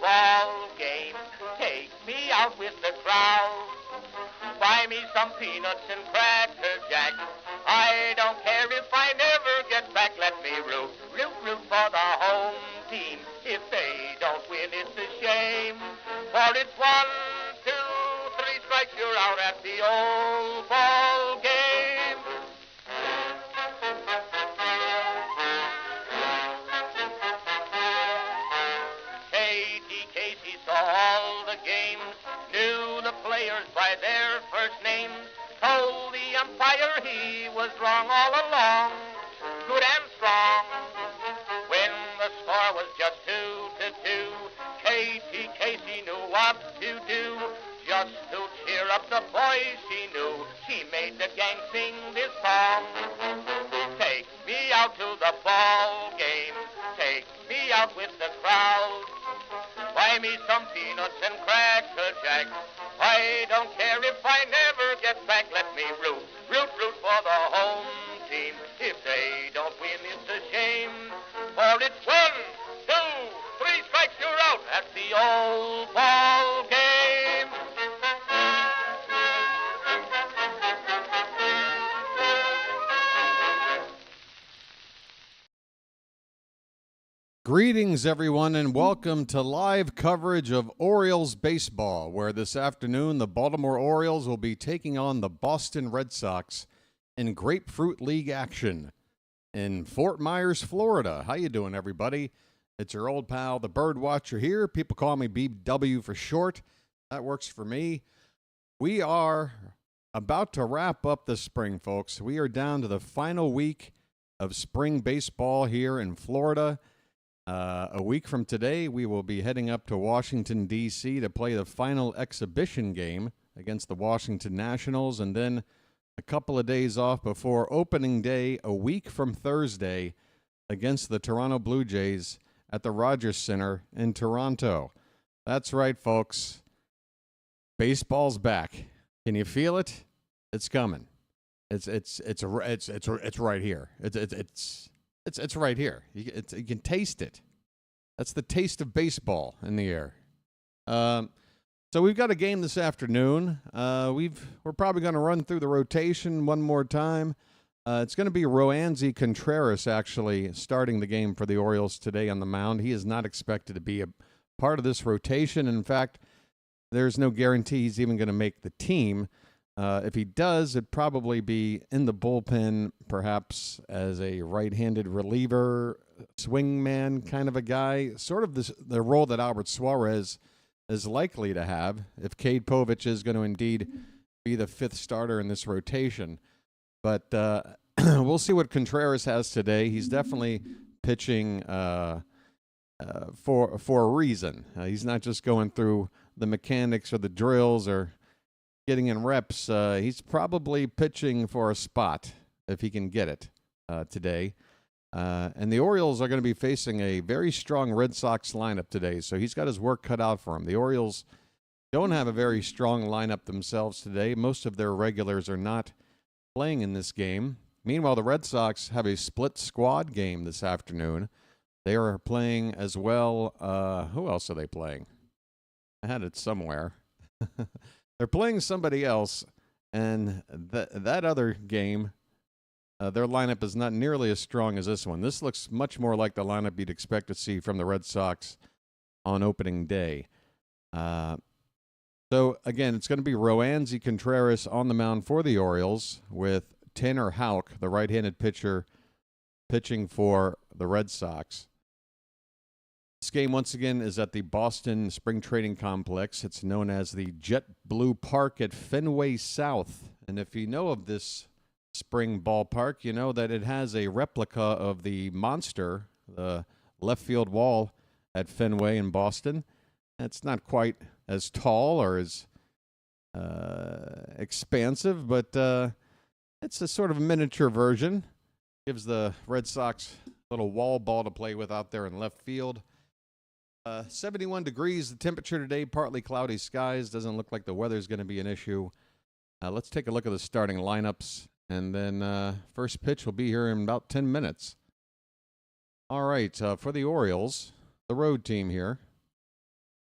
ball game. Take me out with the crowd. Buy me some peanuts and cracker jack. I don't care if I never get back. Let me root for the home team. If they don't win, it's a shame. For it's 1, 2, 3 strikes, you're out at the old ball game. Katie Casey saw all the games, knew the players by their first names, told the umpire he was wrong all along, good and strong. When the score was just 2-2, Katie Casey knew what to do. Just to cheer up the boys she knew, she made the gang sing this song. Take me out to the ball game, take me out with the crowd. Buy me some peanuts and cracker jack. I don't care if I never get back. Let me root for the home team. If they don't win, it's a shame. For it's 1, 2, 3 strikes, you're out at the old ball game. Greetings, everyone, and welcome to live coverage of Orioles baseball, where this afternoon the Baltimore Orioles will be taking on the Boston Red Sox in Grapefruit League action in Fort Myers, Florida. How you doing, everybody? It's your old pal, the BirdWatcher here. People call me BW for short. That works for me. We are about to wrap up the spring, folks. We are down to the final week of spring baseball here in Florida. A week from today, we will be heading up to Washington, D.C. to play the final exhibition game against the Washington Nationals, and then a couple of days off before opening day, a week from Thursday, against the Toronto Blue Jays at the Rogers Center in Toronto. That's right, folks. Baseball's back. Can you feel it? It's coming. It's right here. It's right here. You can taste it. That's the taste of baseball in the air. So we've got a game this afternoon. We're probably going to run through the rotation one more time. It's going to be Roansy Contreras actually starting the game for the Orioles today on the mound. He is not expected to be a part of this rotation. In fact, there's no guarantee he's even going to make the team. If he does, it'd probably be in the bullpen, perhaps as a right-handed reliever, swingman kind of a guy, sort of the role that Albert Suarez is likely to have if Cade Povich is going to indeed be the fifth starter in this rotation. But we'll see what Contreras has today. He's definitely pitching for a reason. He's not just going through the mechanics or the drills or getting in reps. He's probably pitching for a spot if he can get it today. And the Orioles are going to be facing a very strong Red Sox lineup today, so he's got his work cut out for him. The Orioles don't have a very strong lineup themselves today. Most of their regulars are not playing in this game. Meanwhile, the Red Sox have a split squad game this afternoon. They are playing as well. Who else are they playing? I had it somewhere. They're playing somebody else, and that other game, their lineup is not nearly as strong as this one. This looks much more like the lineup you'd expect to see from the Red Sox on opening day. So, again, it's going to be Roansy Contreras on the mound for the Orioles with Tanner Houck, the right-handed pitcher, pitching for the Red Sox. This game, once again, is at the Boston Spring Training Complex. It's known as the Jet Blue Park at Fenway South. And if you know of this spring ballpark, you know that it has a replica of the monster, the left field wall at Fenway in Boston. It's not quite as tall or as expansive, but it's a sort of miniature version. Gives the Red Sox a little wall ball to play with out there in left field. 71 degrees, the temperature today, partly cloudy skies. Doesn't look like the weather's going to be an issue. Let's take a look at the starting lineups, and then first pitch will be here in about 10 minutes. All right, for the Orioles, the road team here.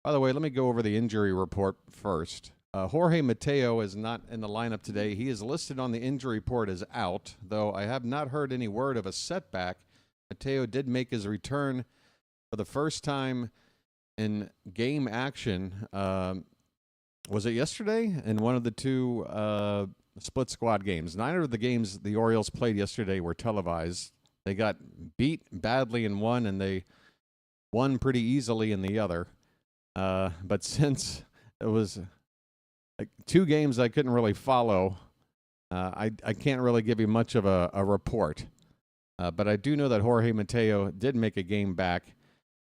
By the way, let me go over the injury report first. Jorge Mateo is not in the lineup today. He is listed on the injury report as out, though I have not heard any word of a setback. Mateo did make his return for the first time in game action. Was it yesterday? In one of the two split squad games. 9 of the games the Orioles played yesterday were televised. They got beat badly in one, and they won pretty easily in the other. But since it was like 2 games I couldn't really follow, I can't really give you much of a report. But I do know that Jorge Mateo did make a game back.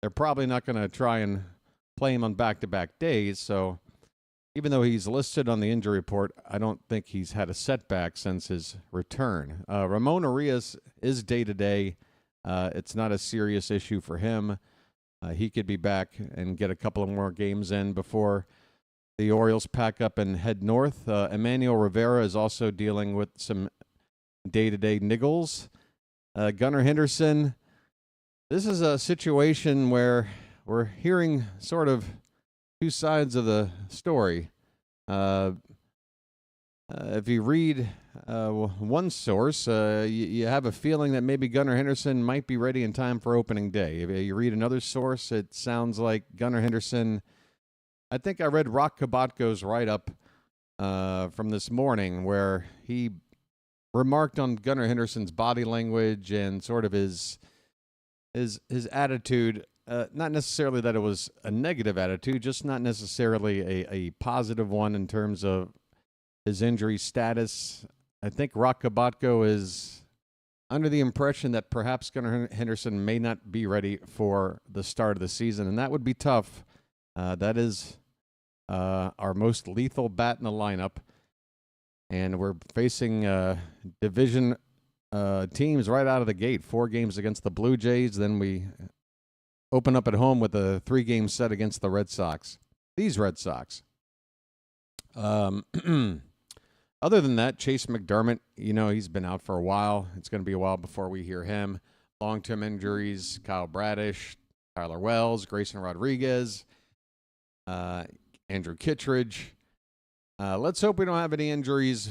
They're probably not going to try and play him on back-to-back days, so even though he's listed on the injury report, I don't think he's had a setback since his return. Ramon Arias is day-to-day. It's not a serious issue for him. He could be back and get a couple of more games in before the Orioles pack up and head north. Emmanuel Rivera is also dealing with some day-to-day niggles. Gunnar Henderson, this is a situation where we're hearing sort of 2 sides of the story. If you read one source, you have a feeling that maybe Gunnar Henderson might be ready in time for opening day. If you read another source, it sounds like Gunnar Henderson, I think I read Rock Kabatko's write-up from this morning where he remarked on Gunnar Henderson's body language and sort of his attitude. Not necessarily that it was a negative attitude, just not necessarily a positive one in terms of his injury status. I think Rock Kabatko is under the impression that perhaps Gunnar Henderson may not be ready for the start of the season, and that would be tough. That is our most lethal bat in the lineup, and we're facing division teams right out of the gate. 4 games against the Blue Jays, then we open up at home with a 3-game set against the Red Sox. These Red Sox. Other than that, Chase McDermott, he's been out for a while. It's going to be a while before we hear him. Long-term injuries, Kyle Bradish, Tyler Wells, Grayson Rodriguez, Andrew Kittredge. Let's hope we don't have any injuries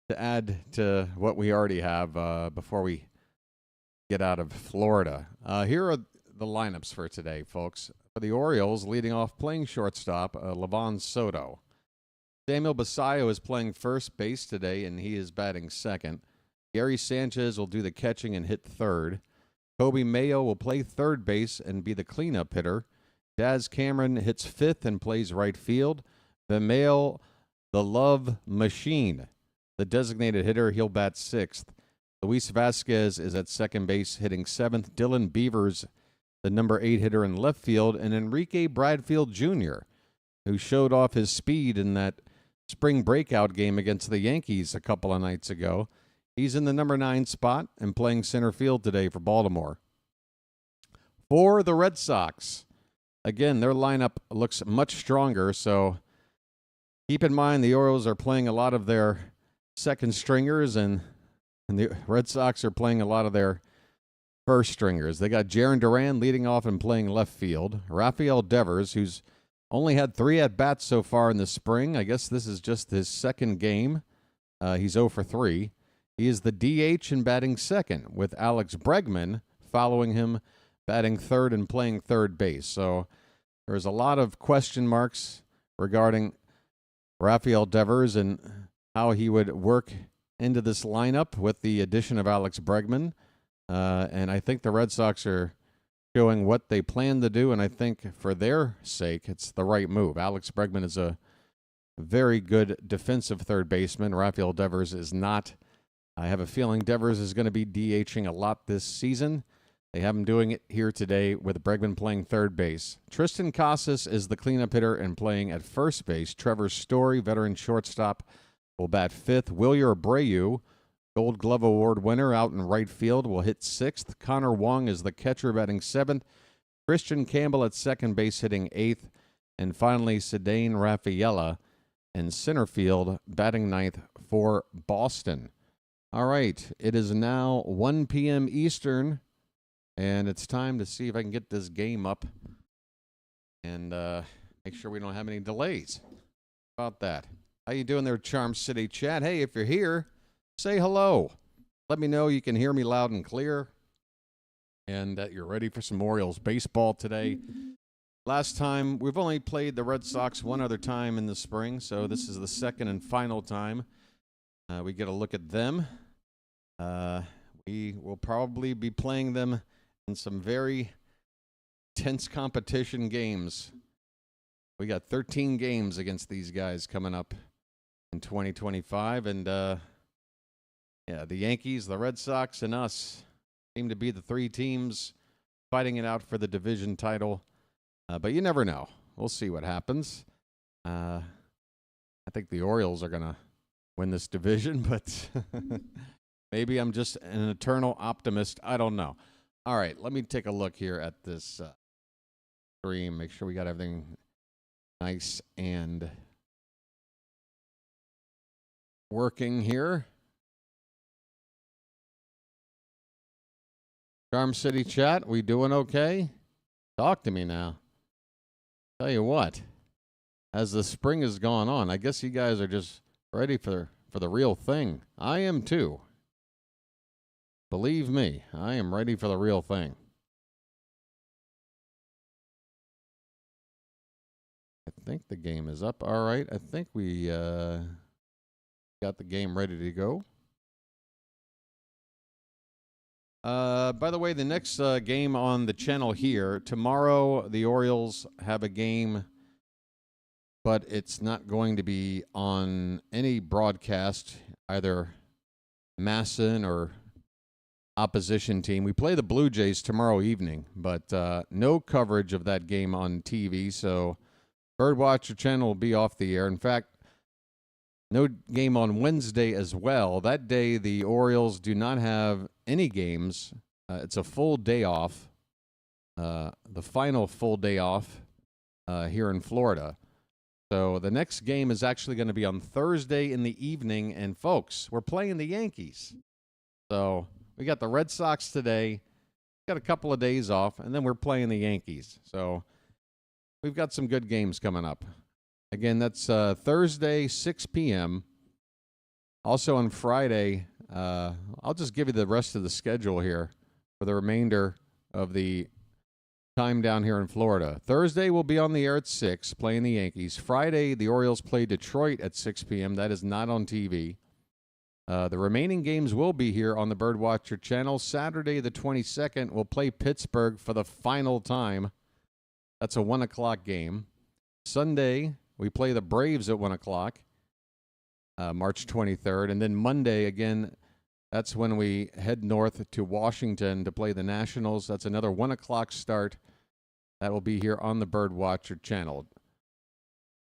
to add to what we already have before we get out of Florida. Here are the lineups for today, folks. For the Orioles, leading off playing shortstop, Livan Soto. Samuel Basayo is playing first base today, and he is batting second. Gary Sanchez will do the catching and hit third. Kobe Mayo will play third base and be the cleanup hitter. Daz Cameron hits fifth and plays right field. Vimael, the Love Machine, the designated hitter, he'll bat sixth. Luis Vasquez is at second base, hitting seventh. Dylan Beavers, the number 8 hitter in left field, and Enrique Bradfield Jr., who showed off his speed in that spring breakout game against the Yankees a couple of nights ago. He's in the number 9 spot and playing center field today for Baltimore. For the Red Sox, again, their lineup looks much stronger, so keep in mind the Orioles are playing a lot of their second stringers, and the Red Sox are playing a lot of their first stringers. They got Jarren Duran leading off and playing left field. Rafael Devers, who's only had 3 at-bats so far in the spring. I guess this is just his second game. He's 0 for 3. He is the DH and batting second, with Alex Bregman following him, batting third and playing third base. So there's a lot of question marks regarding Rafael Devers and how he would work into this lineup with the addition of Alex Bregman. And I think the Red Sox are showing what they plan to do, and I think for their sake, it's the right move. Alex Bregman is a very good defensive third baseman. Rafael Devers is not. I have a feeling Devers is going to be DHing a lot this season. They have him doing it here today with Bregman playing third base. Tristan Casas is the cleanup hitter and playing at first base. Trevor Story, veteran shortstop, will bat fifth. Wilyer Abreu, Gold Glove Award winner, out in right field, will hit sixth. Connor Wong is the catcher, batting seventh. Christian Campbell at second base, hitting eighth. And finally, Cedane Rafaela in center field, batting ninth for Boston. All right, it is now 1 p.m. Eastern, and it's time to see if I can get this game up and make sure we don't have any delays. How about that? How you doing there, Charm City Chat? Hey, if you're here, say hello. Let me know you can hear me loud and clear, and that you're ready for some Orioles baseball today. Last time, we've only played the Red Sox one other time in the spring, so this is the second and final time we get a look at them. We will probably be playing them in some very tense competition games. We got 13 games against these guys coming up in 2025, and yeah, the Yankees, the Red Sox, and us seem to be the three teams fighting it out for the division title. But you never know. We'll see what happens. I think the Orioles are going to win this division, but maybe I'm just an eternal optimist. I don't know. All right, let me take a look here at this stream. Make sure we got everything nice and working here. Charm City Chat, we doing okay? Talk to me now. Tell you what, as the spring has gone on, I guess you guys are just ready for the real thing. I am too. Believe me, I am ready for the real thing. I think the game is up. All right, I think we got the game ready to go. By the way, the next game on the channel here, tomorrow the Orioles have a game, but it's not going to be on any broadcast, either Machin or opposition team. We play the Blue Jays tomorrow evening, but no coverage of that game on TV, so BirdWatcher Channel will be off the air. In fact, no game on Wednesday as well. That day, the Orioles do not have any games. It's a full day off, the final full day off here in Florida. So the next game is actually going to be on Thursday in the evening. And, folks, we're playing the Yankees. So we got the Red Sox today, got a couple of days off, and then we're playing the Yankees. So we've got some good games coming up. Again, that's Thursday, 6 p.m. Also on Friday, I'll just give you the rest of the schedule here for the remainder of the time down here in Florida. Thursday, we'll be on the air at 6, playing the Yankees. Friday, the Orioles play Detroit at 6 p.m. That is not on TV. The remaining games will be here on the BirdWatcher Channel. Saturday, the 22nd, we'll play Pittsburgh for the final time. That's a 1 o'clock game. Sunday, we play the Braves at 1 o'clock, March 23rd. And then Monday, again, that's when we head north to Washington to play the Nationals. That's another 1 o'clock start. That will be here on the BirdWatcher Channel.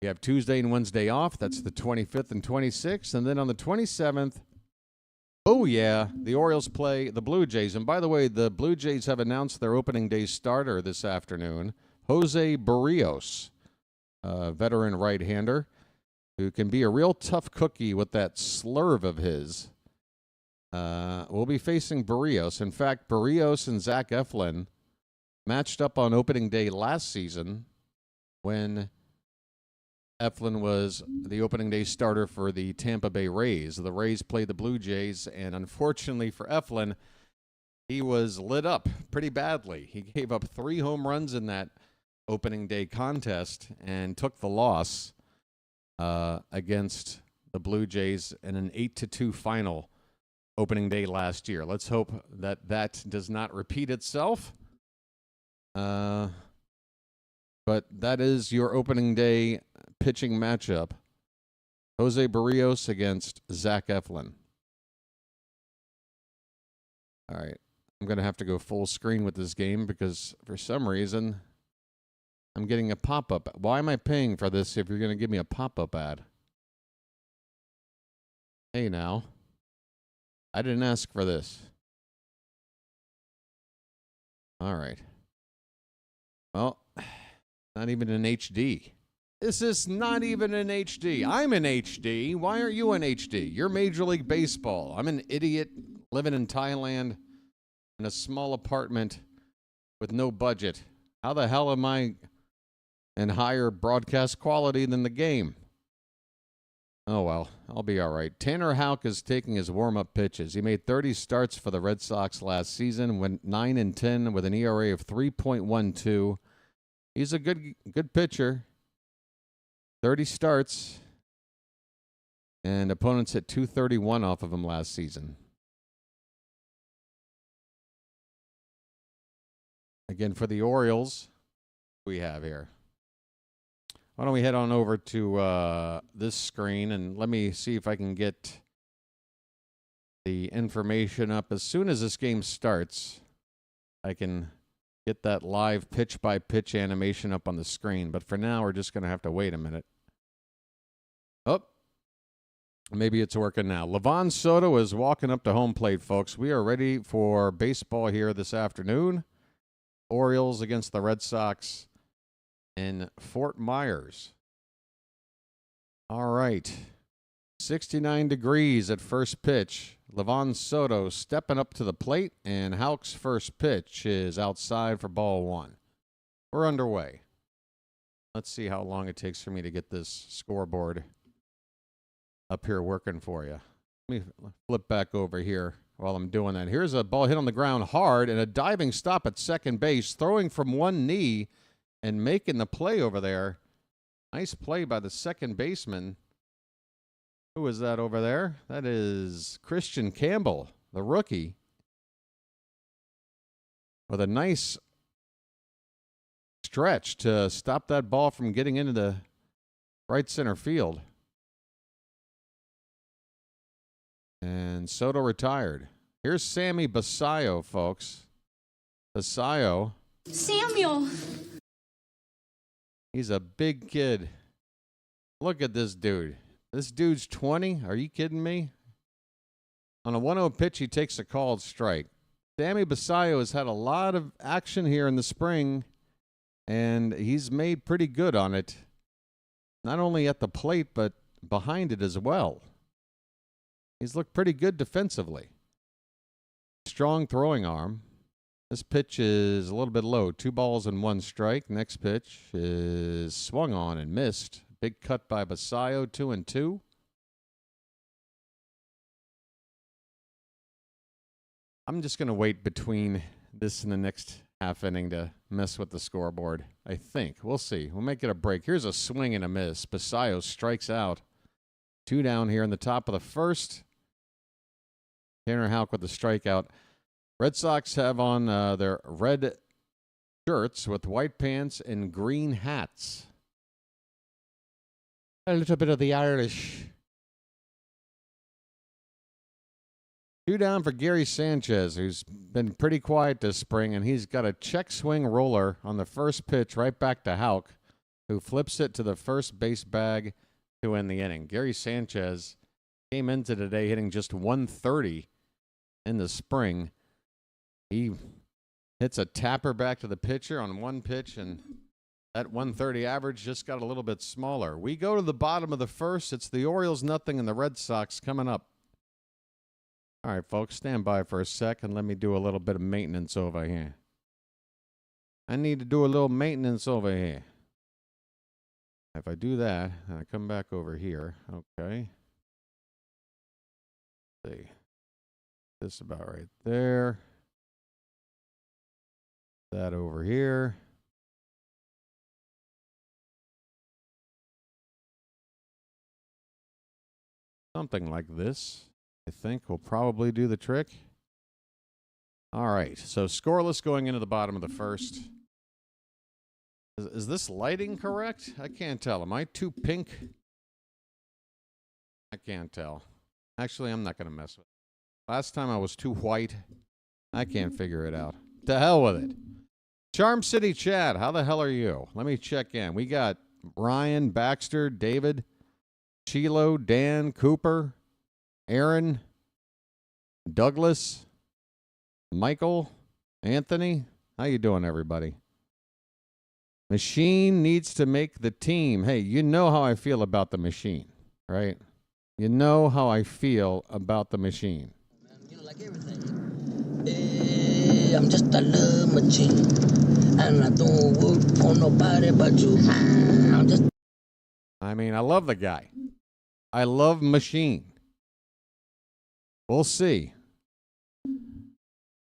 We have Tuesday and Wednesday off. That's the 25th and 26th. And then on the 27th, oh, yeah, the Orioles play the Blue Jays. And by the way, the Blue Jays have announced their opening day starter this afternoon, Jose Barrios. Veteran right-hander who can be a real tough cookie with that slurve of his. We'll be facing Barrios. In fact, Barrios and Zach Eflin matched up on opening day last season when Eflin was the opening day starter for the Tampa Bay Rays. The Rays played the Blue Jays, and unfortunately for Eflin, he was lit up pretty badly. He gave up 3 home runs in that opening day contest and took the loss against the Blue Jays in an 8-2 final opening day last year. Let's hope that that does not repeat itself. But that is your opening day pitching matchup. Jose Barrios against Zach Eflin. All right. I'm going to have to go full screen with this game because for some reason I'm getting a pop-up. Why am I paying for this if you're going to give me a pop-up ad? Hey, now. I didn't ask for this. All right. Well, not even in HD. This is not even in HD. I'm in HD. Why aren't you in HD? You're Major League Baseball. I'm an idiot living in Thailand in a small apartment with no budget. How the hell am I and higher broadcast quality than the game. Oh, well, I'll be all right. Tanner Houck is taking his warm-up pitches. He made 30 starts for the Red Sox last season, went 9-10 with an ERA of 3.12. He's a good pitcher. 30 starts, and opponents hit .231 off of him last season. Again, for the Orioles, we have here. Why don't we head on over to this screen, and let me see if I can get the information up. As soon as this game starts, I can get that live pitch-by-pitch animation up on the screen. But for now, we're just going to have to wait a minute. Oh, maybe it's working now. Livan Soto is walking up to home plate, folks. We are ready for baseball here this afternoon. Orioles against the Red Sox in Fort Myers. All right. 69 degrees at first pitch. Livan Soto stepping up to the plate, and Houck's first pitch is outside for ball one. We're underway. Let's see how long it takes for me to get this scoreboard up here working for you. Let me flip back over here while I'm doing that. Here's a ball hit on the ground hard and a diving stop at second base, throwing from one knee and making the play over there. Nice play by the second baseman. Who is that over there? That is Christian Campbell, the rookie, with a nice stretch to stop that ball from getting into the right center field. And Soto retired. Here's Sammy Basayo, folks. Basayo. Samuel. He's a big kid. Look at this dude. This dude's 20. Are you kidding me? On a 1-0 pitch, he takes a called strike. Sammy Basayo has had a lot of action here in the spring, and he's made pretty good on it. Not only at the plate, but behind it as well. He's looked pretty good defensively. Strong throwing arm. This pitch is a little bit low. 2 balls and 1 strike. Next pitch is swung on and missed. Big cut by Basayo, 2-2. I'm just going to wait between this and the next half inning to mess with the scoreboard, I think. We'll see. We'll make it a break. Here's a swing and a miss. Basayo strikes out. 2 down here in the top of the first. Tanner Houck with the strikeout. Red Sox have on their red shirts with white pants and green hats. A little bit of the Irish. 2 down for Gary Sanchez, who's been pretty quiet this spring, and he's got a check swing roller on the first pitch right back to Houck, who flips it to the first base bag to end the inning. Gary Sanchez came into today hitting just 130 in the spring. He hits a tapper back to the pitcher on one pitch, and that 130 average just got a little bit smaller. We go to the bottom of the first. It's the Orioles nothing and the Red Sox coming up. All right, folks, stand by for a second. Let me do a little bit of maintenance over here. I need to do a little maintenance over here. If I do that, and I come back over here, okay. Let's see. This about right there. That over here. Something like this, I think, will probably do the trick. All right, so scoreless going into the bottom of the first. Is this lighting correct? I can't tell. Am I too pink? I can't tell. Actually, I'm not going to mess with it. Last time I was too white. I can't figure it out. To hell with it. Charm City Chad, how the hell are you? Let me check in. We got Ryan, Baxter, David, Chilo, Dan, Cooper, Aaron, Douglas, Michael, Anthony. How you doing, everybody? Machine needs to make the team. Hey, you know how I feel about the machine, right? You know how I feel about the machine. You know, like everything. Hey, I'm just a love machine. And I don't work on nobody but you. I'm just. I mean, I love the guy. I love Machin. We'll see.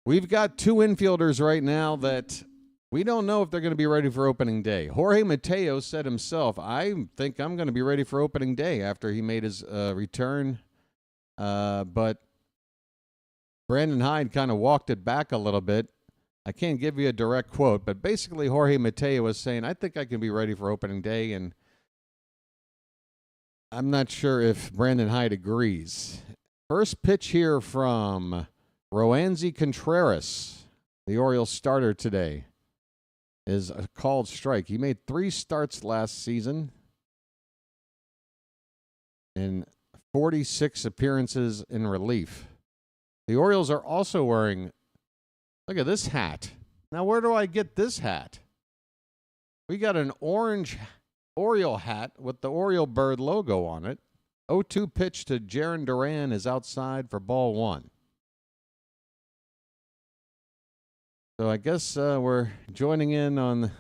We've got two infielders right now that we don't know if they're going to be ready for opening day. Jorge Mateo said himself, I think I'm going to be ready for opening day after he made his return. But Brandon Hyde kind of walked it back a little bit. I can't give you a direct quote, but basically Jorge Mateo was saying, I think I can be ready for opening day, and I'm not sure if Brandon Hyde agrees. First pitch here from Roansy Contreras, the Orioles starter today, is a called strike. He made 3 starts last season and 46 appearances in relief. The Orioles are also wearing, look at this hat. Now, where do I get this hat? We got an orange Oriole hat with the Oriole bird logo on it. 0-2 pitch to Jarren Duran is outside for ball 1. So I guess we're joining in on,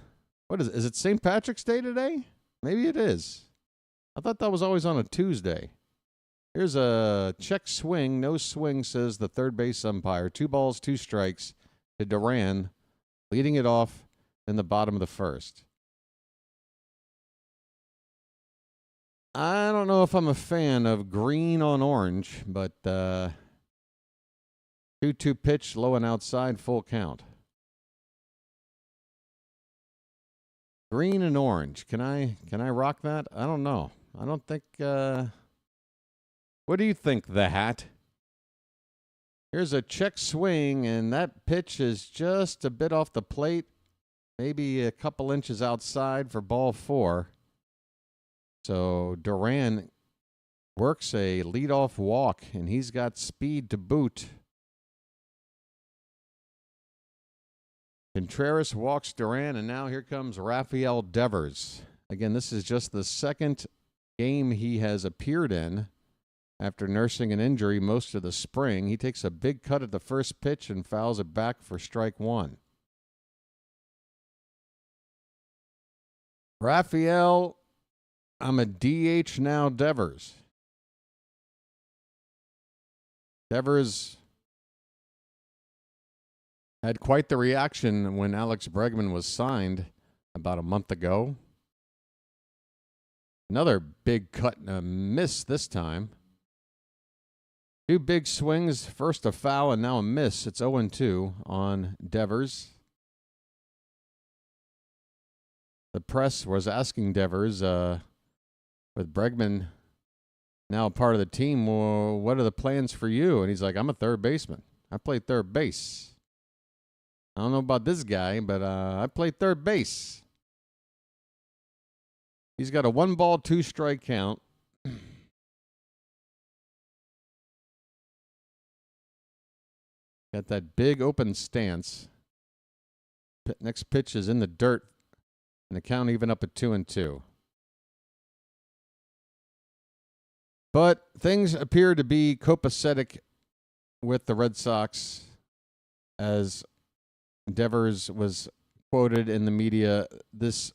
what is it? Is it St. Patrick's Day today? Maybe it is. I thought that was always on a Tuesday. Here's a check swing. No swing, says the third base umpire. 2 balls, 2 strikes to Duran, leading it off in the bottom of the first. I don't know if I'm a fan of green on orange, but 2-2 pitch, low and outside, full count. Green and orange. Can I rock that? I don't know. I don't think. What do you think, the hat? Here's a check swing, and that pitch is just a bit off the plate, maybe a couple inches outside for ball 4. So Duran works a leadoff walk, and he's got speed to boot. Contreras walks Duran, and now here comes Rafael Devers. Again, this is just the second game he has appeared in after nursing an injury most of the spring. He takes a big cut at the first pitch and fouls it back for strike 1. Rafael, I'm a DH now, Devers. Devers had quite the reaction when Alex Bregman was signed about a month ago. Another big cut and a miss this time. 2 big swings, first a foul and now a miss. It's 0-2 on Devers. The press was asking Devers, with Bregman now part of the team, well, what are the plans for you? And he's like, I'm a third baseman. I play third base. I don't know about this guy, but I play third base. He's got a 1 ball, 2 strike count. Got that big open stance. Next pitch is in the dirt, and the count even up at 2-2. But things appear to be copacetic with the Red Sox, as Devers was quoted in the media this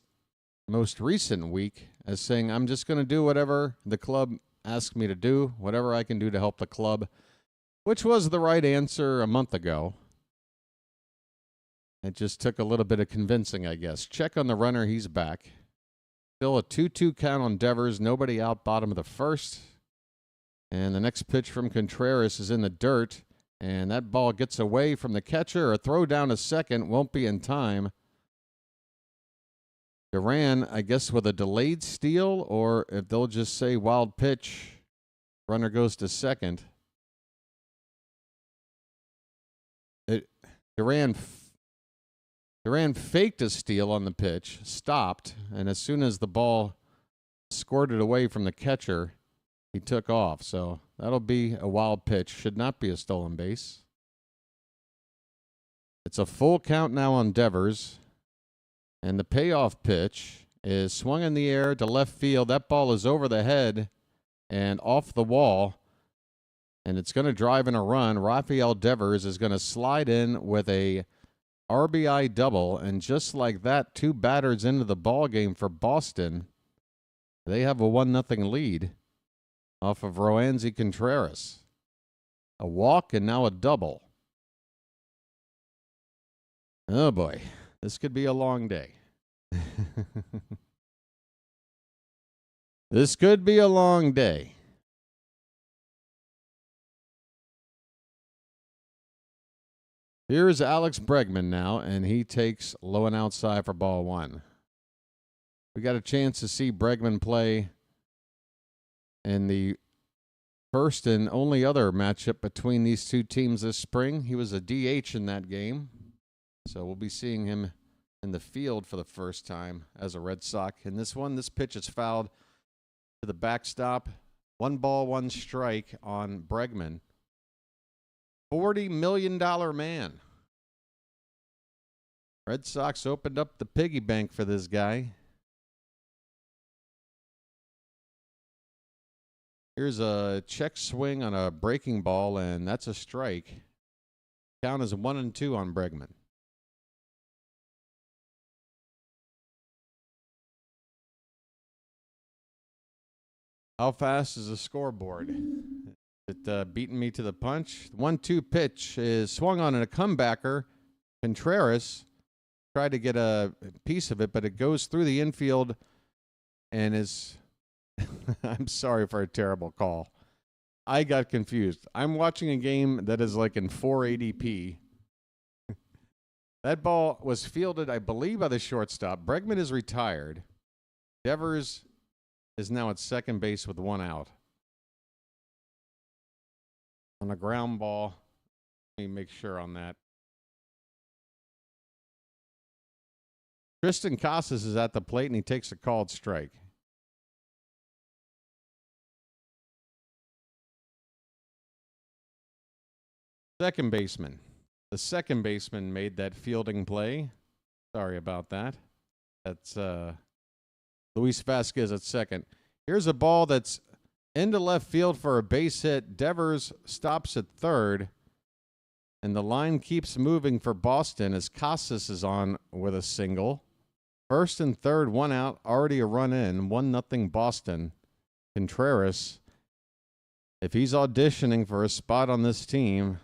most recent week as saying, I'm just going to do whatever the club asks me to do, whatever I can do to help the club, which was the right answer a month ago. It just took a little bit of convincing, I guess. Check on the runner. He's back. Still a 2-2 count on Devers. Nobody out bottom of the first. And the next pitch from Contreras is in the dirt. And that ball gets away from the catcher. A throw down to second. Won't be in time. Duran, I guess, with a delayed steal, or if they'll just say wild pitch, runner goes to second. Duran faked a steal on the pitch, stopped, and as soon as the ball squirted away from the catcher, he took off. So that'll be a wild pitch. Should not be a stolen base. It's a full count now on Devers. And the payoff pitch is swung in the air to left field. That ball is over the head and off the wall. And it's going to drive in a run. Rafael Devers is going to slide in with a RBI double, and just like that, 2 batters into the ball game for Boston. They have a 1-0 lead off of Roansy Contreras. A walk and now a double. Oh boy, this could be a long day. This could be a long day. Here's Alex Bregman now, and he takes low and outside for ball 1. We got a chance to see Bregman play in the first and only other matchup between these two teams this spring. He was a DH in that game, so we'll be seeing him in the field for the first time as a Red Sox. In this one, this pitch is fouled to the backstop. 1 ball, 1 strike on Bregman. $40 million man. Red Sox opened up the piggy bank for this guy. Here's a check swing on a breaking ball, and that's a strike. Count is 1-2 on Bregman. How fast is the scoreboard? It beating me to the punch. 1-2 pitch is swung on and a comebacker. Contreras tried to get a piece of it, but it goes through the infield and is... I'm sorry for a terrible call. I got confused. I'm watching a game that is like in 480p. That ball was fielded, I believe, by the shortstop. Bregman is retired. Devers is now at second base with 1 out. On a ground ball, let me make sure on that. Tristan Casas is at the plate, and he takes a called strike. Second baseman. The second baseman made that fielding play. Sorry about that. That's Luis Vasquez at second. Here's a ball that's into left field for a base hit. Devers stops at third. And the line keeps moving for Boston as Casas is on with a single. First and third, 1 out, already a run in. 1-0 Boston. Contreras, if he's auditioning for a spot on this team,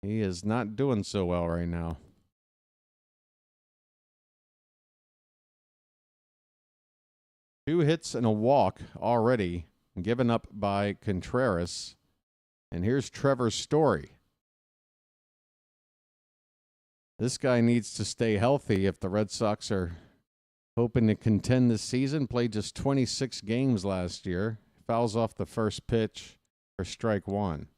he is not doing so well right now. Two hits and a walk already given up by Contreras. And here's Trevor Story. This guy needs to stay healthy if the Red Sox are hoping to contend this season. Played just 26 games last year. Fouls off the first pitch for strike 1.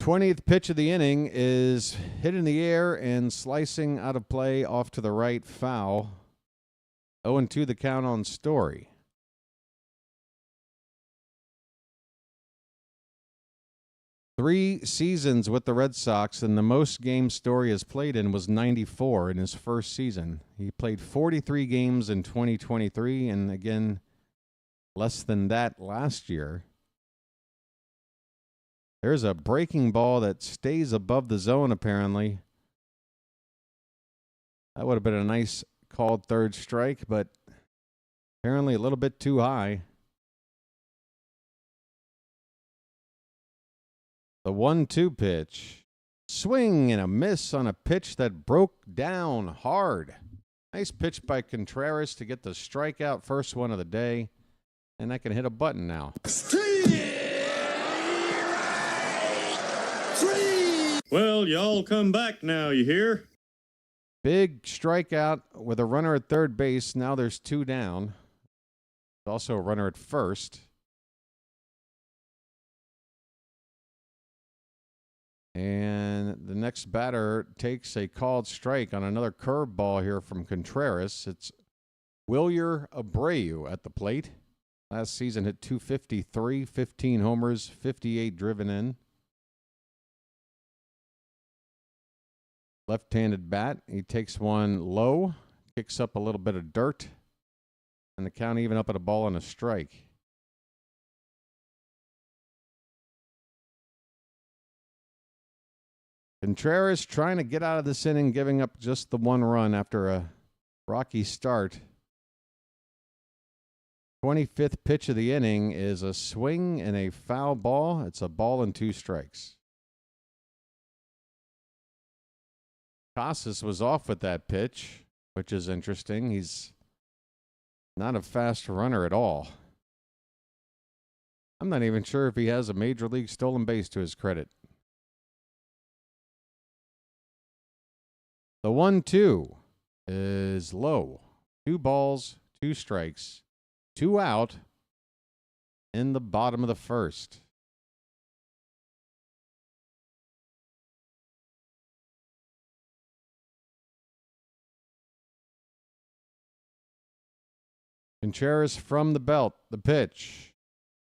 Twentieth pitch of the inning is hit in the air and slicing out of play off to the right, foul. 0-2 the count on Story. Three seasons with the Red Sox, and the most games Story has played in was 94 in his first season. He played 43 games in 2023, and again, less than that last year. There's a breaking ball that stays above the zone, apparently. That would have been a nice called third strike, but apparently a little bit too high. The 1-2 pitch. Swing and a miss on a pitch that broke down hard. Nice pitch by Contreras to get the strikeout, first one of the day. And I can hit a button now. Well, y'all come back now, you hear? Big strikeout with a runner at third base. Now there's 2 down. Also a runner at first. And the next batter takes a called strike on another curveball here from Contreras. It's Wilyer Abreu at the plate. Last season hit .253, 15 homers, 58 driven in. Left-handed bat. He takes one low. kicks up a little bit of dirt, and the count even up at a ball and a strike. Contreras trying to get out of this inning, giving up just the one run after a rocky start. 25th pitch of the inning is a swing and a foul ball. It's a ball and 2 strikes. Casas was off with that pitch, which is interesting. He's not a fast runner at all. I'm not even sure if he has a major league stolen base to his credit. The 1-2 is low. 2 balls, 2 strikes, 2 out in the bottom of the first. Contreras from the belt, the pitch.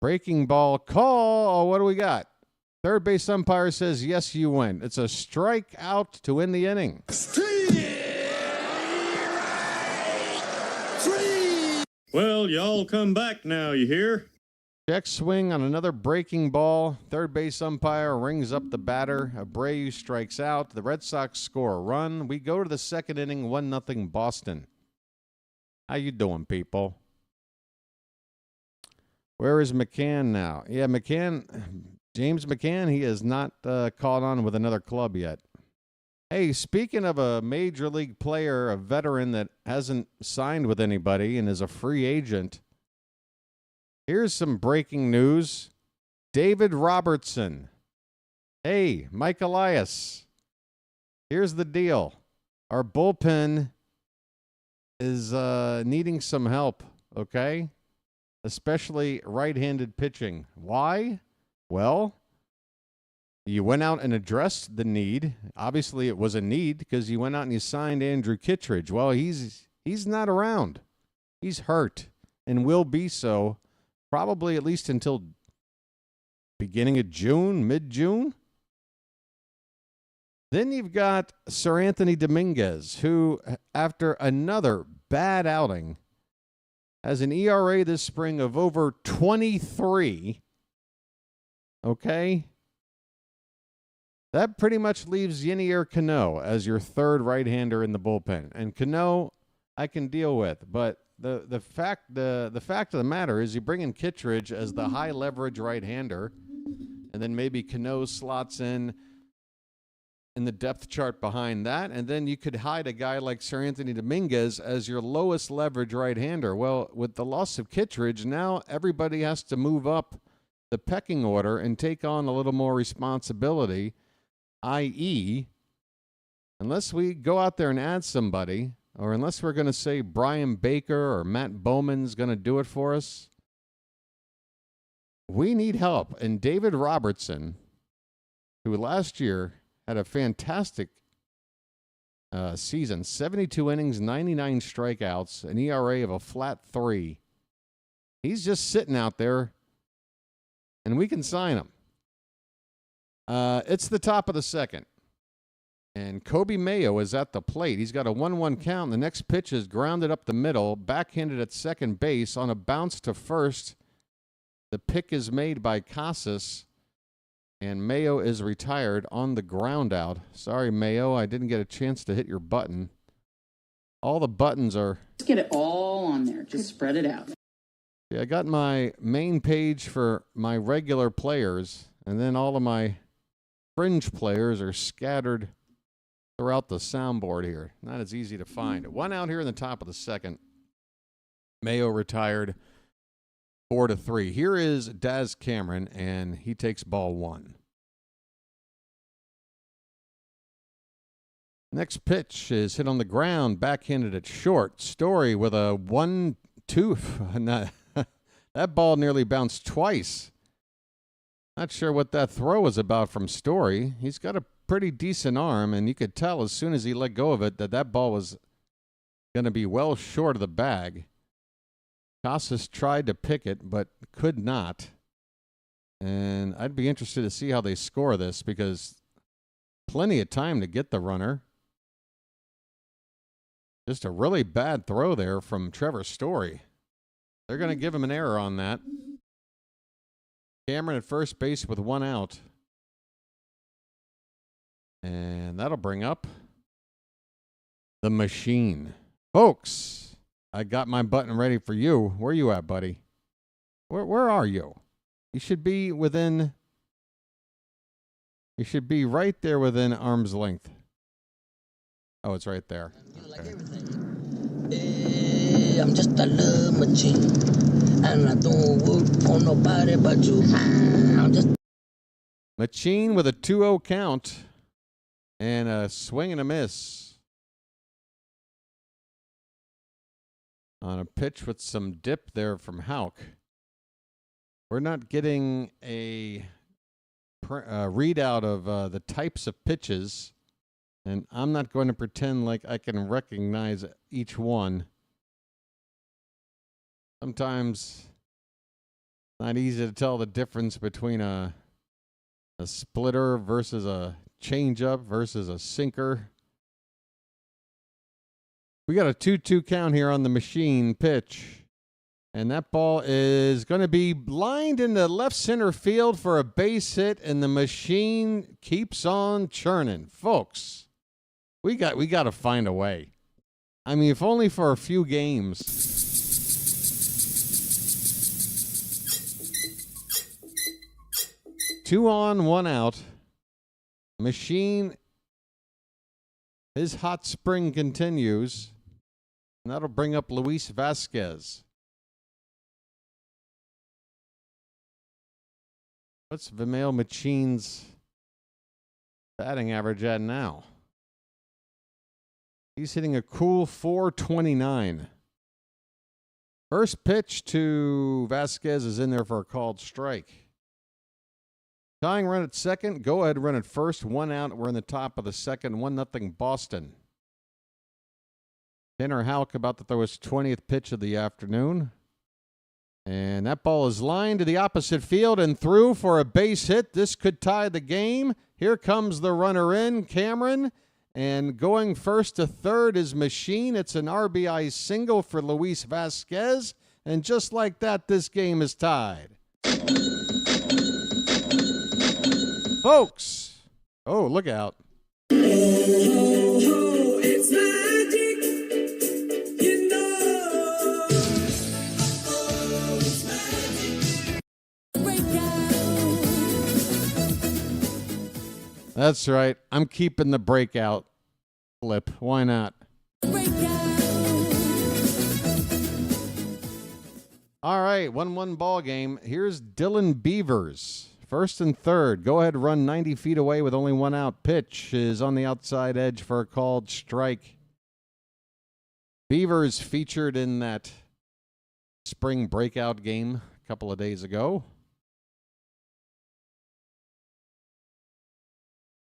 Breaking ball call. Oh, what do we got? Third base umpire says, yes, you win. It's a strikeout to win the inning. Well, y'all come back now, you hear? Check swing on another breaking ball. Third base umpire rings up the batter. Abreu strikes out. The Red Sox score a run. We go to the second inning, 1-0 Boston. How you doing, people? Where is McCann now? Yeah, James McCann, he has not caught on with another club yet. Hey, speaking of a major league player, a veteran that hasn't signed with anybody and is a free agent, here's some breaking news. David Robertson. Hey, Mike Elias. Here's the deal. Our bullpen is needing some help, okay? Especially right-handed pitching. Why? Well, you went out and addressed the need. Obviously, it was a need because you went out and you signed Andrew Kittredge. Well, he's not around. He's hurt and will be so probably at least until beginning of June, mid-June. Then you've got Sir Anthony Dominguez, who, after another bad outing, has an ERA this spring of over 23. Okay? That pretty much leaves Ynier Cano as your third right-hander in the bullpen. And Cano, I can deal with. But the fact of the matter is you bring in Kittredge as the high-leverage right-hander, and then maybe Cano slots in the depth chart behind that, and then you could hide a guy like Sir Anthony Dominguez as your lowest leverage right-hander. Well, with the loss of Kittredge, now everybody has to move up the pecking order and take on a little more responsibility, i.e., unless we go out there and add somebody, or unless we're going to say Brian Baker or Matt Bowman's going to do it for us, we need help. And David Robertson, who last year had a fantastic season, 72 innings, 99 strikeouts, an ERA of a flat 3. He's just sitting out there, and we can sign him. It's the top of the second, and Kobe Mayo is at the plate. He's got a 1-1 count. The next pitch is grounded up the middle, backhanded at second base on a bounce to first. The pick is made by Casas, and Mayo is retired on the ground out. Sorry, Mayo, I didn't get a chance to hit your button. All the buttons are... Just get it all on there. Just spread it out. Yeah, I got my main page for my regular players, and then all of my fringe players are scattered throughout the soundboard here. Not as easy to find. One out here in the top of the second. Mayo retired 4-3. Here is Daz Cameron, and he takes ball 1. Next pitch is hit on the ground, backhanded at short. Story with a 1-2. That ball nearly bounced twice. Not sure what that throw was about from Story. He's got a pretty decent arm, and you could tell as soon as he let go of it that ball was going to be well short of the bag. Casas tried to pick it, but could not. And I'd be interested to see how they score this, because plenty of time to get the runner. Just a really bad throw there from Trevor Story. They're going to give him an error on that. Cameron at first base with 1 out. And that'll bring up the Machin. Folks, I got my button ready for you. Where you at, buddy? Where are you? You should be within... You should be right there within arm's length. Oh, it's right there. Okay. Hey, I'm just a little machine, and I don't work for nobody but you. I'm just Machin with a 2-0 count and a swing and a miss on a pitch with some dip there from Houck. We're not getting a readout of the types of pitches, and I'm not going to pretend like I can recognize each one. Sometimes it's not easy to tell the difference between a splitter versus a changeup versus a sinker. We got a 2-2 count here on the Machin pitch. And that ball is going to be lined into left center field for a base hit, and the Machin keeps on churning. Folks, we got to find a way. I mean, if only for a few games. Two on, 1 out. Machin, his hot spring continues, and that'll bring up Luis Vasquez. What's Vimael Machin's batting average at now? He's hitting a cool .429. First pitch to Vasquez is in there for a called strike. Tying run at second. Go ahead, run at first. 1 out. We're in the top of the second. 1-0 Boston. Tanner Houck about to throw his 20th pitch of the afternoon. And that ball is lined to the opposite field and through for a base hit. This could tie the game. Here comes the runner in, Cameron. And going first to third is Machin. It's an RBI single for Luis Vasquez. And just like that, this game is tied. Folks. Oh, look out. It's magic, you know. It's magic. That's right. I'm keeping the breakout flip. Why not? All right, 1-1 ball game. Here's Dylan Beavers. First and third. Go ahead, run 90 feet away with only 1 out. Pitch is on the outside edge for a called strike. Beavers featured in that spring breakout game a couple of days ago.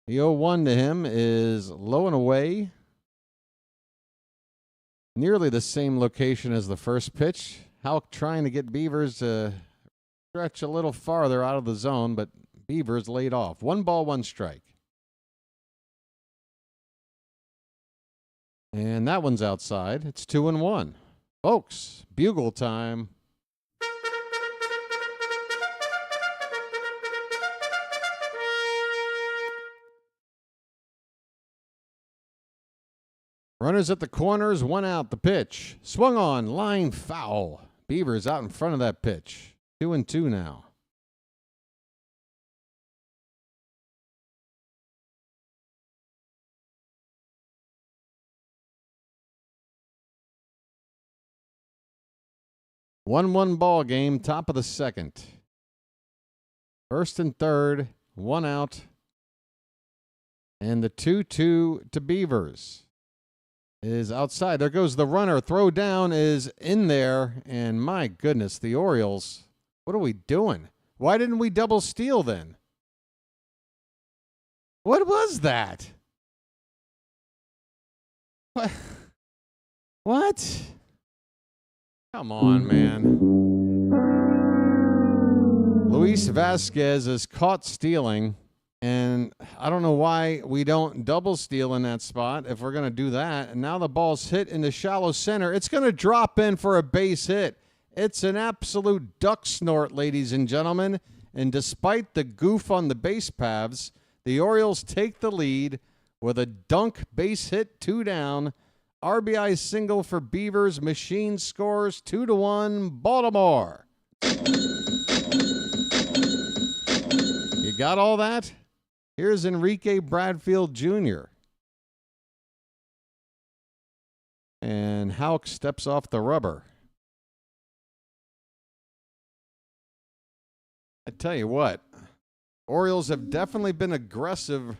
The 0-1 to him is low and away. Nearly the same location as the first pitch. Houck trying to get Beavers to stretch a little farther out of the zone, but Beavers laid off. 1 ball, 1 strike. And that one's outside. It's 2-1. Folks, bugle time. Runners at the corners, 1 out. The pitch. Swung on, line foul. Beavers out in front of that pitch. 2-2 now. One ball game, top of the second. First and third, 1 out. And the 2-2 to Beavers is outside. There goes the runner. Throw down is in there. And my goodness, the Orioles, what are we doing? Why didn't we double steal then? What was that? What? Come on, man. Luis Vasquez is caught stealing. And I don't know why we don't double steal in that spot if we're going to do that. And now the ball's hit in the shallow center. It's going to drop in for a base hit. It's an absolute duck snort, ladies and gentlemen. And despite the goof on the base paths, the Orioles take the lead with a dunk base hit, 2 down. RBI single for Beavers. Machin scores 2-1 Baltimore. You got all that? Here's Enrique Bradfield Jr. And Houck steps off the rubber. I tell you what, Orioles have definitely been aggressive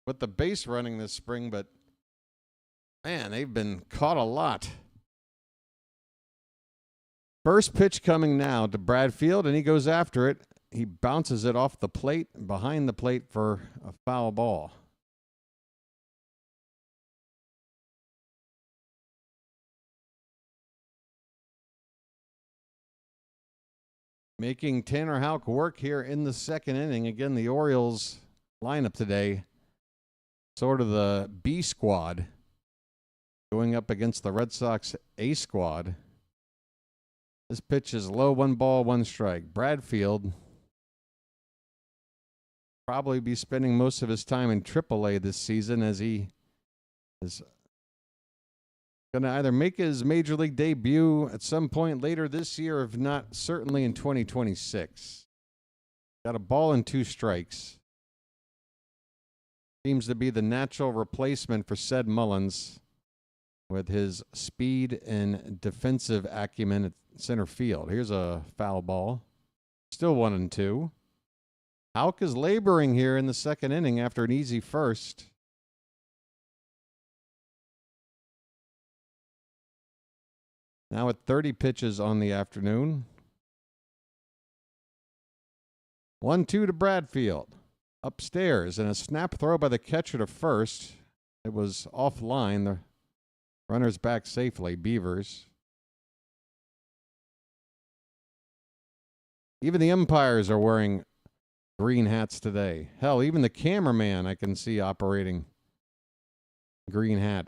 with the base running this spring, but man, they've been caught a lot. First pitch coming now to Bradfield, and he goes after it. He bounces it off the plate, behind the plate for a foul ball. Making Tanner Houck work here in the second inning. Again, the Orioles lineup today, sort of the B squad, going up against the Red Sox A squad. This pitch is low, 1 ball, 1 strike. Bradfield probably be spending most of his time in AAA this season, as he is going to either make his major league debut at some point later this year, if not certainly in 2026. Got a ball and 2 strikes. Seems to be the natural replacement for Ced Mullins with his speed and defensive acumen at center field. Here's a foul ball. Still 1-2. Houck is laboring here in the second inning after an easy first. Now at 30 pitches on the afternoon. 1-2 to Bradfield. Upstairs, and a snap throw by the catcher to first. It was offline. The runner's back safely, Beavers. Even the umpires are wearing green hats today. Hell, even the cameraman I can see operating green hat.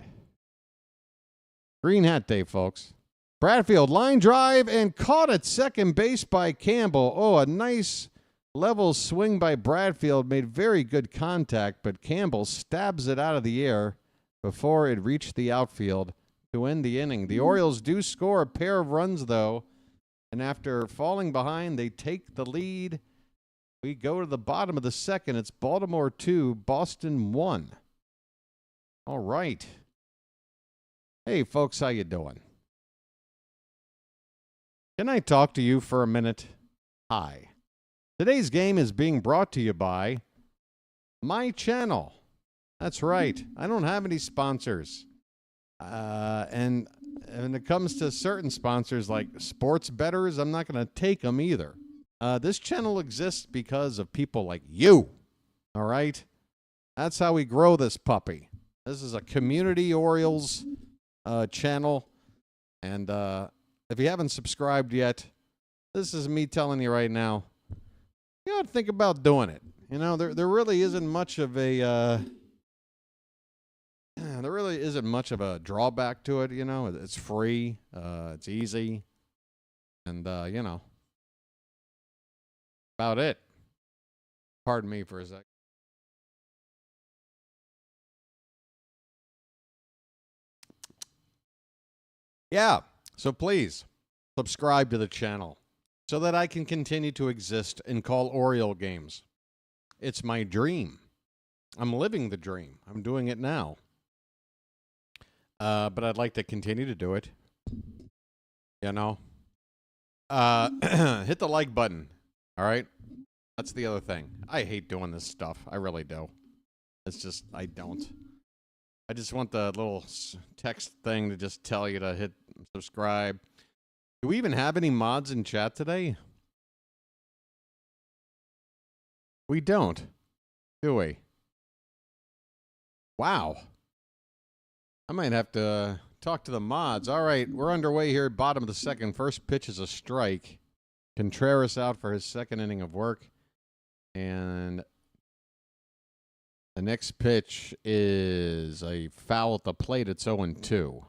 Green hat day, folks. Bradfield, line drive, and caught at second base by Campbell. Oh, a nice level swing by Bradfield. Made very good contact, but Campbell stabs it out of the air before it reached the outfield to end the inning. The Orioles do score a pair of runs, though, and after falling behind, they take the lead. We go to the bottom of the second. It's Baltimore 2, Boston 1. All right. Hey, folks, how you doing? Can I talk to you for a minute? Hi. Today's game is being brought to you by my channel. That's right. I don't have any sponsors. And when it comes to certain sponsors like sports bettors, I'm not going to take them either. This channel exists because of people like you. All right? That's how we grow this puppy. This is a community Orioles channel. And if you haven't subscribed yet, this is me telling you right now, you ought to think about doing it. You know, there really isn't much of a drawback to it. You know, it's free, it's easy, and you know, about it. Pardon me for a sec. Yeah, so please subscribe to the channel so that I can continue to exist and call Oriole games. It's my dream. I'm living the dream. I'm doing it now. But I'd like to continue to do it. You know? Hit the like button. All right? That's the other thing. I hate doing this stuff. I really do. It's just, I don't. I just want the little text thing to just tell you to hit subscribe. Do we even have any mods in chat today? We don't, do we? Wow. I might have to talk to the mods. All right, we're underway here at bottom of the second. First pitch is a strike. Contreras out for his second inning of work. And The next pitch is a foul at the plate. It's 0-2.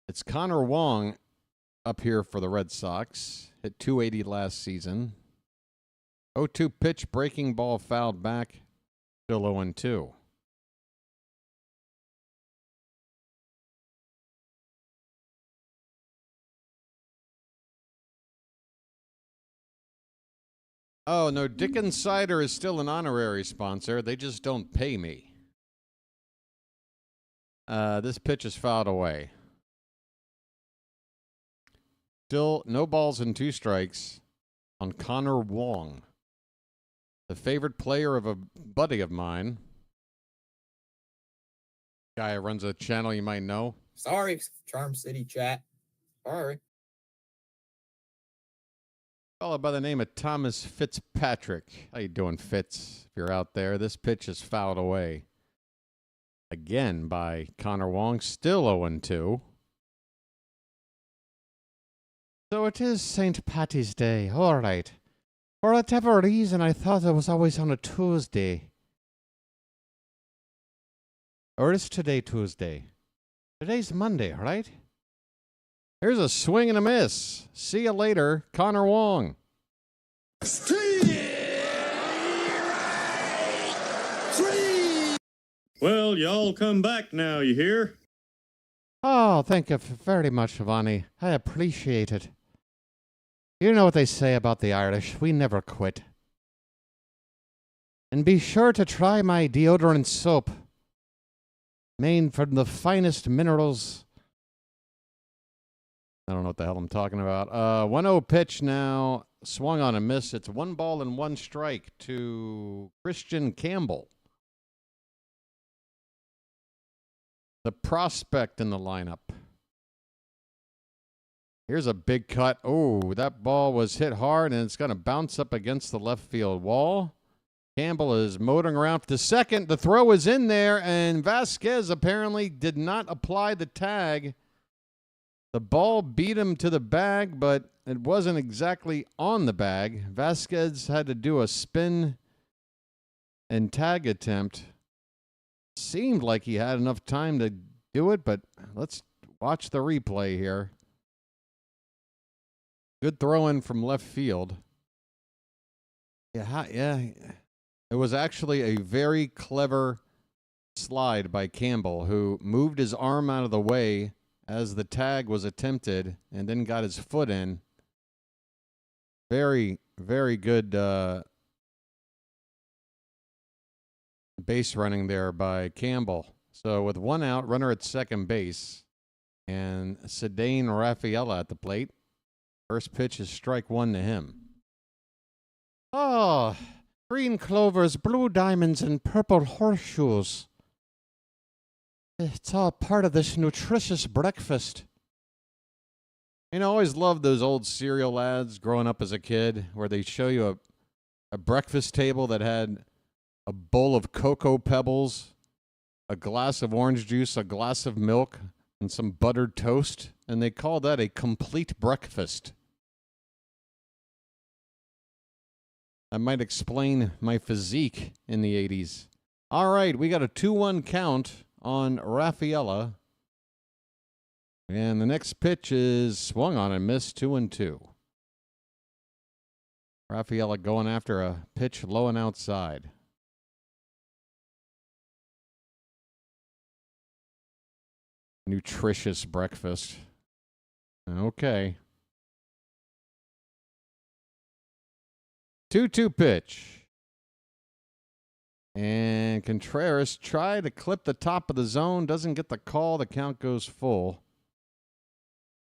It's Connor Wong up here for the Red Sox. Hit .280 last season. 0-2 pitch, breaking ball fouled back. Still 0-2. Oh, no, Dickens Cider is still an honorary sponsor. They just don't pay me. This pitch is fouled away. Still no balls and 2 strikes on Connor Wong, the favorite player of a buddy of mine. Guy who runs a channel you might know. Sorry, Charm City chat. Sorry. Fellow by the name of Thomas Fitzpatrick. How you doing, Fitz? If you're out there, this pitch is fouled away. Again by Connor Wong, still 0-2. So it is St. Patty's Day. All right. For whatever reason, I thought it was always on a Tuesday. Or is today Tuesday? Today's Monday, right? Here's a swing and a miss. See you later, Connor Wong. Well, y'all come back now, you hear? Oh, thank you very much, Vani. I appreciate it. You know what they say about the Irish. We never quit. And be sure to try my deodorant soap. Made from the finest minerals. I don't know what the hell I'm talking about. 1-0 pitch now. Swung on a miss. It's 1 ball and 1 strike to Christian Campbell. The prospect in the lineup. Here's a big cut. Oh, that ball was hit hard, and it's going to bounce up against the left field wall. Campbell is motoring around to second. The throw is in there, and Vasquez apparently did not apply the tag. The ball beat him to the bag, but it wasn't exactly on the bag. Vasquez had to do a spin and tag attempt. Seemed like he had enough time to do it, but let's watch the replay here. Good throw in from left field. Yeah. It was actually a very clever slide by Campbell, who moved his arm out of the way as the tag was attempted and then got his foot in. Very, very good base running there by Campbell. So with 1 out, runner at second base, and Cedane Rafaela at the plate. First pitch is strike 1 to him. Oh, green clovers, blue diamonds, and purple horseshoes. It's all part of this nutritious breakfast. You know, I always loved those old cereal ads growing up as a kid where they show you a breakfast table that had a bowl of cocoa pebbles, a glass of orange juice, a glass of milk, and some buttered toast. And they call that a complete breakfast. That might explain my physique in the 80s. All right, we got a 2-1 count on Rafaela. And the next pitch is swung on and missed, 2-2. Rafaela going after a pitch low and outside. Nutritious breakfast. Okay. 2-2 pitch. And Contreras tried to clip the top of the zone. Doesn't get the call. The count goes full.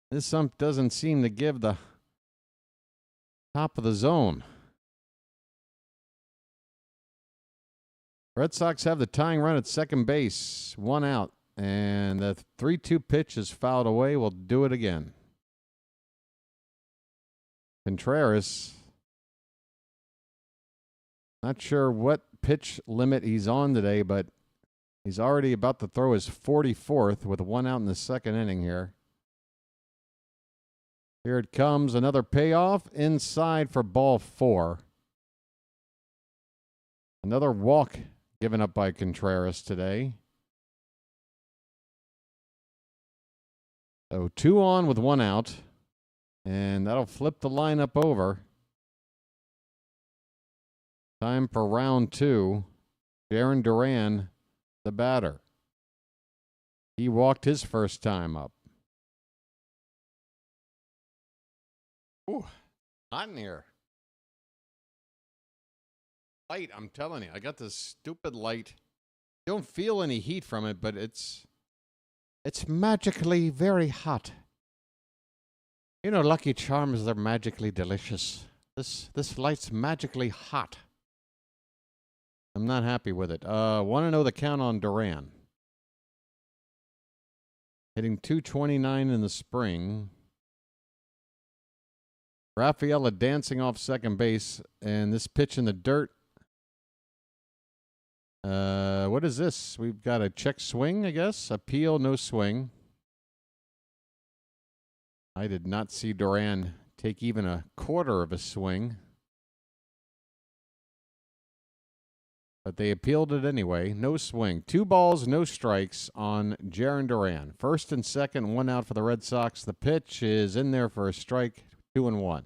This ump doesn't seem to give the top of the zone. Red Sox have the tying run at second base. 1 out. And the 3-2 pitch is fouled away. We'll do it again. Contreras. Not sure what pitch limit he's on today, but he's already about to throw his 44th with 1 out in the second inning here. Here it comes. Another payoff inside for ball 4. Another walk given up by Contreras today. So 2 on with 1 out. And that'll flip the lineup over. Time for round 2. Jarren Duran, the batter. He walked his first time up. Ooh, hot in here. Light, I'm telling you. I got this stupid light. Don't feel any heat from it, but it's magically very hot. You know, Lucky Charms, they're magically delicious. This light's magically hot. I'm not happy with it. Want to know the count on Duran. Hitting .229 in the spring. Rafaela dancing off second base, and this pitch in the dirt. What is this? We've got a check swing, I guess. Appeal, no swing. I did not see Duran take even a quarter of a swing. But they appealed it anyway. No swing. 2 balls, no strikes on Jarren Duran. First and second, 1 out for the Red Sox. The pitch is in there for a strike, 2-1.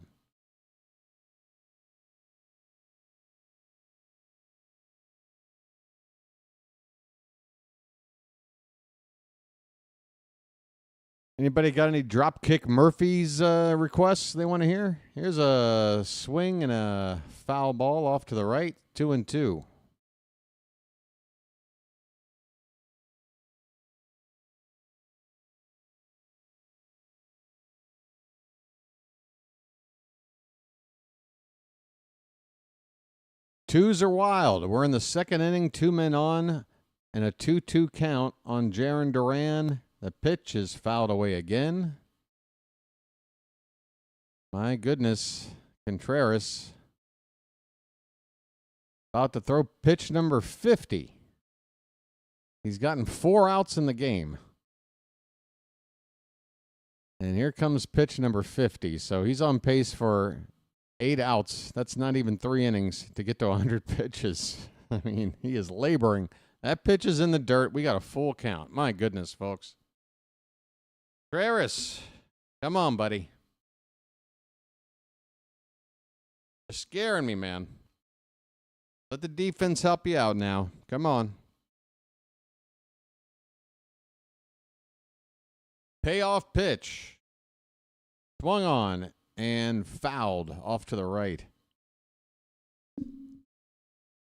Anybody got any Dropkick Murphys requests they want to hear? Here's a swing and a foul ball off to the right, 2-2. Twos are wild. We're in the second inning, 2 men on, and a 2-2 count on Jarren Duran. The pitch is fouled away again. My goodness, Contreras about to throw pitch number 50. He's gotten 4 outs in the game. And here comes pitch number 50. So he's on pace for 8 outs. That's not even 3 innings to get to 100 pitches. I mean, he is laboring. That pitch is in the dirt. We got a full count. My goodness, folks. Contreras, come on, buddy. You're scaring me, man. Let the defense help you out now. Come on. Payoff pitch. Swung on and fouled off to the right.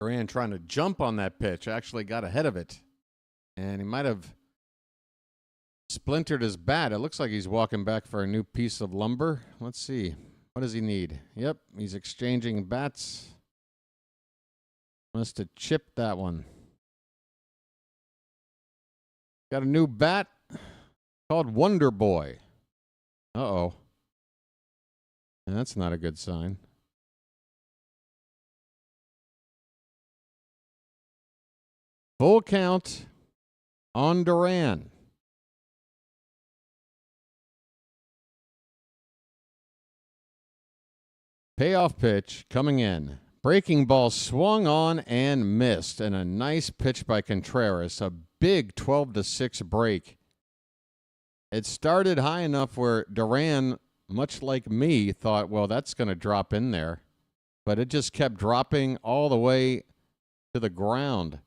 Duran trying to jump on that pitch. Actually got ahead of it. And he might have splintered his bat. It looks like he's walking back for a new piece of lumber. Let's see. What does he need? Yep, he's exchanging bats. Must have chipped that one. Got a new bat called Wonder Boy. Uh-oh. And that's not a good sign. Full count on Duran. Payoff pitch coming in. Breaking ball swung on and missed. And a nice pitch by Contreras. A big 12-6 break. It started high enough where Duran, much like me, thought, well, that's going to drop in there. But it just kept dropping all the way to the ground.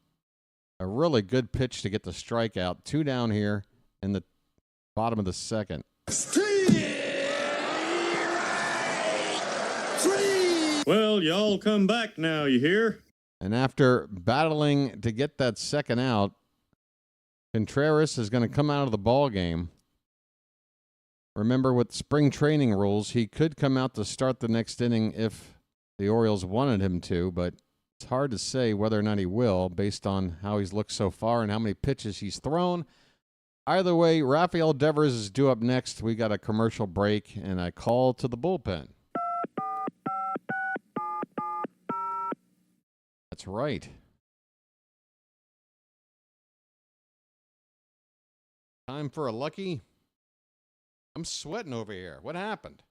A really good pitch to get the strikeout. 2 down here in the bottom of the second. Well, y'all come back now, you hear? And after battling to get that second out, Contreras is going to come out of the ball game. Remember, with spring training rules, he could come out to start the next inning if the Orioles wanted him to, but it's hard to say whether or not he will based on how he's looked so far and how many pitches he's thrown. Either way, Rafael Devers is due up next. We got a commercial break and a call to the bullpen. That's right. Time for a lucky. I'm sweating over here. What happened?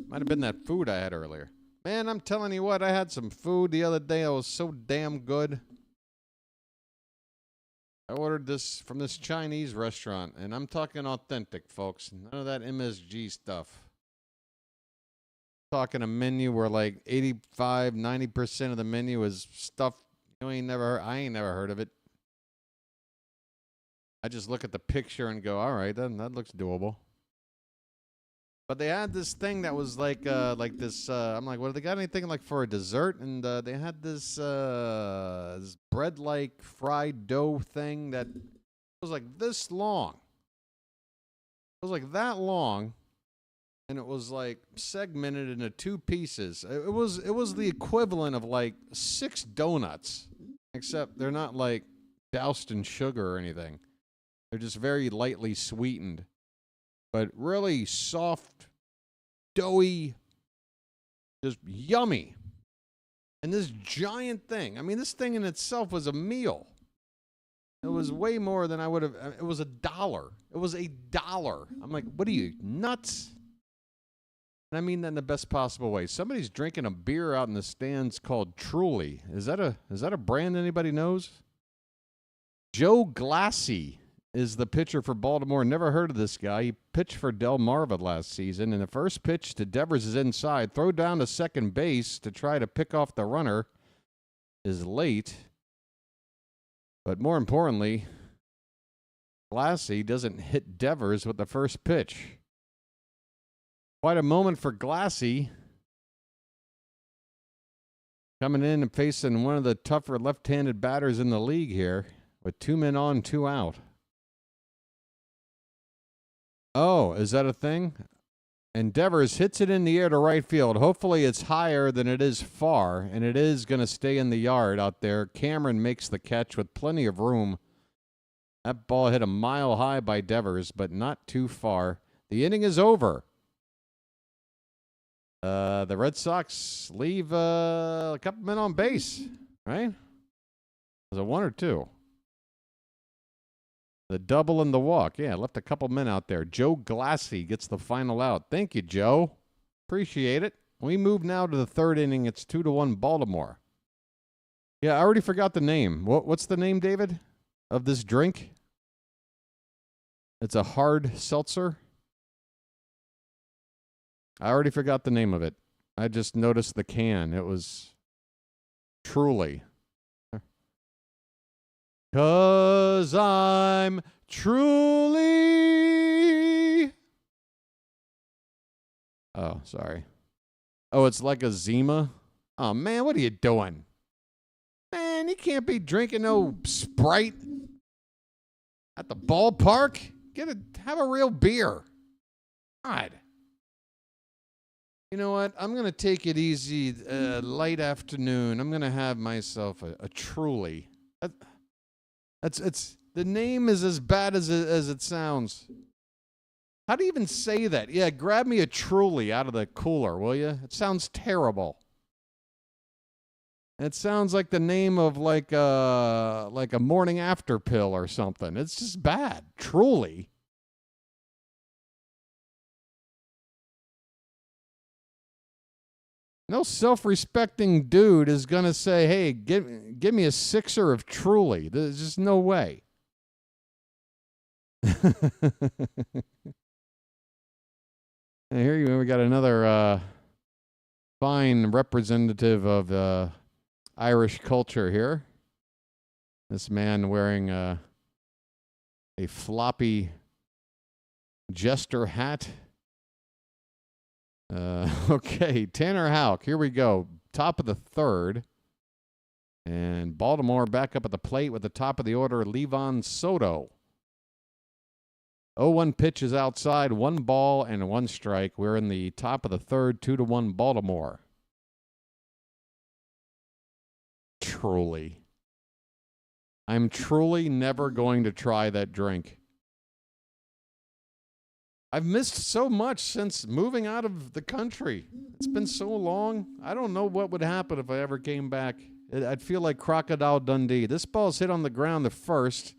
Might have been that food I had earlier. Man, I'm telling you what, I had some food the other day that was so damn good. I ordered this from this Chinese restaurant, and I'm talking authentic, folks. None of that MSG stuff. Talking a menu where like 85, 90% of the menu is stuff I ain't never heard of it. I just look at the picture and go, all right, then that looks doable. But they had this thing that was like this. I'm like, what, they got anything like for a dessert? And they had this bread-like fried dough thing that was like this long. It was like that long, and it was like segmented into 2 pieces. It was the equivalent of like 6 donuts, except they're not like doused in sugar or anything. They're just very lightly sweetened. But really soft, doughy, just yummy. And this giant thing, I mean, this thing in itself was a meal. It was way more than I would have. It was $1. It was $1. I'm like, what are you, nuts? And I mean that in the best possible way. Somebody's drinking a beer out in the stands called Truly. Is that a brand anybody knows? Joe Glassy is the pitcher for Baltimore. Never heard of this guy. He pitched for Delmarva last season. And the first pitch to Devers is inside. Throw down to second base to try to pick off the runner is late. But more importantly, Glassy doesn't hit Devers with the first pitch. Quite a moment for Glassy. Coming in and facing one of the tougher left-handed batters in the league here with 2 men on, 2 out. Oh, is that a thing? And Devers hits it in the air to right field. Hopefully it's higher than it is far, and it is going to stay in the yard out there. Cameron makes the catch with plenty of room. That ball hit a mile high by Devers, but not too far. The inning is over. The Red Sox leave a couple men on base, right? Was it 1 or 2? The double and the walk. Yeah, left a couple men out there. Joe Glassy gets the final out. Thank you, Joe. Appreciate it. We move now to the 3rd inning. It's 2-1 Baltimore. Yeah, I already forgot the name. What's the name, David, of this drink? It's a hard seltzer. I already forgot the name of it. I just noticed the can. It was Truly. 'Cause I'm truly. Oh, sorry. Oh, it's like a Zima? Oh, man, what are you doing? Man, you can't be drinking no Sprite at the ballpark. Have a real beer. God. You know what? I'm going to take it easy, light afternoon. I'm going to have myself a Truly. It's the name is as bad as it sounds. How do you even say that? Yeah, grab me a Truly out of the cooler, will you? It sounds terrible. It sounds like the name of like a morning after pill or something. It's just bad. Truly. No self-respecting dude is going to say, hey, give me a 6er of Truly. There's just no way. And here we got another fine representative of Irish culture here. This man wearing a floppy jester hat. Okay, Tanner Houck. Here we go. Top of the 3rd. And Baltimore back up at the plate with the top of the order, Livan Soto. 0-1 pitch is outside, 1 ball and 1 strike. We're in the top of the 3rd, 2-1 Baltimore. Truly. I'm truly never going to try that drink. I've missed so much since moving out of the country. It's been so long. I don't know what would happen if I ever came back. I'd feel like Crocodile Dundee. This ball's hit on the ground at first.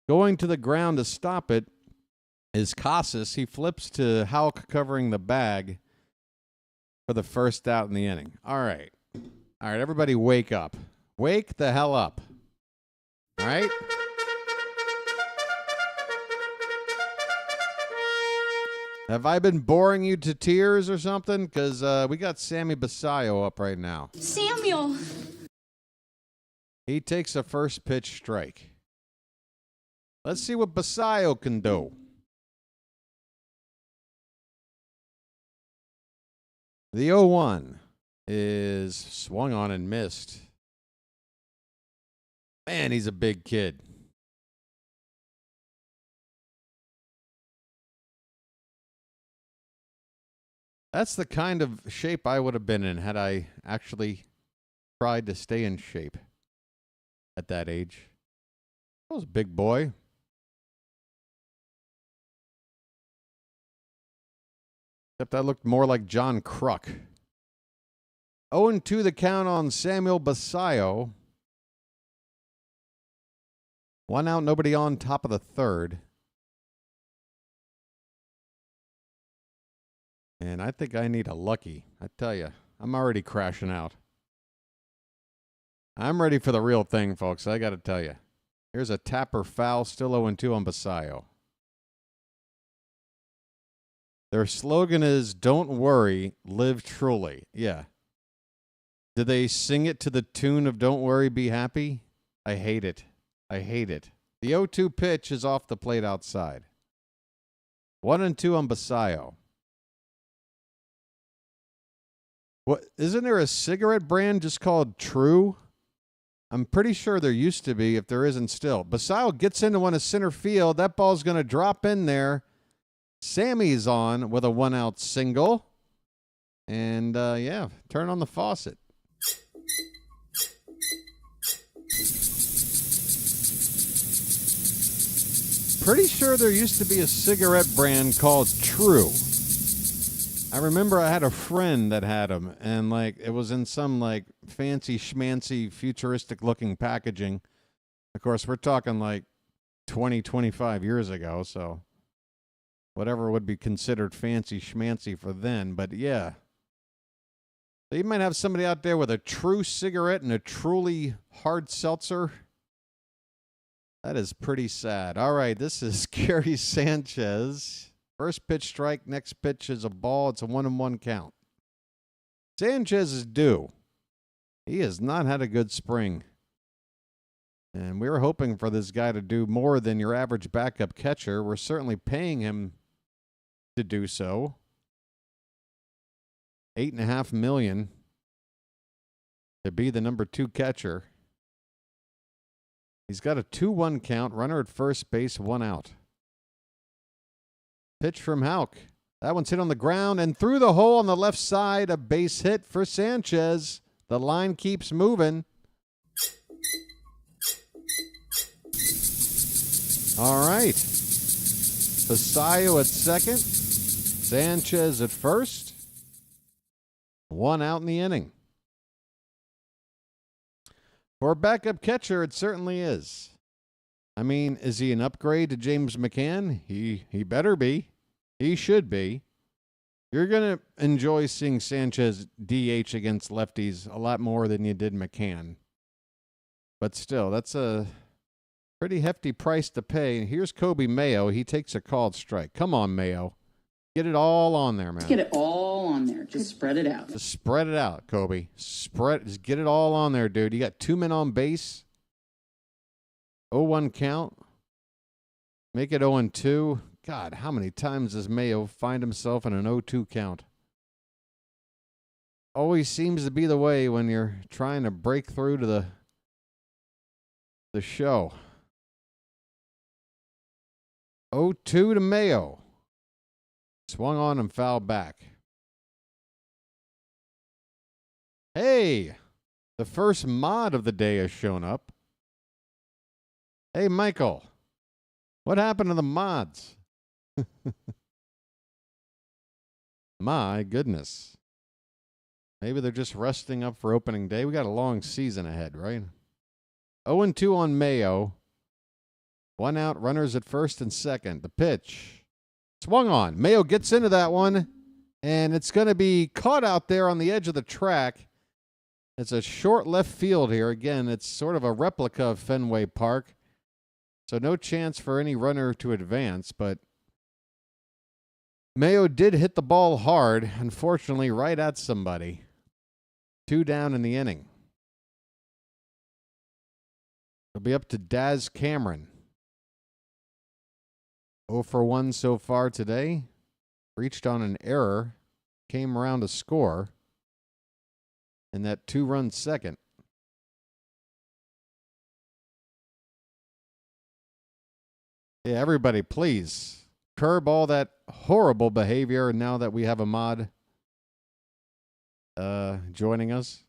Going to the ground to stop it is Casas. He flips to Houck covering the bag. for the first out in the inning. All right. All right, everybody wake up. Wake the hell up. All right? Have I been boring you to tears or something? Because we got Sammy Basayo up right now. Samuel! He takes a first pitch strike. Let's see what Basayo can do. The 0-1 is swung on and missed. Man, he's a big kid. That's the kind of shape I would have been in had I actually tried to stay in shape at that age. I was a big boy. Except I looked more like John Kruk. 0-2 the count on Samuel Basayo. 1 out, nobody on, top of the third. And I think I need a lucky. I tell you, I'm already crashing out. I'm ready for the real thing, folks. I got to tell you. Here's a tapper foul, still 0-2 on Basayo. Their slogan is, "Don't worry, live truly." Yeah. Do they sing it to the tune of "Don't worry, be happy"? I hate it. I hate it. The 0-2 pitch is off the plate outside. 1-2 on Basayo. What, isn't there a cigarette brand just called True? I'm pretty sure there used to be, if there isn't still. Basayo gets into one of center field. That ball's going to drop in there. Sammy's on with a 1-out single. And, yeah, turn on the faucet. Pretty sure there used to be a cigarette brand called True. I remember I had a friend that had them, and, like, it was in some, like, fancy schmancy, futuristic-looking packaging. Of course, we're talking, like, 20, 25 years ago, so whatever would be considered fancy schmancy for then, but yeah. So you might have somebody out there with a True cigarette and a truly hard seltzer. That is pretty sad. All right, this is Gary Sanchez. First pitch strike, next pitch is a ball. It's a 1-1 count. Sanchez is due. He has not had a good spring. And we were hoping for this guy to do more than your average backup catcher. We're certainly paying him to do so. $8.5 million to be the number 2 catcher. He's got a 2-1 count, runner at first base, 1 out. Pitch from Houck. That one's hit on the ground and through the hole on the left side. A base hit for Sanchez. The line keeps moving. All right. Basayo at second. Sanchez at first. 1 out in the inning. For a backup catcher, it certainly is. I mean, is he an upgrade to James McCann? He better be. He should be. You're going to enjoy seeing Sanchez DH against lefties a lot more than you did McCann. But still, that's a pretty hefty price to pay. Here's Kobe Mayo. He takes a called strike. Come on, Mayo. Get it all on there, man. Get it all on there. Just spread it out. Just spread it out, Kobe. Just get it all on there, dude. You got 2 men on base. 0-1 count. Make it 0-2. God, how many times does Mayo find himself in an 0-2 count? Always seems to be the way when you're trying to break through to the show. 0-2 to Mayo. Swung on and fouled back. Hey, the first mod of the day has shown up. Hey, Michael, what happened to the mods? My goodness. Maybe they're just resting up for opening day. We got a long season ahead, right? 0-2 on Mayo. 1 out, runners at first and second. The pitch. Swung on. Mayo gets into that one. And it's going to be caught out there on the edge of the track. It's a short left field here. Again, it's sort of a replica of Fenway Park. So no chance for any runner to advance, but Mayo did hit the ball hard, unfortunately, right at somebody. 2 down in the inning. It'll be up to Daz Cameron. 0 for 1 so far today. Reached on an error. Came around to score. And that 2-run second. Yeah, everybody, please curb all that horrible behavior now that we have Ahmad joining us.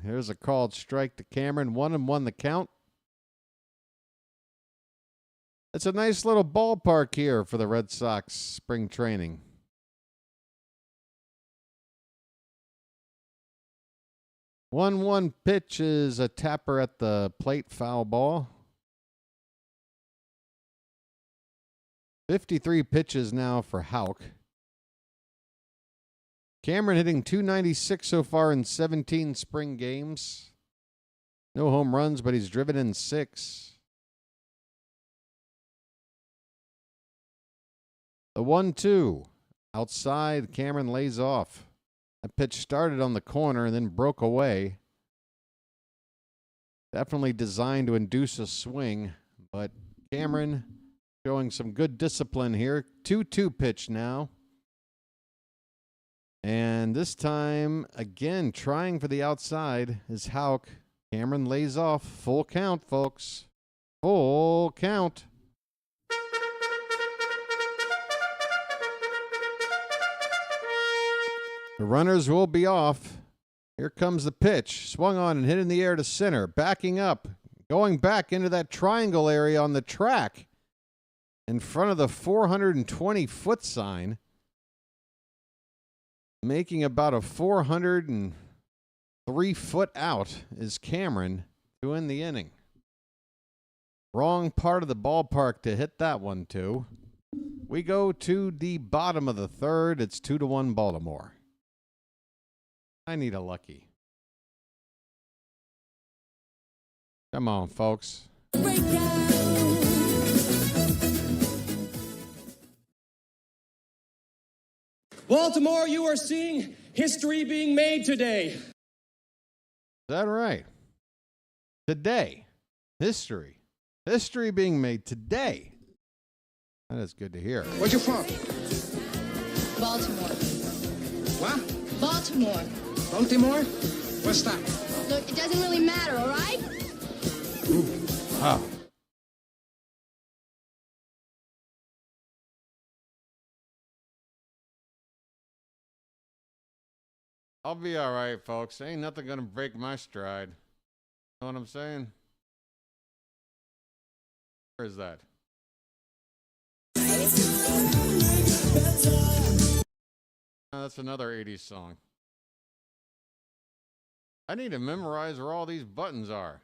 Here's a called strike to Cameron. 1-1 the count. It's a nice little ballpark here for the Red Sox spring training. One pitch is a tapper at the plate, foul ball. 53 pitches now for Houck. Cameron hitting .296 so far in 17 spring games. No home runs, but he's driven in 6. The 1-2. Outside, Cameron lays off. That pitch started on the corner and then broke away. Definitely designed to induce a swing, but Cameron showing some good discipline here. 2-2 pitch now. And this time, again, trying for the outside is Houck. Cameron lays off. Full count, folks. Full count. The runners will be off. Here comes the pitch. Swung on and hit in the air to center. Backing up. Going back into that triangle area on the track. In front of the 420-foot sign. Making about a 403-foot out is Cameron to end the inning. Wrong part of the ballpark to hit that one to. We go to the bottom of the third. It's 2-1 Baltimore. I need a lucky. Come on, folks. Baltimore, you are seeing history being made today. Is that right? Today. History. History being made today. That is good to hear. Where you from? Baltimore. What? Baltimore. Baltimore? What's that? Look, it doesn't really matter, all right? Wow. I'll be all right, folks. Ain't nothing going to break my stride. Know what I'm saying? Where is that? Oh, that's another 80s song. I need to memorize where all these buttons are.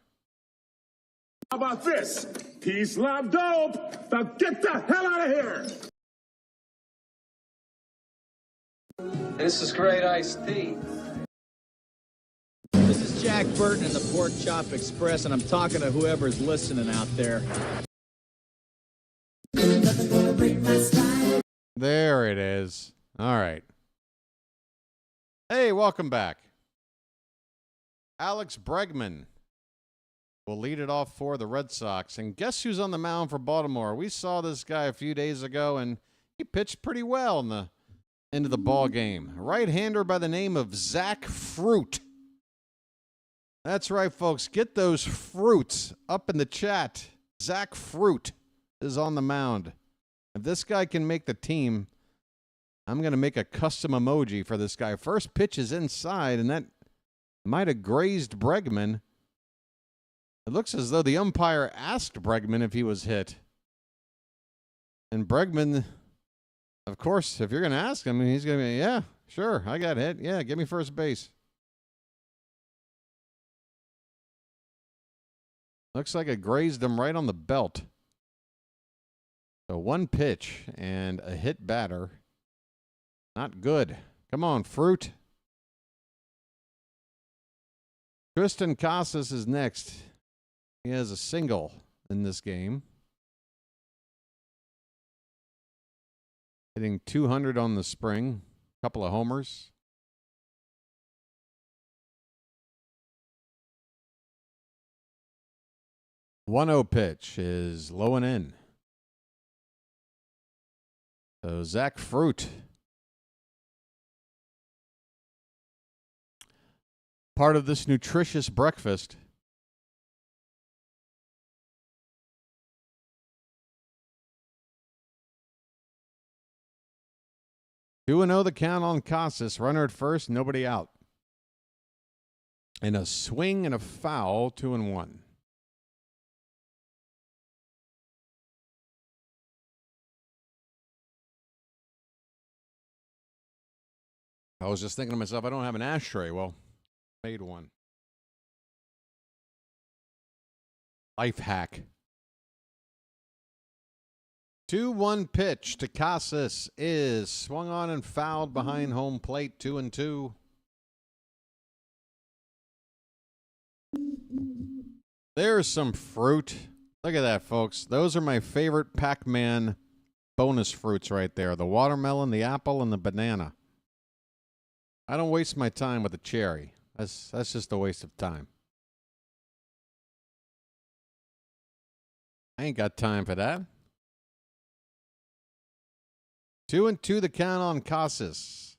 How about this? Peace, love, dope. Now get the hell out of here. This is great iced tea. This is Jack Burton in the Pork Chop Express, and I'm talking to whoever's listening out there. There it is. All right. Hey, welcome back. Alex Bregman will lead it off for the Red Sox. And guess who's on the mound for Baltimore? We saw this guy a few days ago, and he pitched pretty well in the end of the ball game. A right-hander by the name of Zach Fruit. That's right, folks. Get those fruits up in the chat. Zach Fruit is on the mound. If this guy can make the team, I'm going to make a custom emoji for this guy. First pitch is inside, and that might have grazed Bregman. It looks as though the umpire asked Bregman if he was hit. And Bregman, of course, if you're going to ask him, he's going to be, yeah, sure, I got hit. Yeah, give me first base. Looks like it grazed him right on the belt. So one pitch and a hit batter. Not good. Come on, Fruit. Tristan Casas is next. He has a single in this game. Hitting 200 on the spring. Couple of homers. 1-0 pitch is low and in. So Zach Fruit. Part of this nutritious breakfast. Two and 0 the count on Casas. Runner at first, nobody out. And a swing and a foul, 2-1. I was just thinking to myself, I don't have an ashtray. Well, made one. Life hack. 2-1 pitch to Casas is swung on and fouled behind home plate, 2-2. There's some fruit. Look at that, folks. Those are my favorite Pac-Man bonus fruits right there. The watermelon, the apple, and the banana. I don't waste my time with the cherry. That's just a waste of time. I ain't got time for that. 2-2 the count on Casas.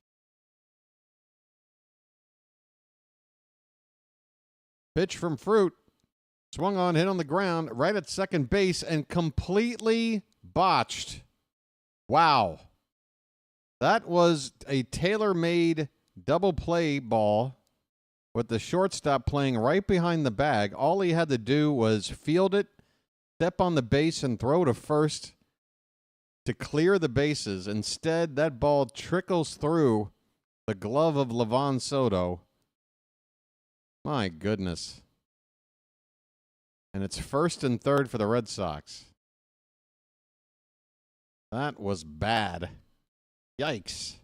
Pitch from Fruit. Swung on, hit on the ground, right at second base, and completely botched. Wow. That was a tailor-made double play ball with the shortstop playing right behind the bag. All he had to do was field it, step on the base, and throw to first to clear the bases. Instead, that ball trickles through the glove of Livan Soto. My goodness. And it's first and third for the Red Sox. That was bad. Yikes.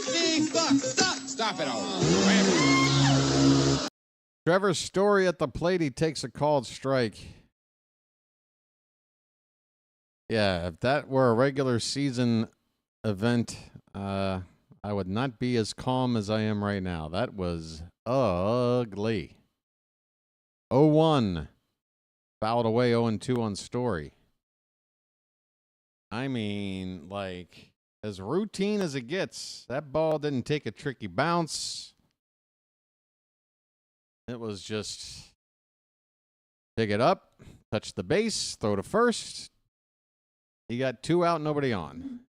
Big buck, stop it all. Trevor Story at the plate. He takes a called strike. Yeah, if that were a regular season event, I would not be as calm as I am right now. That was ugly. 0-1. Fouled away 0-2 on Story. I mean, like, as routine as it gets, that ball didn't take a tricky bounce. It was just pick it up, touch the base, throw to first. You got 2 out, nobody on.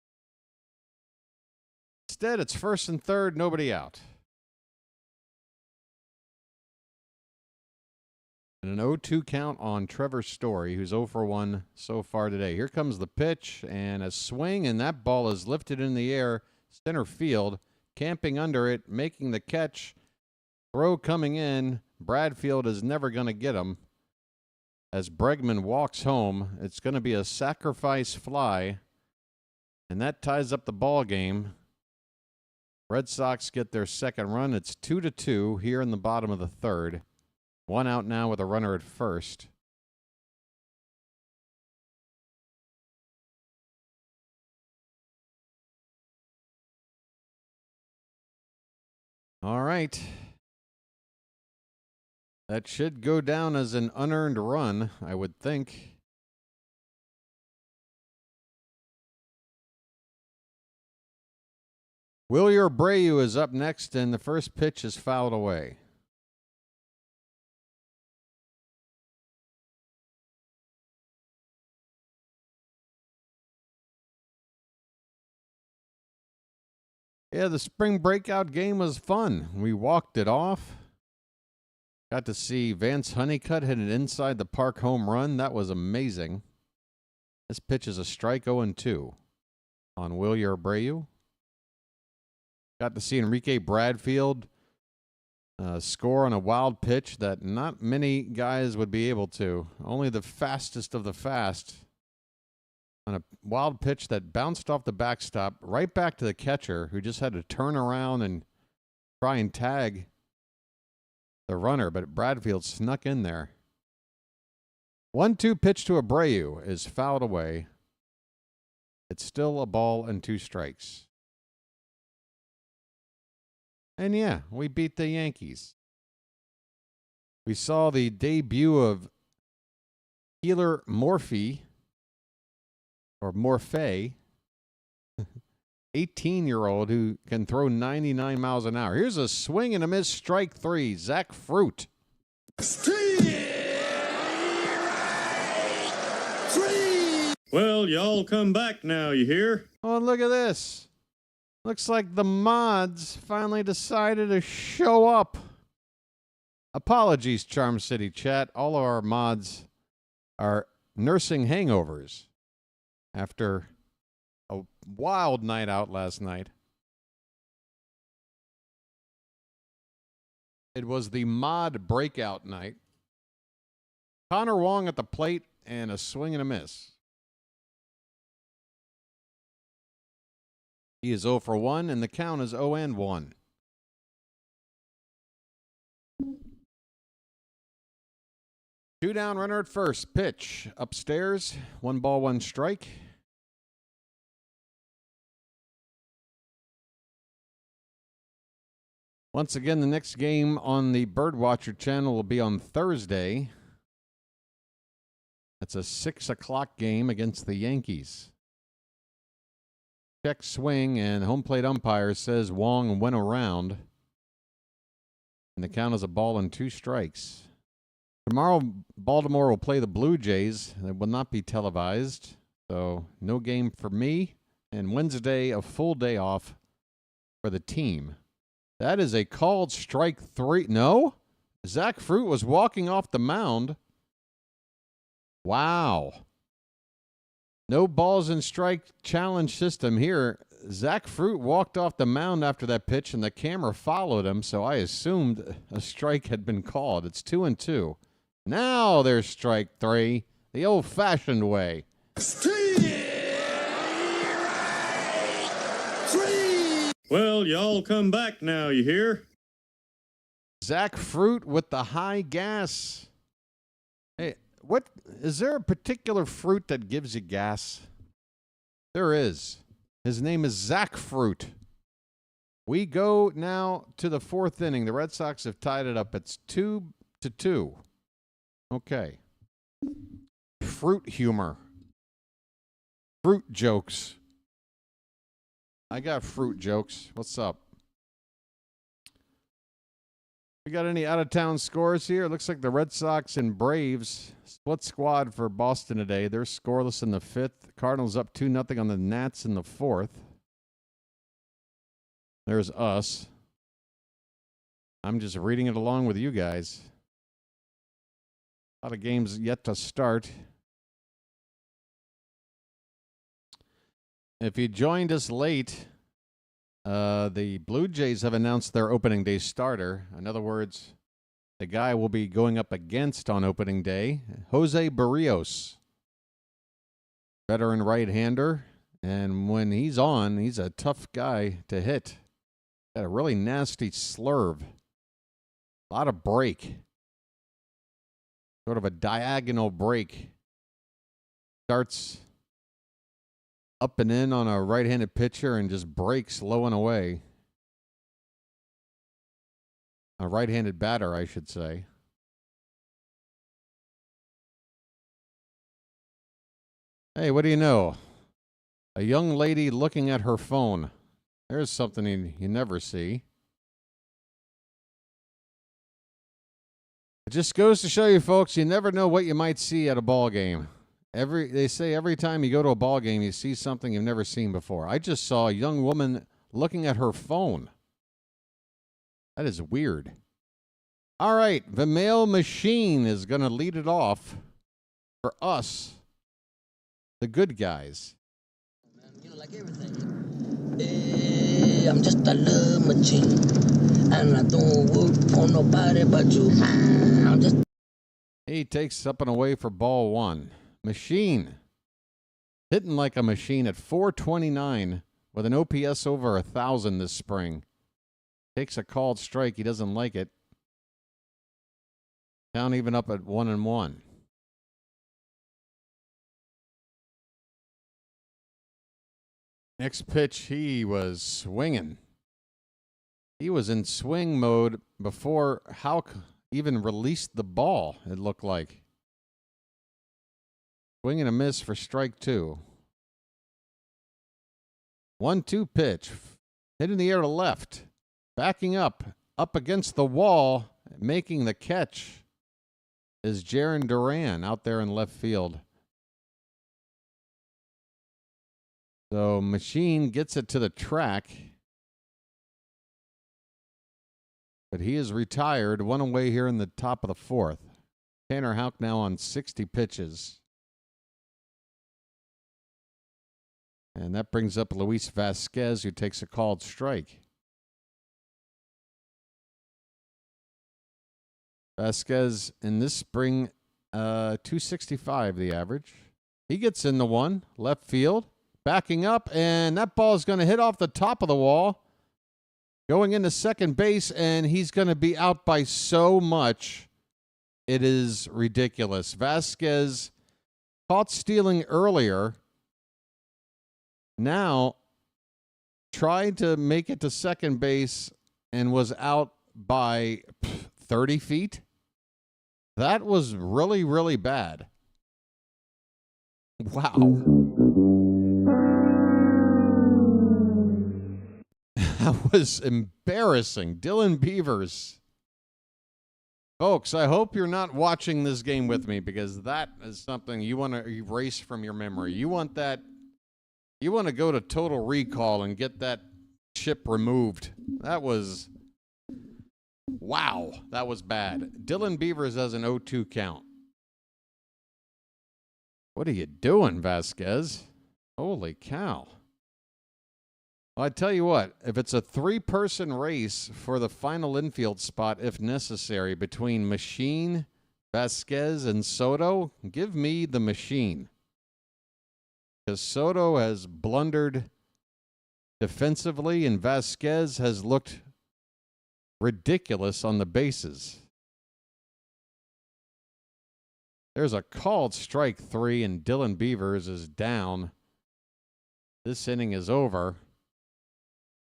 Instead, it's first and third, nobody out. And an 0-2 count on Trevor Story, who's 0 for 1 so far today. Here comes the pitch, and a swing, and that ball is lifted in the air, center field, camping under it, making the catch. Throw coming in. Bradfield is never going to get him. As Bregman walks home, it's going to be a sacrifice fly, and that ties up the ball game. Red Sox get their second run. It's 2-2 here in the bottom of the third. 1 out now with a runner at first. All right. That should go down as an unearned run, I would think. Wilyer Abreu is up next, and the first pitch is fouled away. Yeah, the spring breakout game was fun. We walked it off. Got to see Vance Honeycutt hit an inside the park home run. That was amazing. This pitch is a strike 0-2 on Wilyer Abreu. Got to see Enrique Bradfield score on a wild pitch that not many guys would be able to. Only the fastest of the fast on a wild pitch that bounced off the backstop right back to the catcher, who just had to turn around and try and tag the runner, but Bradfield snuck in there. 1-2 pitch to Abreu is fouled away. It's still a ball and 2 strikes. And yeah, we beat the Yankees. We saw the debut of Healer Morphe, or Morphe, 18-year-old who can throw 99 miles an hour. Here's a swing and a miss, strike 3, Zach Fruit. Well, y'all come back now, you hear? Oh, look at this. Looks like the mods finally decided to show up. Apologies, Charm City chat. All of our mods are nursing hangovers after a wild night out last night. It was the mod breakout night. Connor Wong at the plate and a swing and a miss. He is 0 for 1, and the count is 0-1. Two down, runner at first. Pitch upstairs. 1 ball, 1 strike. Once again, the next game on the BirdWatcher Channel will be on Thursday. That's a 6 o'clock game against the Yankees. Check swing, and home plate umpire says Wong went around. And the count is a ball and 2 strikes. Tomorrow, Baltimore will play the Blue Jays. It will not be televised, so no game for me. And Wednesday, a full day off for the team. That is a called strike 3. No? Zach Fruit was walking off the mound. Wow. No balls and strike challenge system here. Zach Fruit walked off the mound after that pitch, and the camera followed him, so I assumed a strike had been called. It's 2-2. Now there's strike 3, the old-fashioned way. Well, y'all come back now, you hear? Zach Fruit with the high gas. Hey, what is there a particular fruit that gives you gas? There is. His name is Zach Fruit. We go now to the 4th inning. The Red Sox have tied it up. It's 2-2. Okay. Fruit humor. Fruit jokes. I got fruit jokes. What's up? We got any out-of-town scores here? It looks like the Red Sox and Braves split squad for Boston today. They're scoreless in the 5th. Cardinals up 2-0 on the Nats in the 4th. There's us. I'm just reading it along with you guys. A lot of games yet to start. If you joined us late, the Blue Jays have announced their opening day starter. In other words, the guy will be going up against on opening day, Jose Barrios, veteran right-hander. And when he's on, he's a tough guy to hit. Got a really nasty slurve. A lot of break. Sort of a diagonal break. Starts up and in on a right-handed pitcher and just breaks low and away. A right-handed batter, I should say. Hey, what do you know? A young lady looking at her phone. There's something you never see. It just goes to show you, folks, you never know what you might see at a ball game. They say every time you go to a ball game, you see something you've never seen before. I just saw a young woman looking at her phone. That is weird. All right, Vimael Machin is going to lead it off for us, the good guys. You know, like everything. Hey, I'm just a little machine, And I don't work for nobody but you. I'm just. He takes up and away for ball one. Machin hitting like a machine at .429 with an OPS over 1,000 this spring. Takes a called strike. He doesn't like it. Count even up at 1-1. Next pitch, he was swinging. He was in swing mode before Houck even released the ball, it looked like. Swing and a miss for strike two. 1-2 pitch. Hit in the air to left. Backing up against the wall, making the catch is Jarren Duran out there in left field. So Machin gets it to the track. But he is retired, one away here in the top of the fourth. Tanner Houck now on 60 pitches. And that brings up Luis Vasquez, who takes a called strike. Vasquez in this spring, 265 the average. He gets in the one, left field, backing up, and that ball is going to hit off the top of the wall. Going into second base, and he's going to be out by so much. It is ridiculous. Vasquez caught stealing earlier. Now tried to make it to second base and was out by 30 feet. That was really, really bad. Wow. That was embarrassing. Dylan Beavers. Folks, I hope you're not watching this game with me, because that is something you want to erase from your memory. You want that. You want to go to Total Recall and get that chip removed. That was, wow, that was bad. Dylan Beavers has an 0-2 count. What are you doing, Vasquez? Holy cow. Well, I tell you what, if it's a three-person race for the final infield spot, if necessary, between Machin, Vasquez, and Soto, give me the Machin. Because Soto has blundered defensively, and Vasquez has looked ridiculous on the bases. There's a called strike three, and Dylan Beavers is down. This inning is over.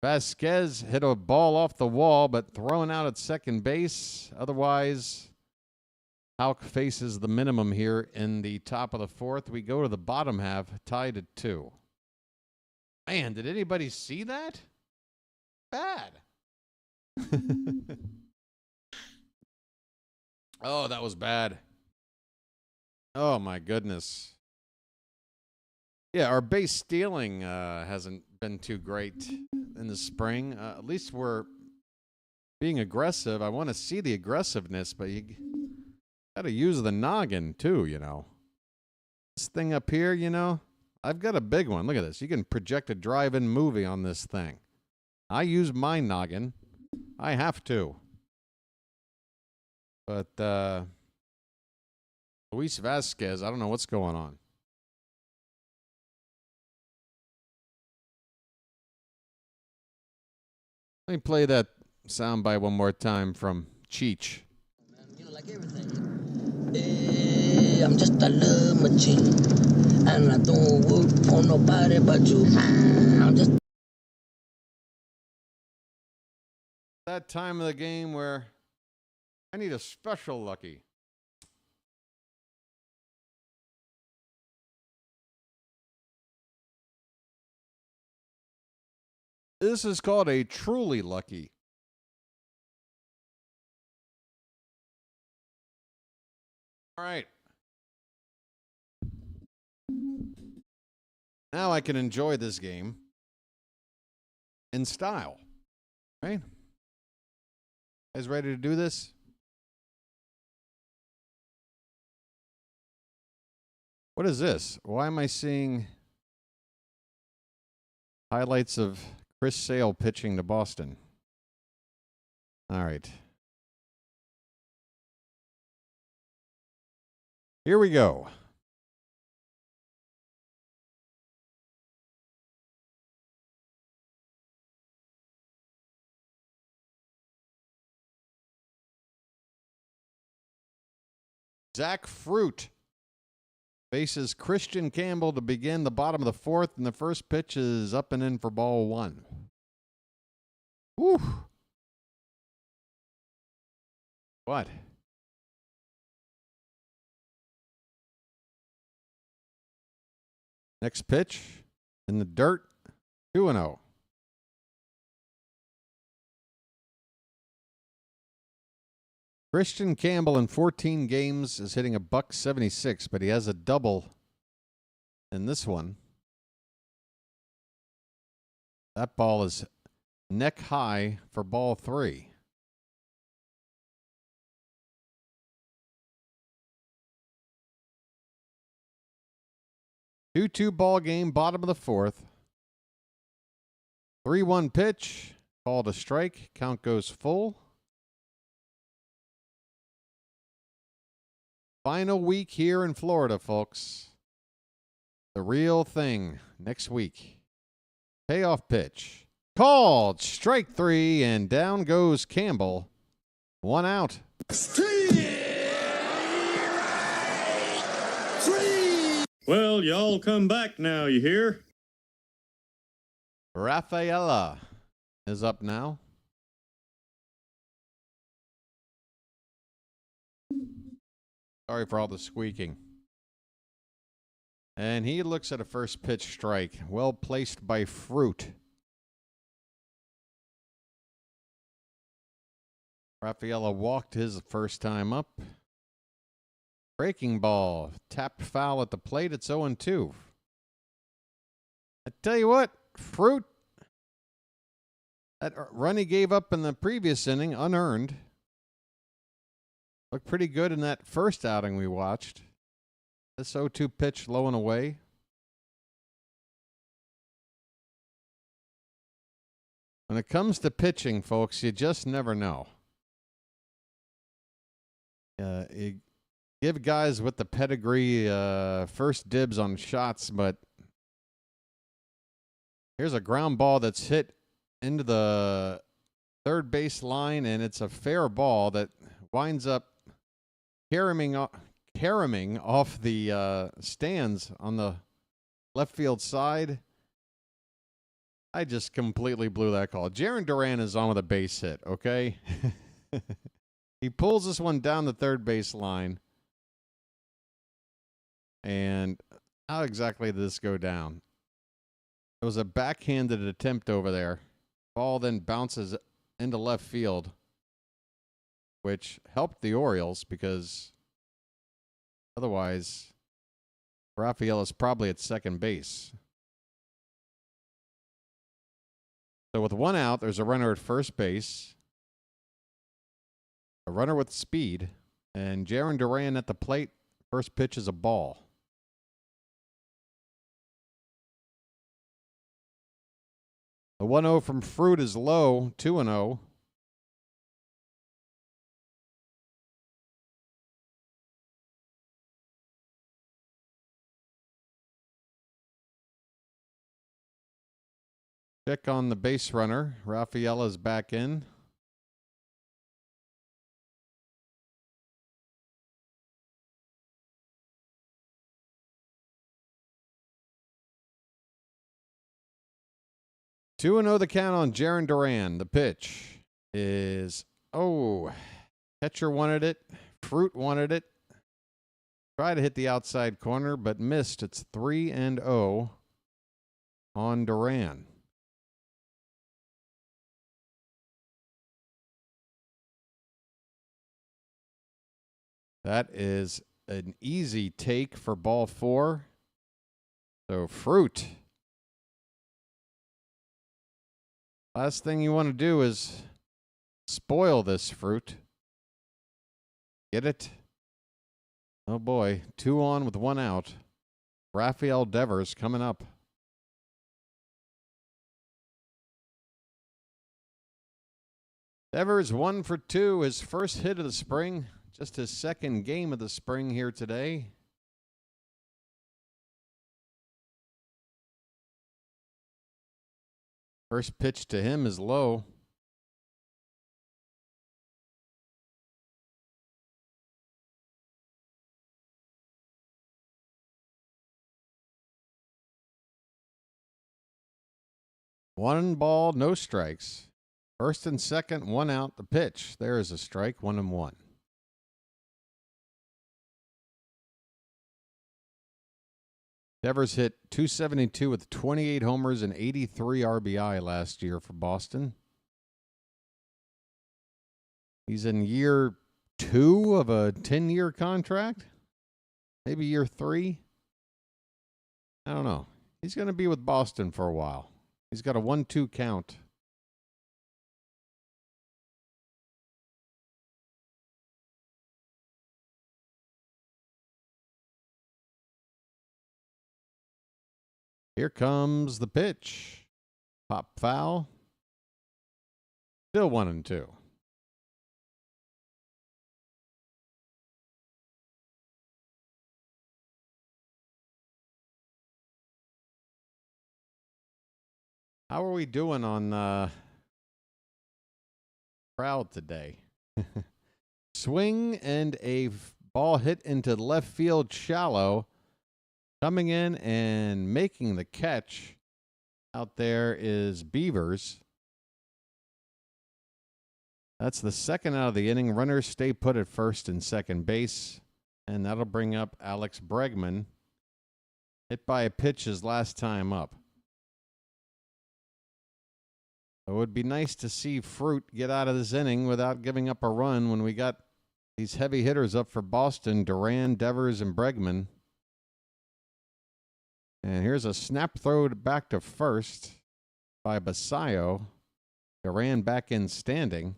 Vasquez hit a ball off the wall, but thrown out at second base. Otherwise, Houck faces the minimum here in the top of the fourth. We go to the bottom half, tied at 2. Man, did anybody see that? Bad. Oh, that was bad. Oh, my goodness. Yeah, our base stealing hasn't been too great in the spring. At least we're being aggressive. I want to see the aggressiveness, but you got to use the noggin too, you know. This thing up here, you know, I've got a big one. Look at this. You can project a drive-in movie on this thing. I use my noggin. I have to. But Luis Vasquez, I don't know what's going on. Let me play that soundbite one more time from Cheech. You know, like everything. Hey, I'm just a love machine, and I don't work for nobody but you. I'm just that time of the game where I need a special lucky. This is called a truly lucky. All right. Now I can enjoy this game in style. Right? Guys ready to do this? What is this? Why am I seeing highlights of Chris Sale pitching to Boston? All right. Here we go. Zach Fruit faces Christian Campbell to begin the bottom of the fourth, and the first pitch is up and in for ball one. Whew. What? Next pitch in the dirt, 2-0. Christian Campbell in 14 games is hitting a .176, but he has a double in this one. That ball is neck high for ball three. Two-two ball game, bottom of the fourth. 3-1 pitch, called a strike. Count goes full. Final week here in Florida, folks. The real thing next week. Payoff pitch. Called. Strike three, and down goes Campbell. 1 out. Well, y'all come back now, you hear? Rafaela is up now. Sorry for all the squeaking. And he looks at a first pitch strike. Well placed by Fruit. Rafaela walked his first time up. Breaking ball. Tapped foul at the plate. It's 0-2. I tell you what, Fruit, that run he gave up in the previous inning, unearned, looked pretty good in that first outing we watched. This 0-2 pitch low and away. When it comes to pitching, folks, you just never know. You give guys with the pedigree first dibs on shots, but here's a ground ball that's hit into the third base line, and it's a fair ball that winds up caroming off the stands on the left field side. I just completely blew that call. Jarren Duran is on with a base hit, okay? He pulls this one down the third base line. And how exactly did this go down? It was a backhanded attempt over there. Ball then bounces into left field, which helped the Orioles because otherwise Rafael is probably at second base. So with 1 out, there's a runner at first base, a runner with speed, and Jarren Duran at the plate. First pitch is a ball. The 1-0 from Fruit is low, 2-0. Check on the base runner. Rafaela's back in. Two 2-0 the count on Jarren Duran. The pitch is, catcher wanted it. Fruit wanted it. Tried to hit the outside corner, but missed. It's 3-0 on Duran. That is an easy take for ball 4. So Fruit. Last thing you want to do is spoil this Fruit. Get it? Oh boy, 2 on with 1 out. Rafael Devers coming up. Devers 1 for 2, his first hit of the spring, just his second game of the spring here today. First pitch to him is low. One ball, no strikes. First and second, one out. The pitch. There is a strike, 1-1. Devers hit .272 with 28 homers and 83 RBI last year for Boston. He's in year 2 of a 10-year contract. Maybe year 3. I don't know. He's going to be with Boston for a while. He's got a 1-2 count. Here comes the pitch. Pop foul. Still 1-2. How are we doing on crowd today? Swing and a ball hit into left field shallow. Coming in and making the catch out there is Beavers. That's the second out of the inning. Runners stay put at first and second base. And that'll bring up Alex Bregman. Hit by a pitch his last time up. It would be nice to see Fruit get out of this inning without giving up a run when we got these heavy hitters up for Boston, Duran, Devers, and Bregman. And here's a snap throw back to first by Basayo. Duran back in standing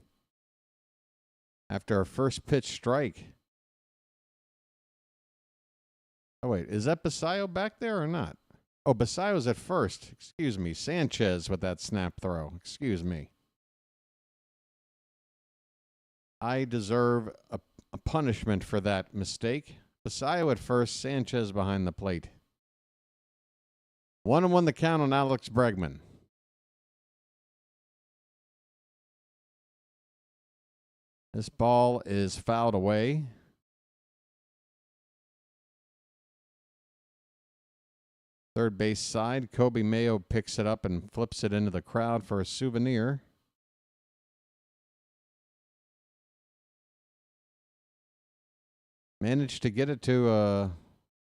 after a first pitch strike. Oh, wait. Is that Basayo back there or not? Oh, Basayo's at first. Excuse me. Sanchez with that snap throw. Excuse me. I deserve a punishment for that mistake. Basayo at first. Sanchez behind the plate. 1-1 the count on Alex Bregman. This ball is fouled away. Third base side, Kobe Mayo picks it up and flips it into the crowd for a souvenir. Managed to get it to at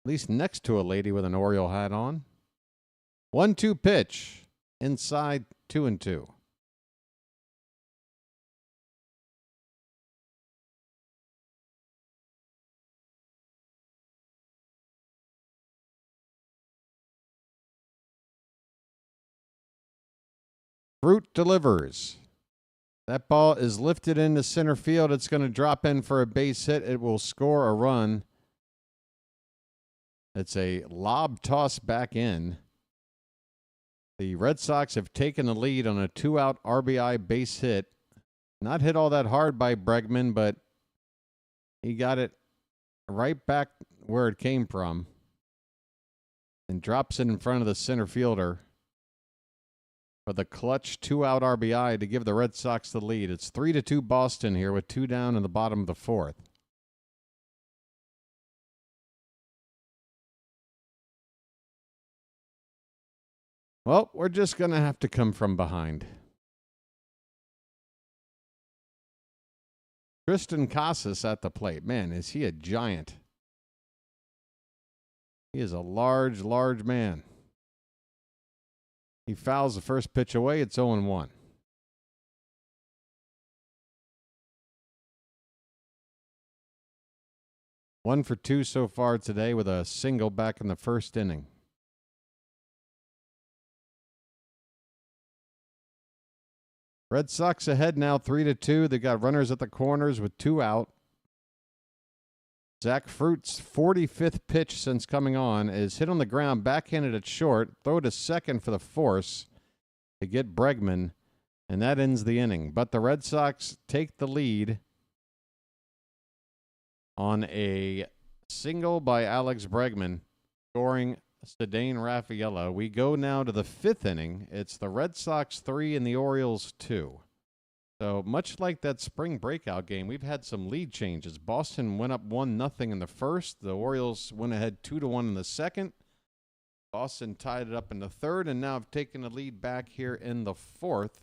least next to a lady with an Oriole hat on. 1-2 pitch. Inside 2-2. Fruit delivers. That ball is lifted into center field. It's going to drop in for a base hit. It will score a run. It's a lob toss back in. The Red Sox have taken the lead on a 2-out RBI base hit. Not hit all that hard by Bregman, but he got it right back where it came from and drops it in front of the center fielder for the clutch 2-out RBI to give the Red Sox the lead. It's 3-2 Boston here with 2 down in the bottom of the 4th. Well, we're just going to have to come from behind. Tristan Casas at the plate. Man, is he a giant. He is a large, large man. He fouls the first pitch away. It's 0-1. One for 2 so far today with a single back in the first inning. Red Sox ahead now 3-2. They got runners at the corners with 2 out. Zach Fruit's 45th pitch since coming on is hit on the ground, backhanded at short, throw to second for the force to get Bregman. And that ends the inning. But the Red Sox take the lead on a single by Alex Bregman, scoring Cedane Rafaela. We go now to the 5th inning. It's the Red Sox 3 and the Orioles 2. So much like that spring breakout game, we've had some lead changes. Boston went up 1-0 in the first. The Orioles went ahead 2-1 in the second. Boston tied it up in the third, and now have taken the lead back here in the fourth.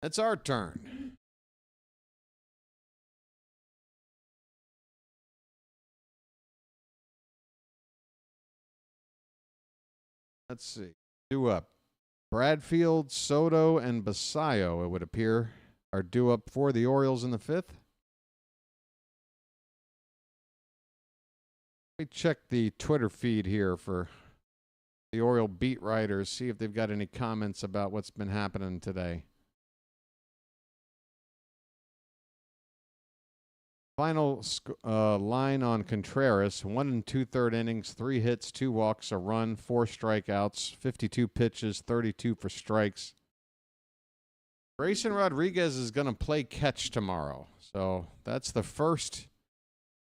It's our turn. Let's see. Due up. Bradfield, Soto, and Basayo, it would appear, are due up for the Orioles in the 5th. Let me check the Twitter feed here for the Oriole beat writers, see if they've got any comments about what's been happening today. Final line on Contreras, 1 2/3 innings, 3 hits, 2 walks, a run, 4 strikeouts, 52 pitches, 32 for strikes. Grayson Rodriguez is going to play catch tomorrow. So that's the first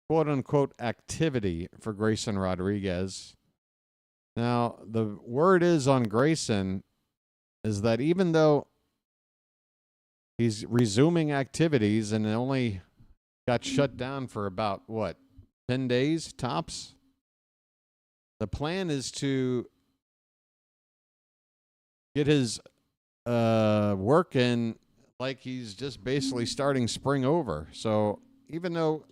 quote-unquote activity for Grayson Rodriguez. Now, the word is on Grayson is that even though he's resuming activities and only got shut down for about, 10 days tops? The plan is to get his work in like he's just basically starting spring over. So even though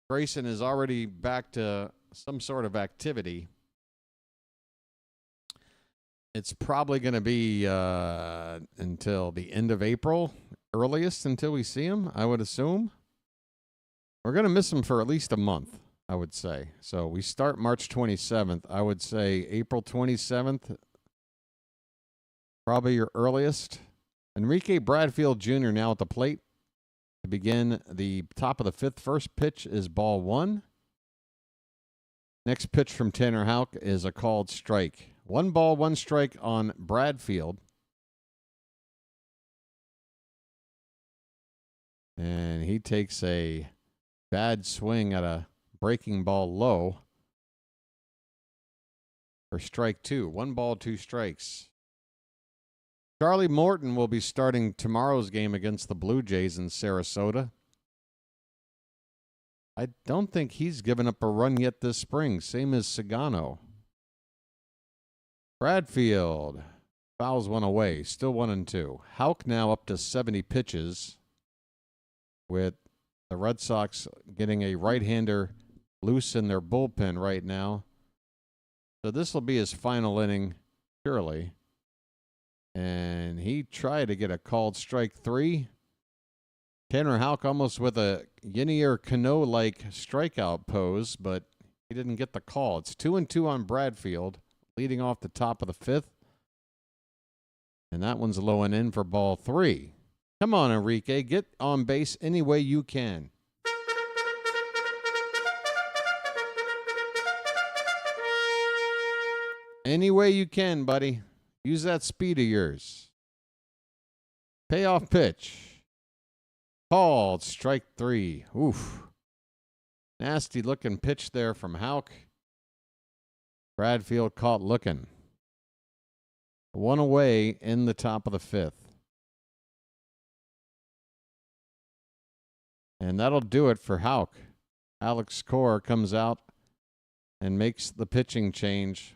Grayson is already back to some sort of activity, it's probably going to be until the end of April, earliest until we see him, I would assume. We're going to miss him for at least a month, I would say. So we start March 27th. I would say April 27th, probably your earliest. Enrique Bradfield Jr. now at the plate to begin the top of the 5th. First pitch is ball 1. Next pitch from Tanner Houck is a called strike. 1 ball, 1 strike on Bradfield. And he takes a bad swing at a breaking ball low for strike 2. 1 ball, 2 strikes. Charlie Morton will be starting tomorrow's game against the Blue Jays in Sarasota. I don't think he's given up a run yet this spring, same as Sagano. Bradfield fouls one away, still 1-2. Houck now up to 70 pitches, with the Red Sox getting a right-hander loose in their bullpen right now. So this will be his final inning, surely. And he tried to get a called strike 3. Tanner Houck almost with a Ynier Cano-like strikeout pose, but he didn't get the call. It's 2-2 on Bradfield, leading off the top of the 5th. And that one's low and in for ball 3. Come on, Enrique. Get on base any way you can. Any way you can, buddy. Use that speed of yours. Payoff pitch. Called strike 3. Oof. Nasty looking pitch there from Houck. Bradfield caught looking. 1 away in the top of the 5th. And that'll do it for Houck. Alex Cora comes out and makes the pitching change.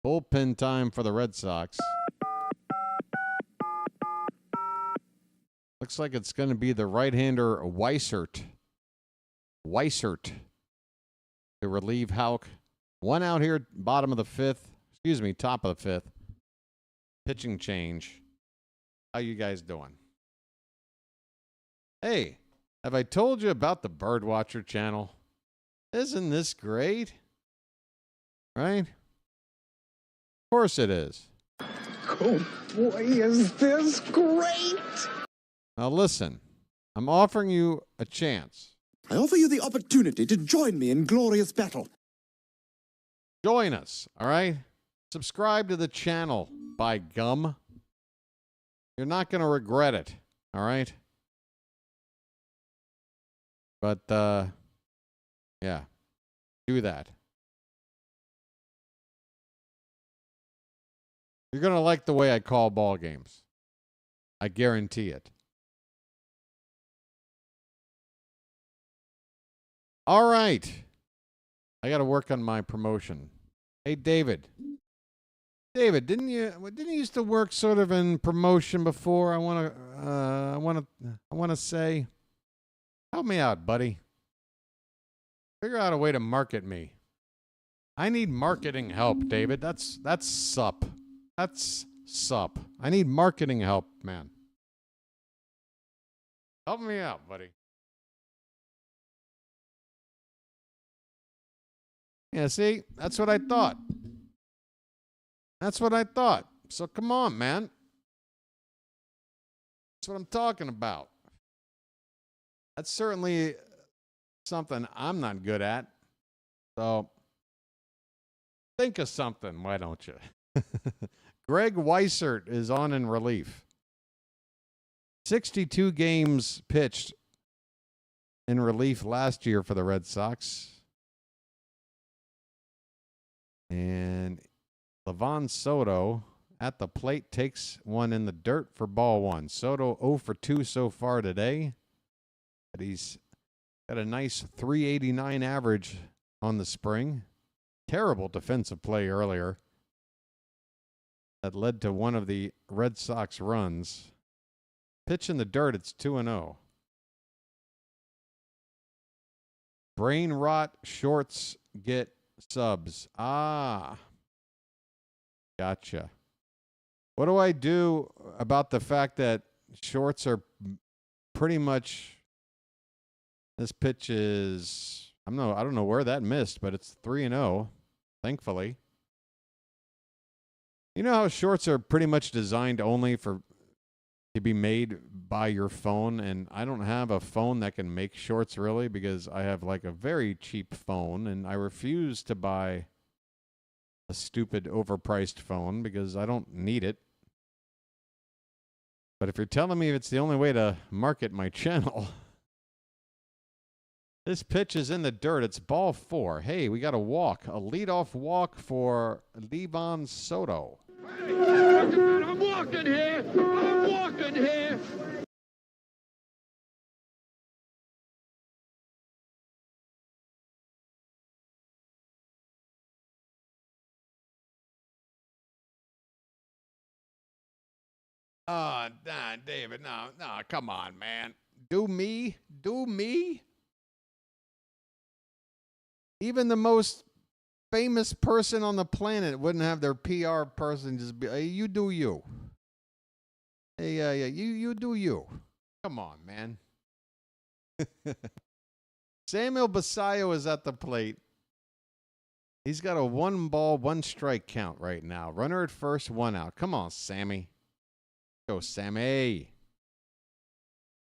Bullpen time for the Red Sox. Looks like it's going to be the right-hander Weissert. To relieve Houck. 1 out here, top of the 5th. Pitching change. How you guys doing? Hey, have I told you about the BirdWatcher Channel? Isn't this great? Right? Of course it is. Oh boy, is this great! Now listen, I'm offering you a chance. I offer you the opportunity to join me in glorious battle. Join us, all right? Subscribe to the channel, by gum. You're not going to regret it. All right? But, yeah, do that. You're going to like the way I call ball games. I guarantee it. All right. I got to work on my promotion. Hey, David. David, didn't you used to work sort of in promotion before? I want to say, help me out, buddy. Figure out a way to market me. I need marketing help, David. That's sup. That's sup. I need marketing help, man. Help me out, buddy. Yeah, see? That's what I thought. That's what I thought. So come on, man. That's what I'm talking about. That's certainly something I'm not good at. So think of something, why don't you? Greg Weissert is on in relief. 62 games pitched in relief last year for the Red Sox. And Livan Soto at the plate takes one in the dirt for ball one. Soto 0 for 2 so far today. But he's got a nice 389 average on the spring. Terrible defensive play earlier that led to one of the Red Sox runs. Pitch in the dirt, it's 2-0. Brain rot, shorts get subs. Ah. Gotcha. What do I do about the fact that shorts are pretty much, this pitch is, I don't know where that missed, but it's 3-0, thankfully. You know how shorts are pretty much designed only to be made by your phone, and I don't have a phone that can make shorts really because I have like a very cheap phone, and I refuse to buy a stupid overpriced phone because I don't need it. But if you're telling me it's the only way to market my channel, this pitch is in the dirt. It's ball 4. Hey, we got a walk, a leadoff walk for Livan Soto. Hey, I'm walking here. I'm walking here. Nah, David, no, come on, man. Do me? Even the most famous person on the planet wouldn't have their PR person just be, hey, you do you. Hey, yeah, you do you. Come on, man. Samuel Basallo is at the plate. He's got a 1-ball, 1-strike count right now. Runner at first, 1 out. Come on, Sammy. Go, Sammy.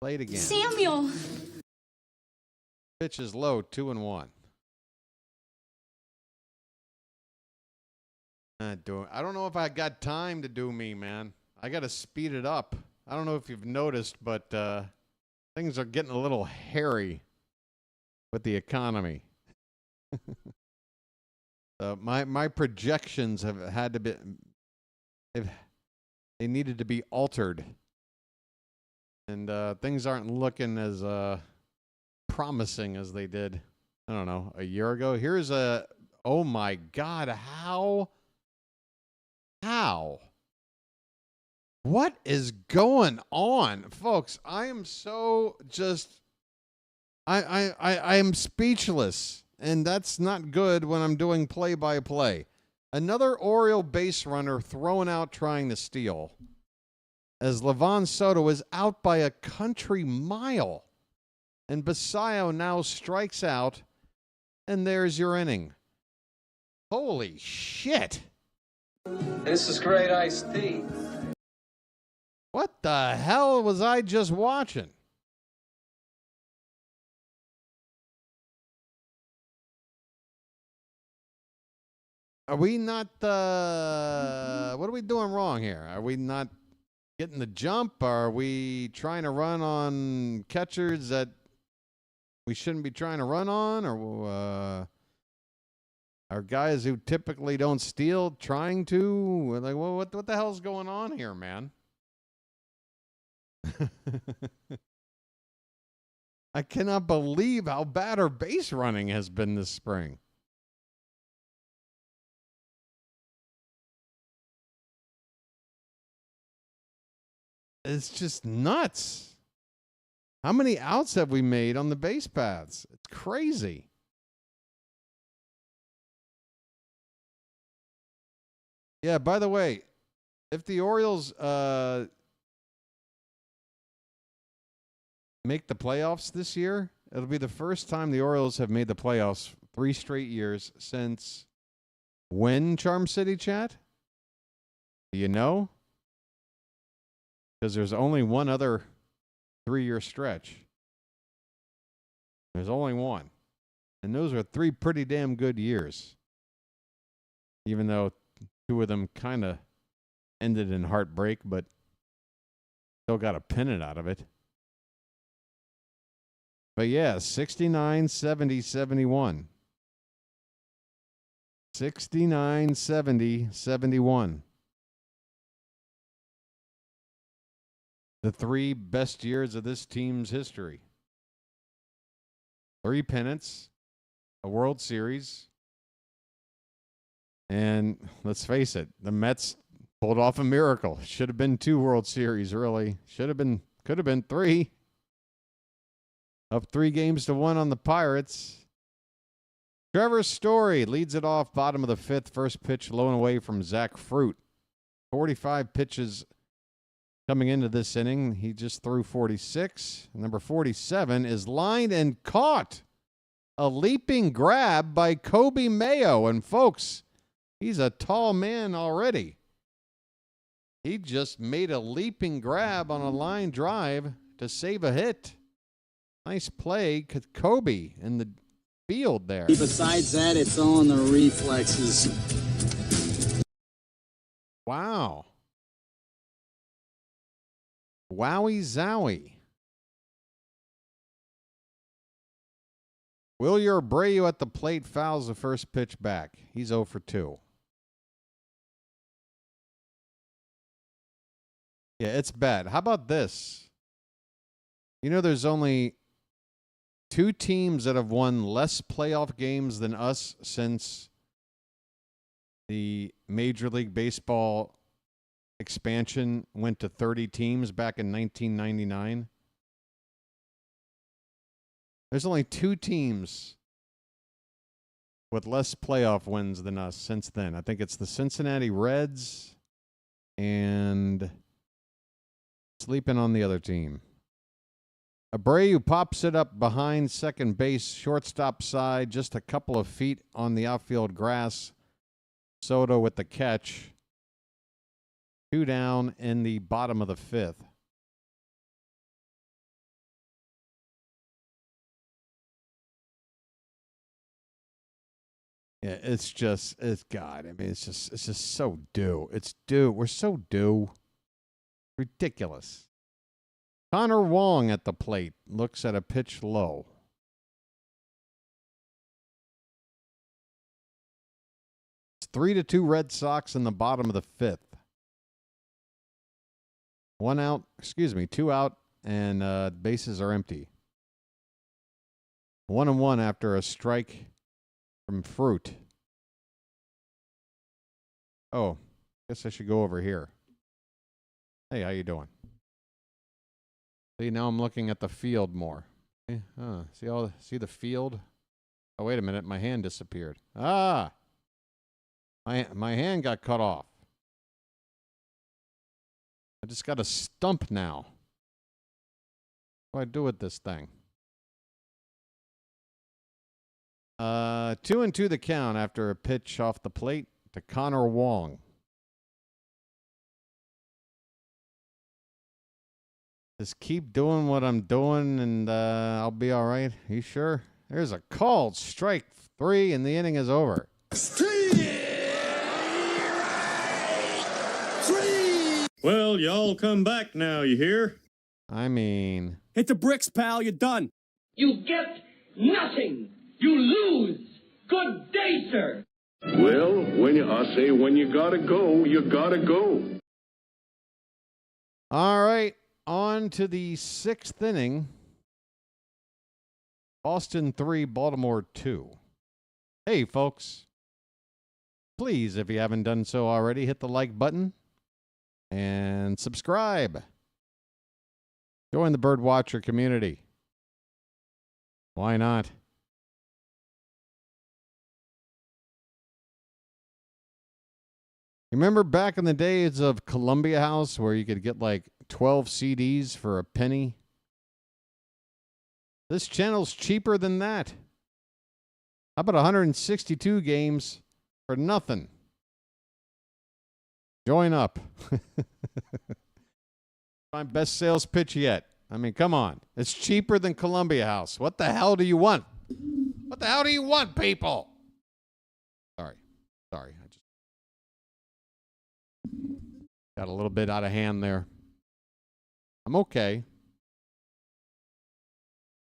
Play it again. Samuel. Pitch is low, 2-1. I don't know if I got time to do me, man. I got to speed it up. I don't know if you've noticed, but things are getting a little hairy with the economy. My projections have had to be, they needed to be altered. And things aren't looking as promising as they did, I don't know, a year ago. Here's a, oh my God, how? What is going on? Folks, I am so just, I am speechless. And that's not good when I'm doing play-by-play. Another Oriole base runner thrown out trying to steal, as Livan Soto is out by a country mile. And Basallo now strikes out, and there's your inning. Holy shit. This is great iced tea. What the hell was I just watching? Are we not, what are we doing wrong here? Are we not getting the jump? Are we trying to run on catchers that we shouldn't be trying to run on? Or are guys who typically don't steal trying to? Like, well, what the hell's going on here, man? I cannot believe how bad our base running has been this spring. It's just nuts. How many outs have we made on the base paths? It's crazy. Yeah, by the way, if the Orioles make the playoffs this year, it'll be the first time the Orioles have made the playoffs 3 straight years since when, Charm City Chat? Do you know? Because there's only one other 3-year stretch. There's only one. And those are 3 pretty damn good years. Even though 2 of them kind of ended in heartbreak, but still got a pennant out of it. But yeah, 69, 70, 71. 69, 70, 71. The 3 best years of this team's history. 3 pennants, a World Series, and let's face it, the Mets pulled off a miracle. Should have been 2 World Series, really. Could have been 3. Up 3-1 on the Pirates. Trevor Story leads it off, bottom of the 5th. First pitch low and away from Zach Fruit. 45 pitches coming into this inning. He just threw 46. Number 47 is lined and caught. A leaping grab by Kobe Mayo. And folks, he's a tall man already. He just made a leaping grab on a line drive to save a hit. Nice play, Kobe in the field there. Besides that, it's all in the reflexes. Wow. Wowie zowie. Wilyer Abreu at the plate fouls the first pitch back. He's 0 for 2. Yeah, it's bad. How about this? You know, there's only 2 teams that have won less playoff games than us since the Major League Baseball expansion went to 30 teams back in 1999. There's only 2 teams with less playoff wins than us since then. I think it's the Cincinnati Reds and sleeping on the other team. Abreu pops it up behind second base, shortstop side, just a couple of feet on the outfield grass. Soto with the catch. 2 down in the bottom of the 5th. Yeah, it's God. I mean, it's just so due. It's due. We're so due. Ridiculous. Connor Wong at the plate looks at a pitch low. It's 3-2 Red Sox in the bottom of the 5th. 2 out, and bases are empty. 1-1 after a strike from Fruit. Oh, guess I should go over here. Hey, how you doing? See, now I'm looking at the field more. See the field? Oh, wait a minute. My hand disappeared. My hand got cut off. I just got a stump now. What do I do with this thing? 2-2 the count after a pitch off the plate to Connor Wong. Just keep doing what I'm doing, and I'll be all right. You sure? There's a called strike 3, and the inning is over. Well, y'all come back now, you hear? I mean... Hit the bricks, pal. You're done. You get nothing. You lose. Good day, sir. Well, I say when you gotta go, you gotta go. All right, on to the 6th inning. Boston 3, Baltimore 2. Hey, folks. Please, if you haven't done so already, hit the like button and subscribe. Join the BirdWatcher community. Why not? Remember back in the days of Columbia House where you could get like 12 CDs for a penny? This channel's cheaper than that. How about 162 games for nothing? Join up. My best sales pitch yet. I mean, come on. It's cheaper than Columbia House. What the hell do you want? What the hell do you want, people? Sorry. I just got a little bit out of hand there. I'm okay.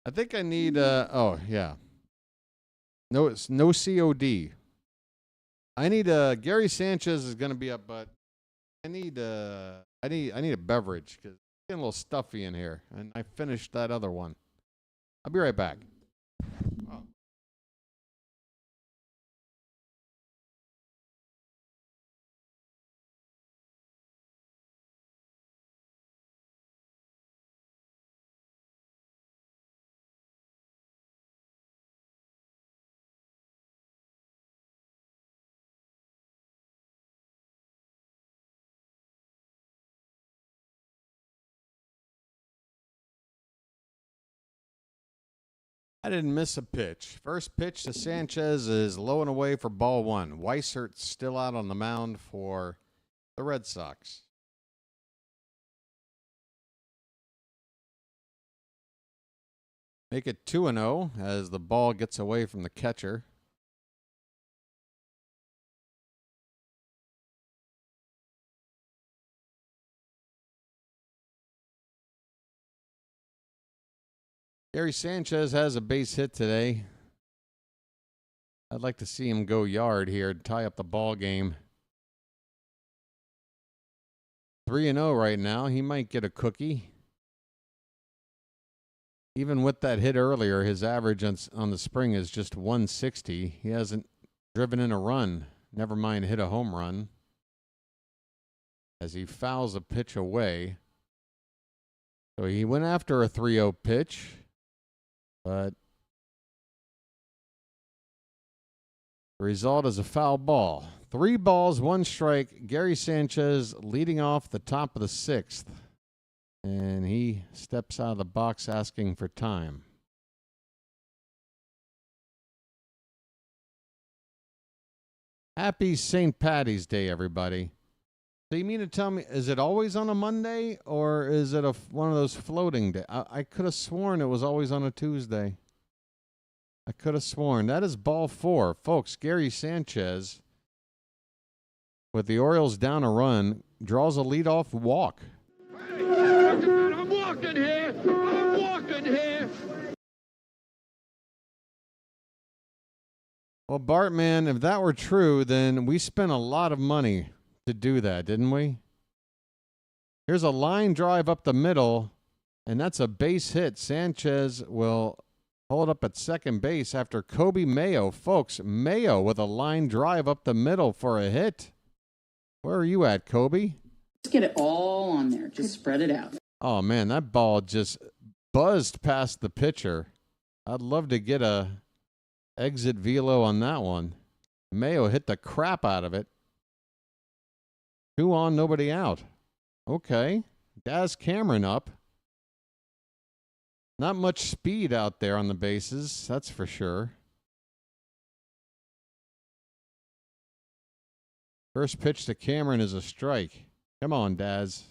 I think I need oh yeah. No, it's no COD. I need Gary Sanchez is gonna be up, but I need a beverage because it's getting a little stuffy in here. And I finished that other one. I'll be right back. Oh. I didn't miss a pitch. First pitch to Sanchez is low and away for ball one. Weissert's still out on the mound for the Red Sox. Make it 2-0 as the ball gets away from the catcher. Gary Sanchez has a base hit today. I'd like to see him go yard here and tie up the ball game. 3-0 right now. He might get a cookie. Even with that hit earlier, his average on the spring is just 160. He hasn't driven in a run, never mind hit a home run. As he fouls a pitch away. So he went after a 3-0 pitch. But the result is a foul ball. 3 balls, 1 strike. Gary Sanchez leading off the top of the 6th. And he steps out of the box asking for time. Happy St. Paddy's Day, everybody. So you mean to tell me, is it always on a Monday or is it one of those floating days? I could have sworn it was always on a Tuesday. I could have sworn. That is ball 4. Folks, Gary Sanchez, with the Orioles down a run, draws a leadoff walk. I'm walking here. I'm walking here. Well, Bartman, if that were true, then we spent a lot of money to do that, didn't we? Here's a line drive up the middle, and that's a base hit. Sanchez will hold up at second base after Kobe Mayo. Folks, Mayo with a line drive up the middle for a hit. Where are you at, Kobe? Just get it all on there. Just spread it out. Oh, man, that ball just buzzed past the pitcher. I'd love to get a exit velo on that one. Mayo hit the crap out of it. 2 on, nobody out. Okay. Daz Cameron up. Not much speed out there on the bases, that's for sure. First pitch to Cameron is a strike. Come on, Daz.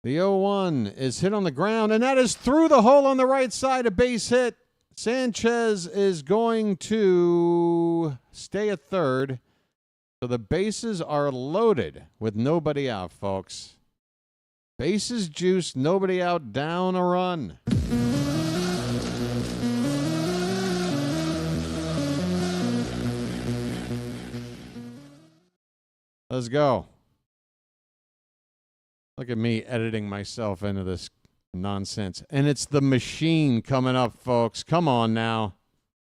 The 0-1 is hit on the ground, and that is through the hole on the right side, a base hit. Sanchez is going to stay at third. So the bases are loaded with nobody out, folks. Bases juiced, nobody out, down a run. Let's go. Look at me editing myself into this nonsense. And it's the machine coming up, folks. Come on now.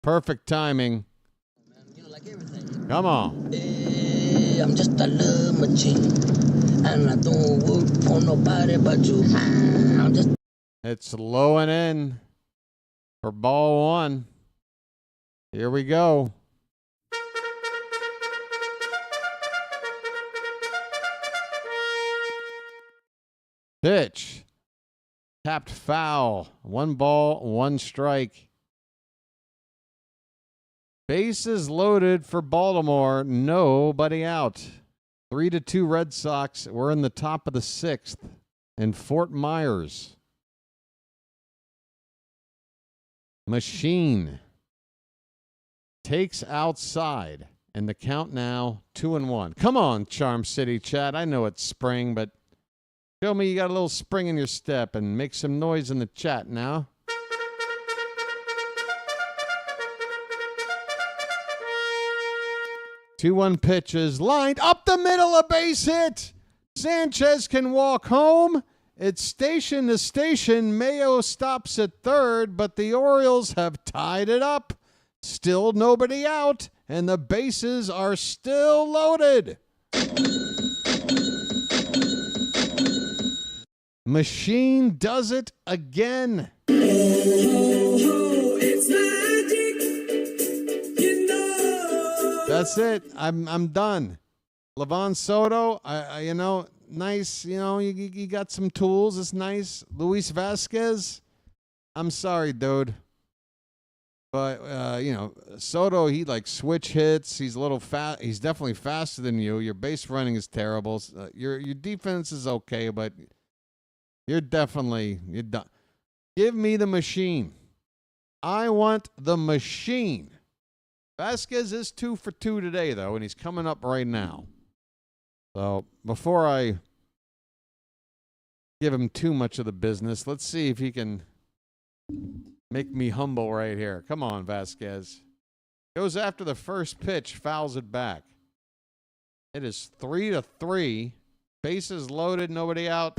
Perfect timing. Come on. Hey, I'm just a love machine. And I don't work for nobody but you. I'm just... It's low and in for ball one. Here we go. Pitch. Tapped foul. 1 ball, 1 strike. Bases loaded for Baltimore. Nobody out. 3-2 Red Sox. We're in the top of the 6th in Fort Myers. Machine takes outside, and the count now 2-1. Come on, Charm City chat. I know it's spring, but show me you got a little spring in your step and make some noise in the chat now. Two 2-1 pitches lined up the middle, a base hit. Sanchez can walk home. It's station to station. Mayo stops at third, but the Orioles have tied it up. Still nobody out, and the bases are still loaded. Machine does it again. It's magic. You know. That's it. I'm done. Livan Soto, nice. You got some tools. It's nice. Luis Vasquez, I'm sorry, dude. But, Soto, he switch hits. He's a little fast. He's definitely faster than you. Your base running is terrible. Your defense is okay, but you're done. Give me the machine. I want the machine. Vasquez is 2 for 2 today, though, and he's coming up right now. So before I give him too much of the business, let's see if he can make me humble right here. Come on, Vasquez. Goes after the first pitch, fouls it back. It is 3-3. Bases loaded, nobody out.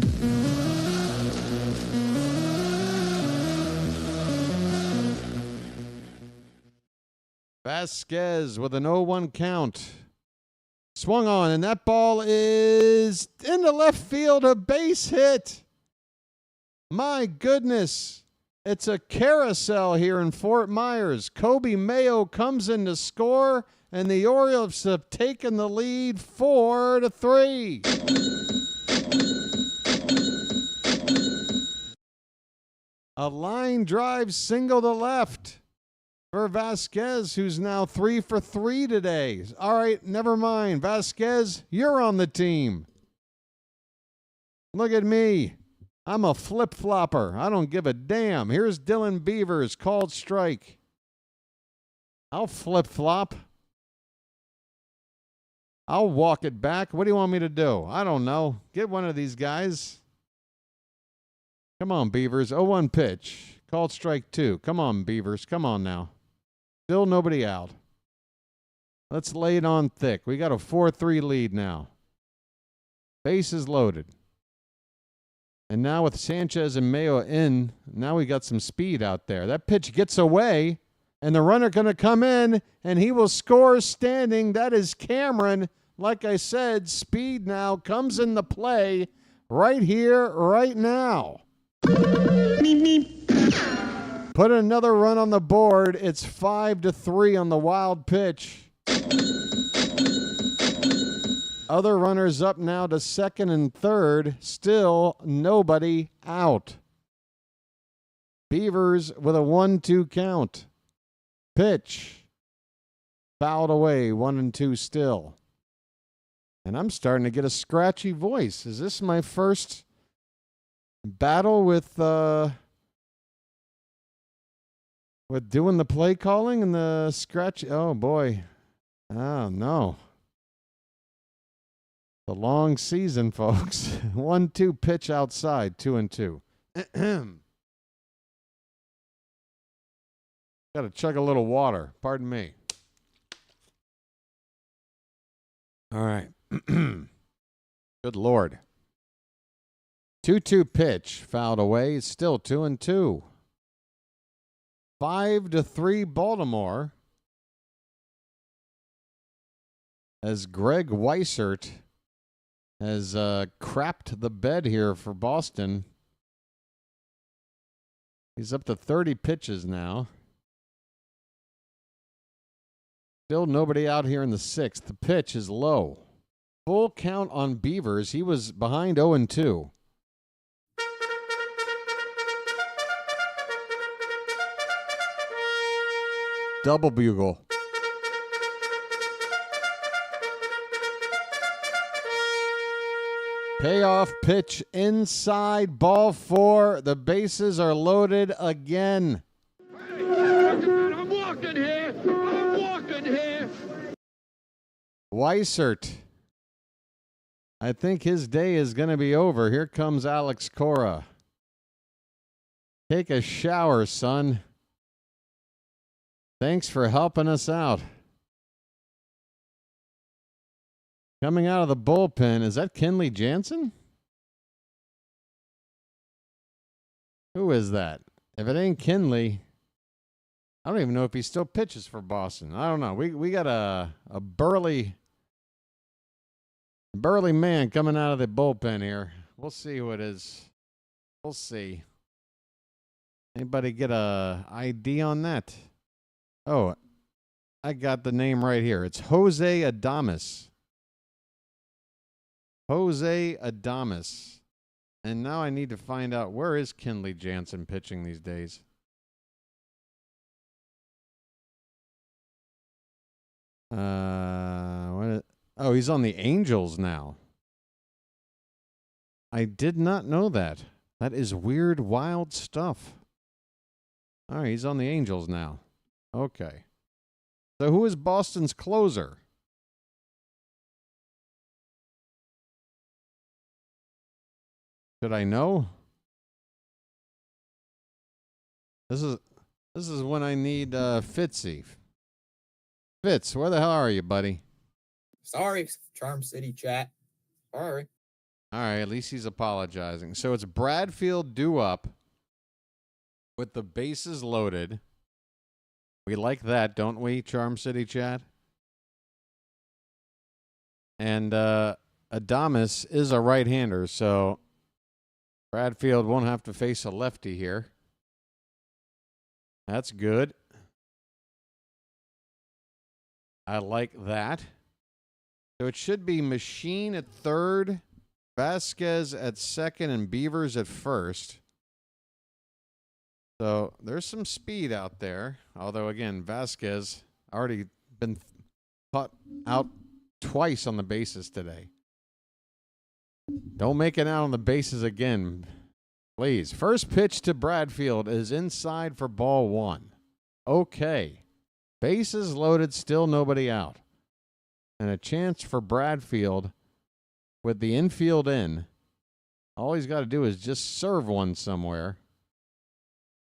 Vasquez with an 0-1 count. Swung on, and that ball is into left field, a base hit. My goodness. It's a carousel here in Fort Myers. Kobe Mayo comes in to score, and the Orioles have taken the lead 4-3. A line drive single to left for Vasquez, who's now 3 for 3 today. All right, never mind. Vasquez, you're on the team. Look at me. I'm a flip-flopper. I don't give a damn. Here's Dylan Beavers, called strike. I'll flip-flop. I'll walk it back. What do you want me to do? I don't know. Get one of these guys. Come on, Beavers. 0-1 pitch. Called strike 2. Come on, Beavers. Come on now. Still nobody out. Let's lay it on thick. We got a 4-3 lead now. Bases loaded. And now with Sanchez and Mayo in, now we got some speed out there. That pitch gets away, and the runner going to come in, and he will score standing. That is Cameron. Like I said, speed now comes into play right here, right now. Put another run on the board. It's 5-3 on the wild pitch. Other runners up now to second and third. Still nobody out. Beavers with a 1-2 count. Pitch. Fouled away, 1-2 still. And I'm starting to get a scratchy voice. Is this my first battle with doing the play calling and the scratch. Oh boy. Oh no. The long season, folks. 1-2 pitch outside, 2-2. Got to chug a little water. Pardon me. All right. Good Lord. 2-2 pitch fouled away. It's still 2-2. 5-3 Baltimore. As Greg Weissert has crapped the bed here for Boston. He's up to 30 pitches now. Still nobody out here in the sixth. The pitch is low. Full count on Beavers. He was behind 0-2. Double bugle. Payoff pitch inside, ball 4. The bases are loaded again. I'm walking here. I'm walking here. Weissert. I think his day is going to be over. Here comes Alex Cora. Take a shower, son. Thanks for helping us out. Coming out of the bullpen, is that Kenley Jansen? Who is that? If it ain't Kenley, I don't even know if he still pitches for Boston. I don't know. We got a burly man coming out of the bullpen here. We'll see who it is. We'll see. Anybody get a ID on that? Oh, I got the name right here. It's Jose Adames. Jose Adames. And now I need to find out, where is Kenley Jansen pitching these days? Oh, he's on the Angels now. I did not know that. That is weird, wild stuff. All right, he's on the Angels now. Okay. So who is Boston's closer? Should I know? This is when I need Fitzy. Fitz, where the hell are you, buddy? Sorry, Charm City chat. Sorry. All right, at least he's apologizing. So it's Bradfield due up with the bases loaded. We like that, don't we, Charm City chat? And Adames is a right-hander, so Bradfield won't have to face a lefty here. That's good. I like that. So it should be Machin at third, Vasquez at second, and Beavers at first. So there's some speed out there. Although, again, Vasquez already been caught out twice on the bases today. Don't make it out on the bases again, please. First pitch to Bradfield is inside for ball 1. Okay. Bases loaded, still nobody out. And a chance for Bradfield with the infield in. All he's got to do is just serve one somewhere.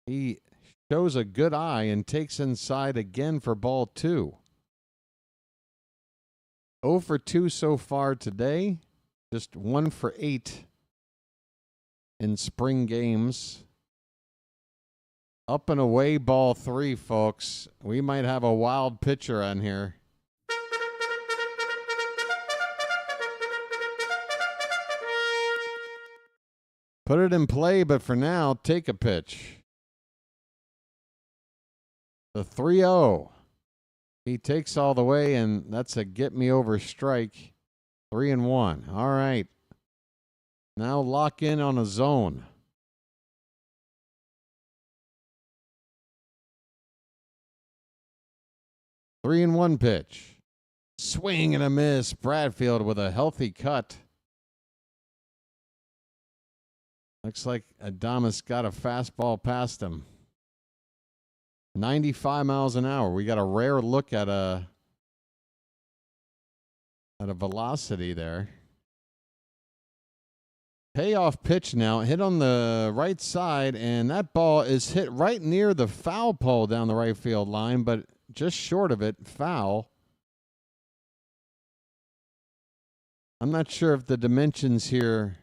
He shows a good eye and takes inside again for ball 2. 0 for 2 so far today. Just 1 for 8 in spring games. Up and away, ball 3, folks. We might have a wild pitcher on here. Put it in play, but for now, take a pitch. The 3-0. He takes all the way, and that's a get-me-over strike. 3-1. All right. Now lock in on a zone. Three and 1 pitch. Swing and a miss. Bradfield with a healthy cut. Looks like Adames got a fastball past him. 95 miles an hour. We got a rare look at a velocity there. Payoff pitch now, hit on the right side, and that ball is hit right near the foul pole down the right field line, but just short of it, foul. I'm not sure if the dimensions here,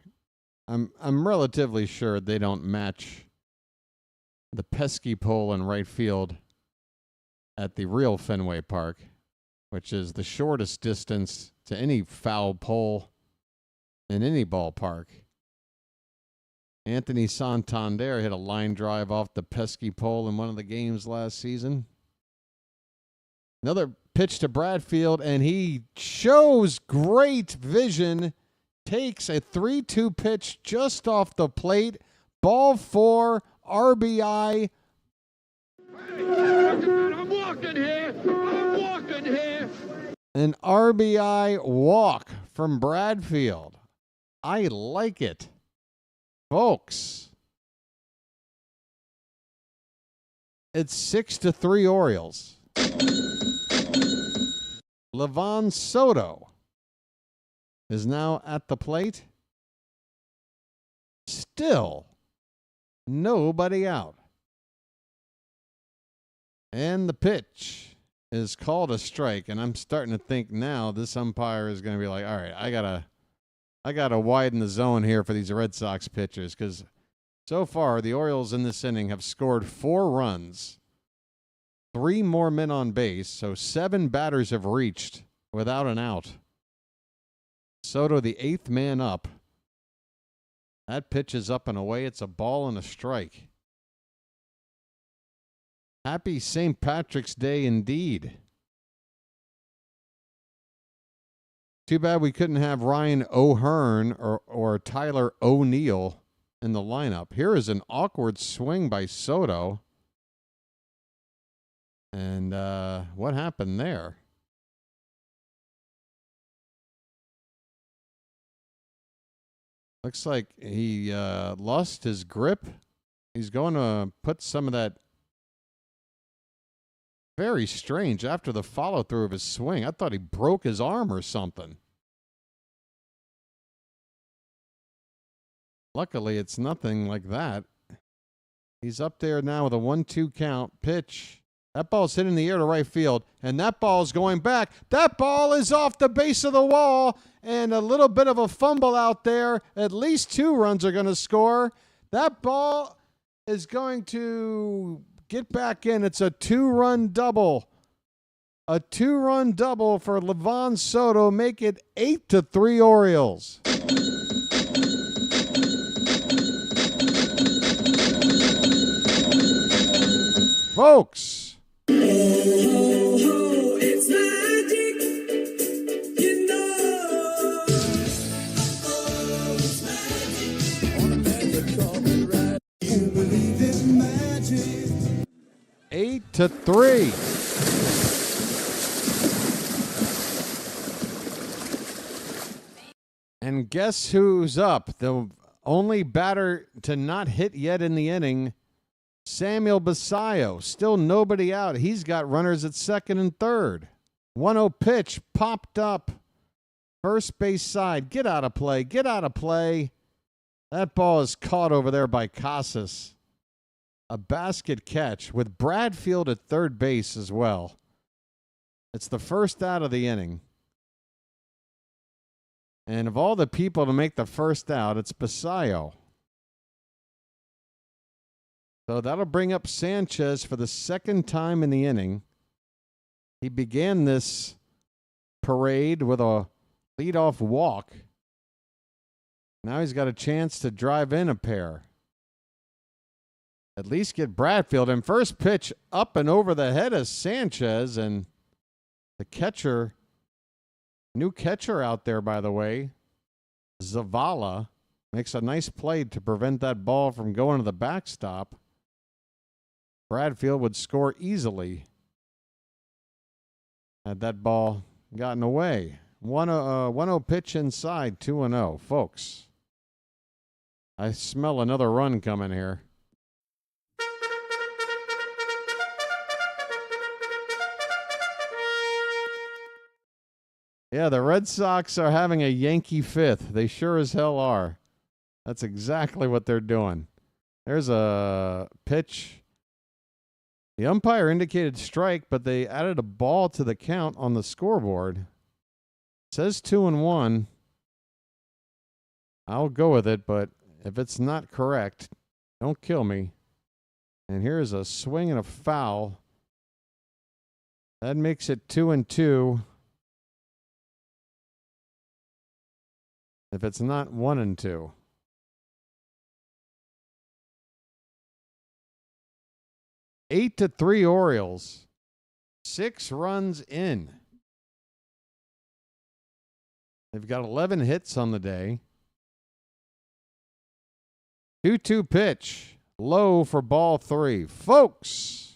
I'm relatively sure they don't match the pesky pole in right field at the real Fenway Park, which is the shortest distance to any foul pole in any ballpark. Anthony Santander hit a line drive off the pesky pole in one of the games last season. Another pitch to Bradfield, and he shows great vision. Takes a 3-2 pitch just off the plate. Ball 4, RBI. I'm walking here. I'm walking here. An RBI walk from Bradfield. I like it. Folks, it's 6-3 Orioles. Livan Soto is now at the plate. Still nobody out. And the pitch is called a strike, and I'm starting to think now this umpire is going to be like, all right, I gotta widen the zone here for these Red Sox pitchers, because so far the Orioles in this inning have scored 4 runs, 3 more men on base, so 7 batters have reached without an out. Soto, the 8th man up. That pitch is up and away. It's a ball and a strike. Happy St. Patrick's Day indeed. Too bad we couldn't have Ryan O'Hearn or Tyler O'Neill in the lineup. Here is an awkward swing by Soto. And what happened there? Looks like he lost his grip. He's going to put some of that. Very strange after the follow-through of his swing. I thought he broke his arm or something. Luckily, it's nothing like that. He's up there now with a 1-2 count. Pitch. That ball's hit in the air to right field, and that ball's going back. That ball is off the base of the wall, and a little bit of a fumble out there. At least 2 runs are going to score. That ball is going to get back in. It's a 2-run double. A 2-run double for Livan Soto. Make it 8-3 Orioles. Folks. Ho, ho, it's magic. You know. Oh, it's magic. On a magic carpet ride. You believe in magic. 8-3. And guess who's up? The only batter to not hit yet in the inning, Samuel Basallo. Still nobody out. He's got runners at second and third. 1-0 pitch popped up. First base side. Get out of play. Get out of play. That ball is caught over there by Casas. A basket catch with Bradfield at third base as well. It's the first out of the inning. And of all the people to make the first out, it's Basallo. So that'll bring up Sanchez for the second time in the inning. He began this parade with a leadoff walk. Now he's got a chance to drive in a pair. At least get Bradfield. And first pitch up and over the head of Sanchez. And the catcher, new catcher out there, by the way, Zavala, makes a nice play to prevent that ball from going to the backstop. Bradfield would score easily had that ball gotten away. 1-0 pitch inside, 2-0, folks. I smell another run coming here. Yeah, the Red Sox are having a Yankee fifth. They sure as hell are. That's exactly what they're doing. There's a pitch. The umpire indicated strike, but they added a ball to the count on the scoreboard. It says 2-1. I'll go with it, but if it's not correct, don't kill me. And here's a swing and a foul. That makes it 2-2. If it's not 1-2. 8-3 Orioles. 6 runs in. They've got 11 hits on the day. 2-2 pitch. Low for ball 3. Folks.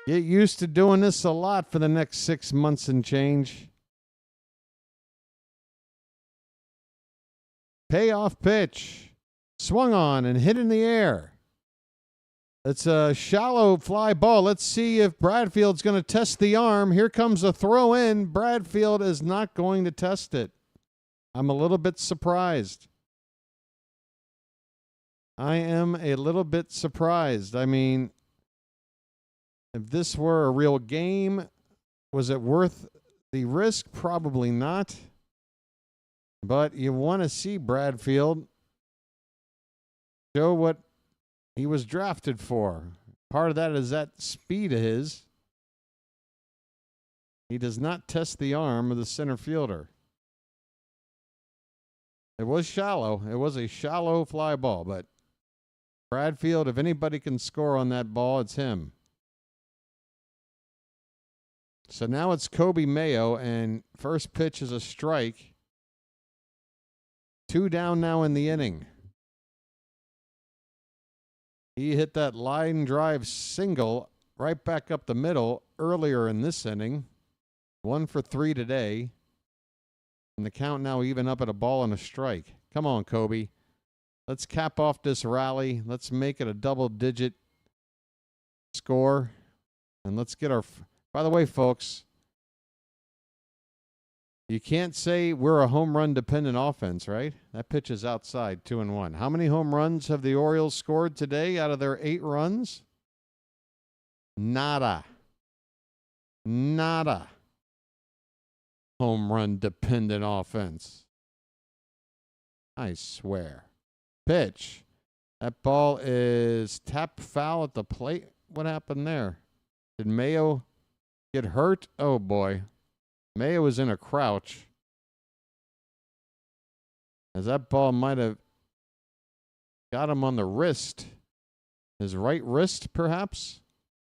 Get used to doing this a lot for the next 6 months and change. Payoff pitch. Swung on and hit in the air. It's a shallow fly ball. Let's see if Bradfield's going to test the arm. Here comes a throw in. Bradfield is not going to test it. I'm a little bit surprised. I am a little bit surprised. I mean, if this were a real game, was it worth the risk? Probably not. But you want to see Bradfield show what he was drafted for. Part of that is that speed of his. He does not test the arm of the center fielder. It was shallow. It was a shallow fly ball, but Bradfield, if anybody can score on that ball, it's him. So now it's Kobe Mayo, and first pitch is a strike. 2 down now in the inning. He hit that line drive single right back up the middle earlier in this inning. 1 for 3 today. And the count now even up at a ball and a strike. Come on, Kobe. Let's cap off this rally. Let's make it a double-digit score. And let's get our... By the way, folks, you can't say we're a home run dependent offense, right? That pitch is outside, 2-1. How many home runs have the Orioles scored today out of their 8 runs? Nada. Nada. Home run dependent offense. I swear. Pitch. That ball is tapped foul at the plate. What happened there? Did Mayo get hurt? Oh, boy. Mayo was in a crouch. As that ball might have got him on the wrist. His right wrist, perhaps.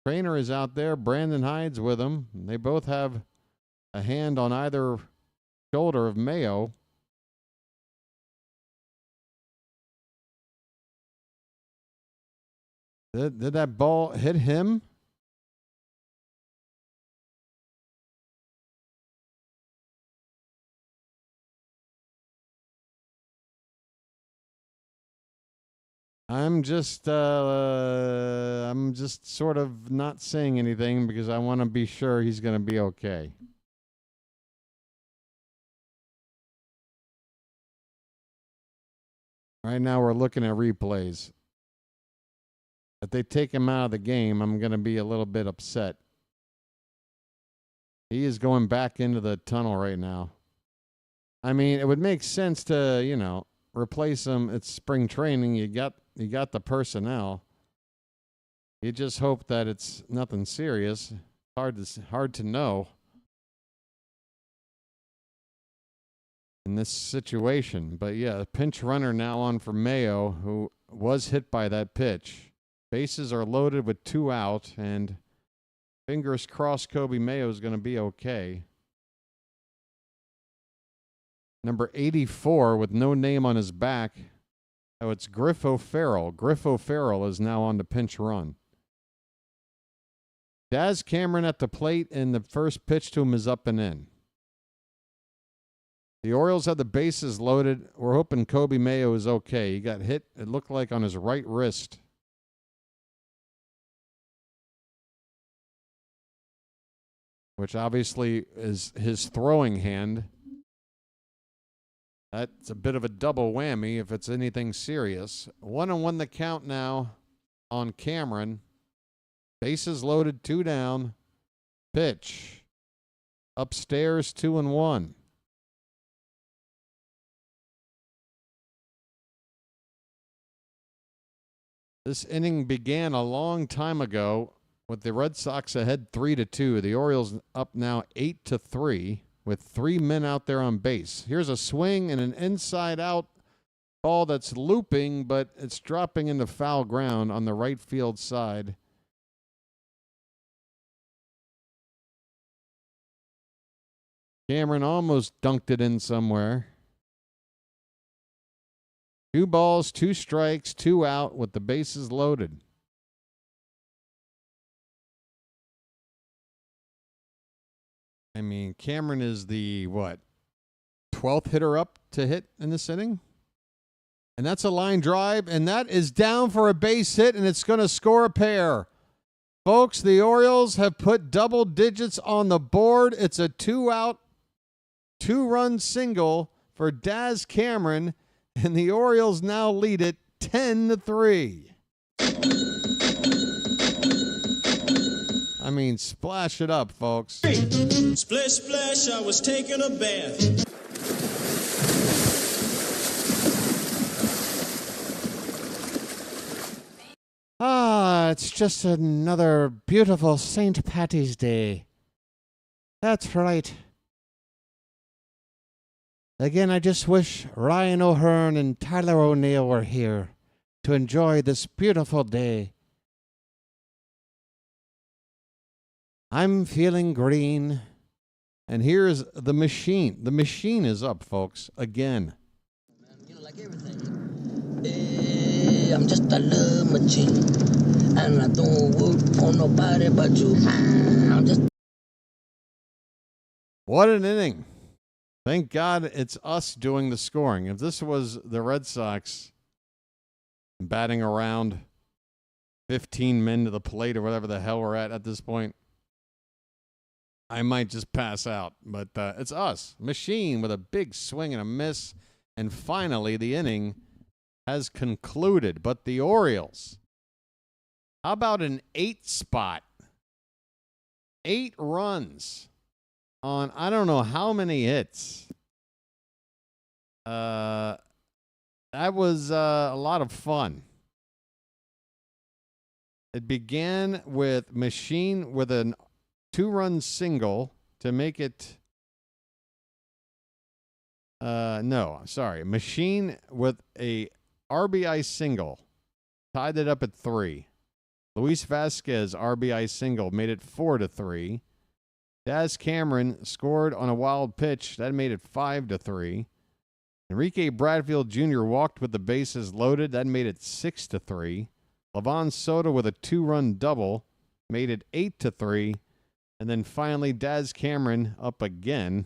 Trainer is out there. Brandon Hyde's with him. They both have a hand on either shoulder of Mayo. Did that ball hit him? I'm just sort of not saying anything because I want to be sure he's going to be okay. Right now we're looking at replays. If they take him out of the game, I'm going to be a little bit upset. He is going back into the tunnel right now. I mean, it would make sense to, replace him. It's spring training. You got the personnel. You just hope that it's nothing serious. Hard to know in this situation. But yeah, a pinch runner now on for Mayo, who was hit by that pitch. Bases are loaded with 2 out, and fingers crossed Kobe Mayo is going to be okay. Number 84 with no name on his back. Oh, it's Griff O'Farrell. Griff O'Farrell is now on the pinch run. Daz Cameron at the plate, and the first pitch to him is up and in. The Orioles had the bases loaded. We're hoping Jorge Mateo is okay. He got hit, it looked like, on his right wrist. Which obviously is his throwing hand. That's a bit of a double whammy if it's anything serious. 1-1 the count now on Cameron. Bases loaded, 2 down. Pitch. Upstairs, 2-1. This inning began a long time ago with the Red Sox ahead 3-2. The Orioles up now 8-3 with 3 men out there on base. Here's a swing and an inside-out ball that's looping, but it's dropping into foul ground on the right field side. Cameron almost dunked it in somewhere. 2 balls, 2 strikes, 2 out with the bases loaded. I mean, Cameron is the, 12th hitter up to hit in this inning? And that's a line drive, and that is down for a base hit, and it's going to score a pair. Folks, the Orioles have put double digits on the board. It's a 2-out, 2-run single for Daz Cameron, and the Orioles now lead it 10-3. I mean, splash it up, folks. Splish, splash, I was taking a bath. It's just another beautiful St. Patty's Day. That's right. Again, I just wish Ryan O'Hearn and Tyler O'Neill were here to enjoy this beautiful day. I'm feeling green. And here's the machine. The machine is up, folks, again. You know, like everything. Hey, I'm just a love machine. And I don't work for nobody but you. I'm just... What an inning. Thank God it's us doing the scoring. If this was the Red Sox batting around 15 men to the plate or whatever the hell we're at this point, I might just pass out. But it's us. Machine with a big swing and a miss. And finally, the inning has concluded. But the Orioles, how about an 8 spot? 8 runs on I don't know how many hits. That was a lot of fun. It began with Machin with a 2-run single to make it. Machin with a RBI single tied it up at 3. Luis Vasquez RBI single made it 4-3. Daz Cameron scored on a wild pitch. That made it 5-3. Enrique Bradfield Jr. walked with the bases loaded. That made it 6-3. Livan Soto with a 2-run double made it 8-3. And then finally, Daz Cameron up again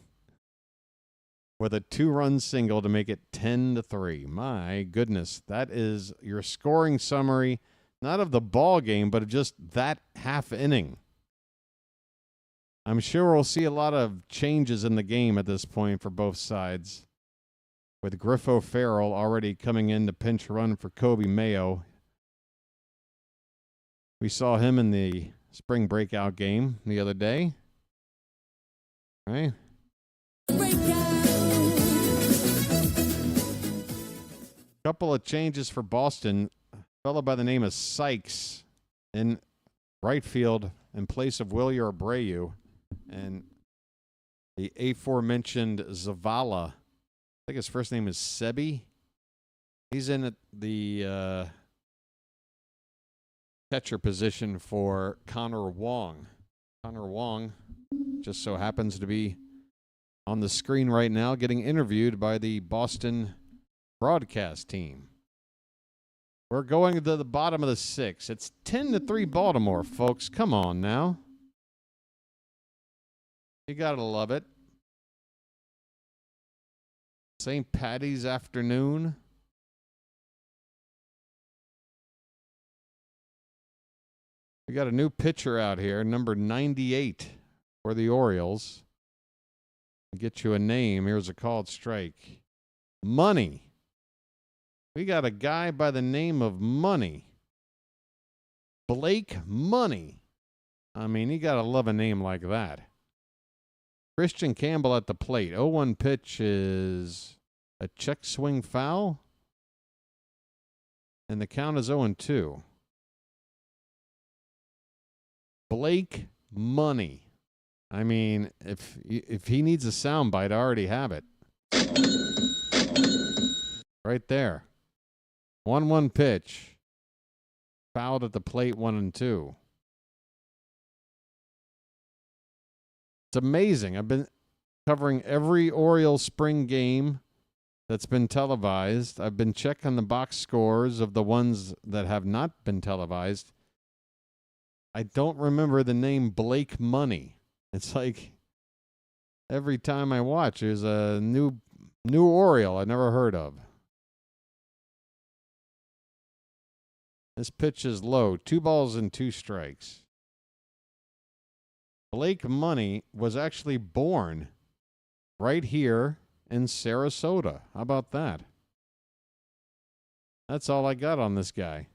with a 2-run single to make it 10-3. My goodness, that is your scoring summary, not of the ball game, but of just that half inning. I'm sure we'll see a lot of changes in the game at this point for both sides, with Griffo Farrell already coming in to pinch run for Jorge Mateo. We saw him in the spring breakout game the other day. Right? Couple of changes for Boston. A fellow by the name of Sykes in right field in place of Wilyer Abreu. And the aforementioned Zavala, I think his first name is Sebi. He's in at the catcher position for Connor Wong. Connor Wong just so happens to be on the screen right now getting interviewed by the Boston broadcast team. We're going to the bottom of the 6th. It's 10-3 Baltimore, folks. Come on now. You got to love it. St. Patty's afternoon. We got a new pitcher out here, number 98 for the Orioles. I'll get you a name. Here's a called strike. Money. We got a guy by the name of Money. Blake Money. I mean, you got to love a name like that. Christian Campbell at the plate. 0-1 pitch is a check swing foul. And the count is 0-2. Blake Money. I mean, if he needs a soundbite, I already have it. Right there. 1-1 pitch. Fouled at the plate, 1-2. It's amazing. I've been covering every Orioles spring game that's been televised. I've been checking the box scores of the ones that have not been televised. I don't remember the name Blake Money. It's like every time I watch, there's a new Oriole I never heard of. This pitch is low. 2 balls and 2 strikes. Blake Money was actually born right here in Sarasota. How about that? That's all I got on this guy.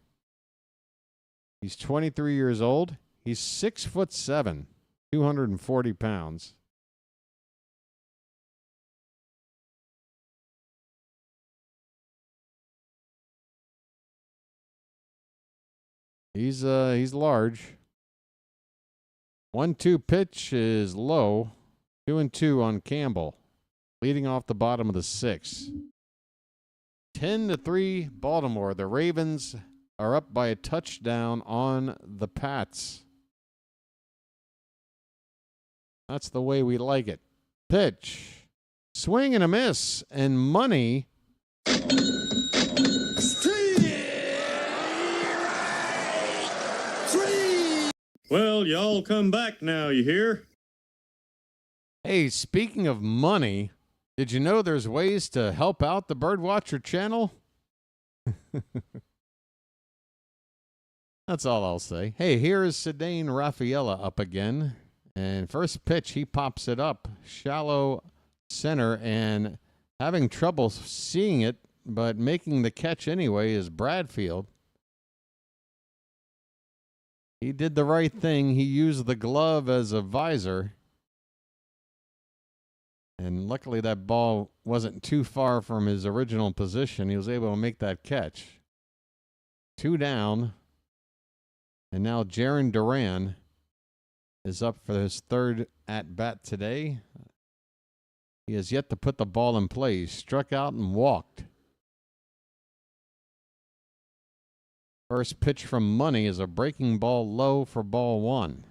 He's 23 years old. He's 6'7", 240 pounds. He's large. 1-2 pitch is low. 2-2 on Campbell, leading off the bottom of the 6th. 10-3 Baltimore. The Ravens are up by a touchdown on the Pats. That's the way we like it. Pitch. Swing and a miss. And Money. Well, y'all come back now, you hear? Hey, speaking of money, did you know there's ways to help out the BirdWatcher Channel? That's all I'll say. Hey, here is Cedane Rafaela up again. And first pitch, he pops it up. Shallow center and having trouble seeing it, but making the catch anyway is Bradfield. He did the right thing. He used the glove as a visor. And luckily that ball wasn't too far from his original position. He was able to make that catch. 2 down. And now Jarren Duran is up for his 3rd at-bat today. He has yet to put the ball in play. He struck out and walked. First pitch from Money is a breaking ball low for ball 1.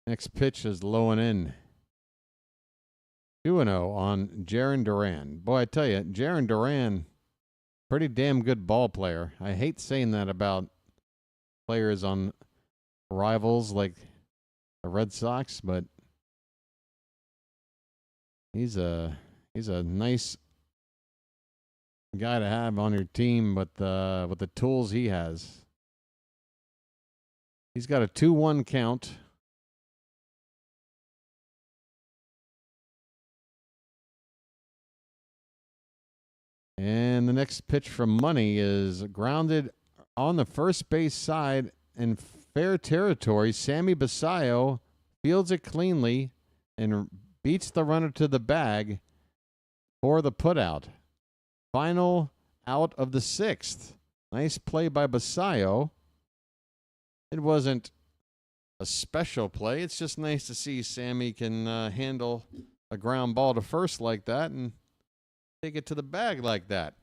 Next pitch is low and in. 2-0 on Jarren Duran. Boy, I tell you, Jarren Duran, pretty damn good ball player. I hate saying that about players on rivals like the Red Sox, but he's a nice guy to have on your team with the tools he has. He's got a 2-1 count. And the next pitch from Money is grounded on the first base side in fair territory. Sammy Basayo fields it cleanly and beats the runner to the bag for the putout. Final out of the 6th. Nice play by Basayo. It wasn't a special play. It's just nice to see Sammy can handle a ground ball to first like that and take it to the bag like that.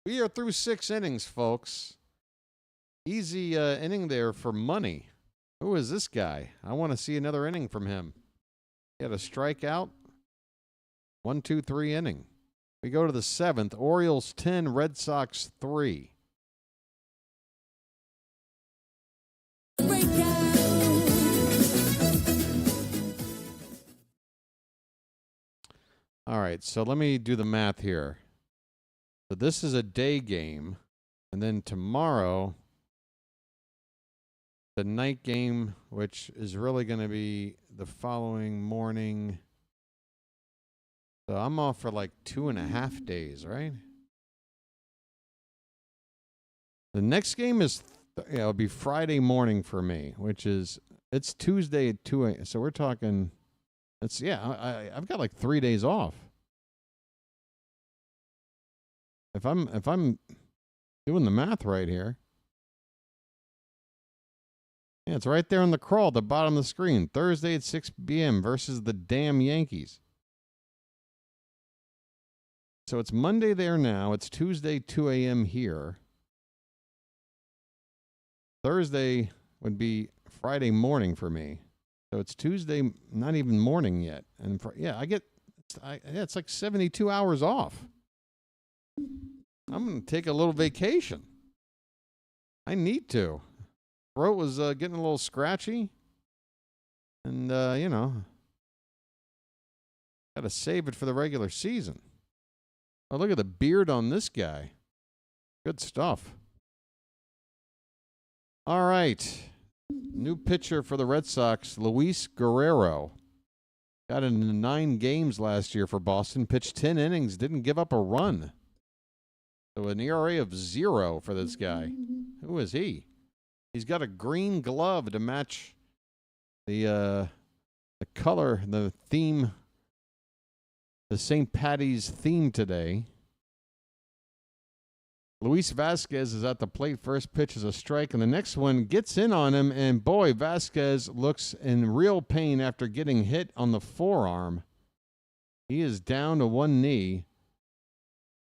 We are through 6 innings, folks. Easy inning there for Money. Who is this guy? I want to see another inning from him. He had a strikeout. 1-2-3 inning. We go to the 7th. Orioles 10, Red Sox 3. Great guy. All right, so let me do the math here. So this is a day game, and then tomorrow, the night game, which is really going to be the following morning. So I'm off for like 2.5 days, right? The next game is, it'll be Friday morning for me, which is, it's Tuesday at 2 a.m. So we're talking, I've got like 3 days off. If I'm doing the math right here. Yeah, it's right there on the crawl at the bottom of the screen. Thursday at 6 p.m. versus the damn Yankees. So it's Monday there now. It's Tuesday, 2 a.m. here. Thursday would be Friday morning for me. So it's Tuesday, not even morning yet. And it's like 72 hours off. I'm going to take a little vacation. I need to. Throat was getting a little scratchy. And, got to save it for the regular season. Oh, look at the beard on this guy. Good stuff. All right. New pitcher for the Red Sox, Luis Guerrero. Got into 9 games last year for Boston. Pitched 10 innings. Didn't give up a run. So an ERA of 0 for this guy. Who is he? He's got a green glove to match the color, the theme, the St. Patty's theme today. Luis Vasquez is at the plate. First pitch is a strike, and the next one gets in on him, and boy, Vasquez looks in real pain after getting hit on the forearm. He is down to one knee,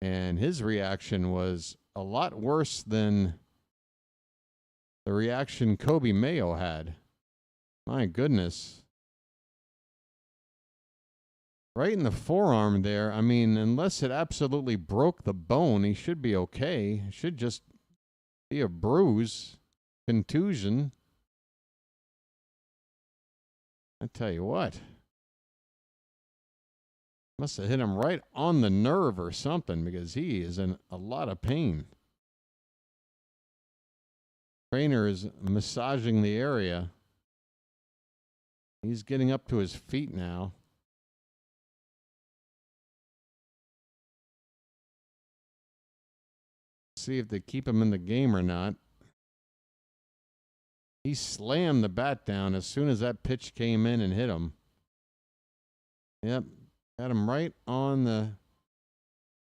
and his reaction was a lot worse than the reaction Kobe Mayo had. My goodness. Right in the forearm there. I mean, unless it absolutely broke the bone, he should be okay. It should just be a bruise, contusion. I tell you what. Must have hit him right on the nerve or something, because he is in a lot of pain. Trainer is massaging the area. He's getting up to his feet now. See if they keep him in the game or not. He slammed the bat down as soon as that pitch came in and hit him. Yep. Got him right on the...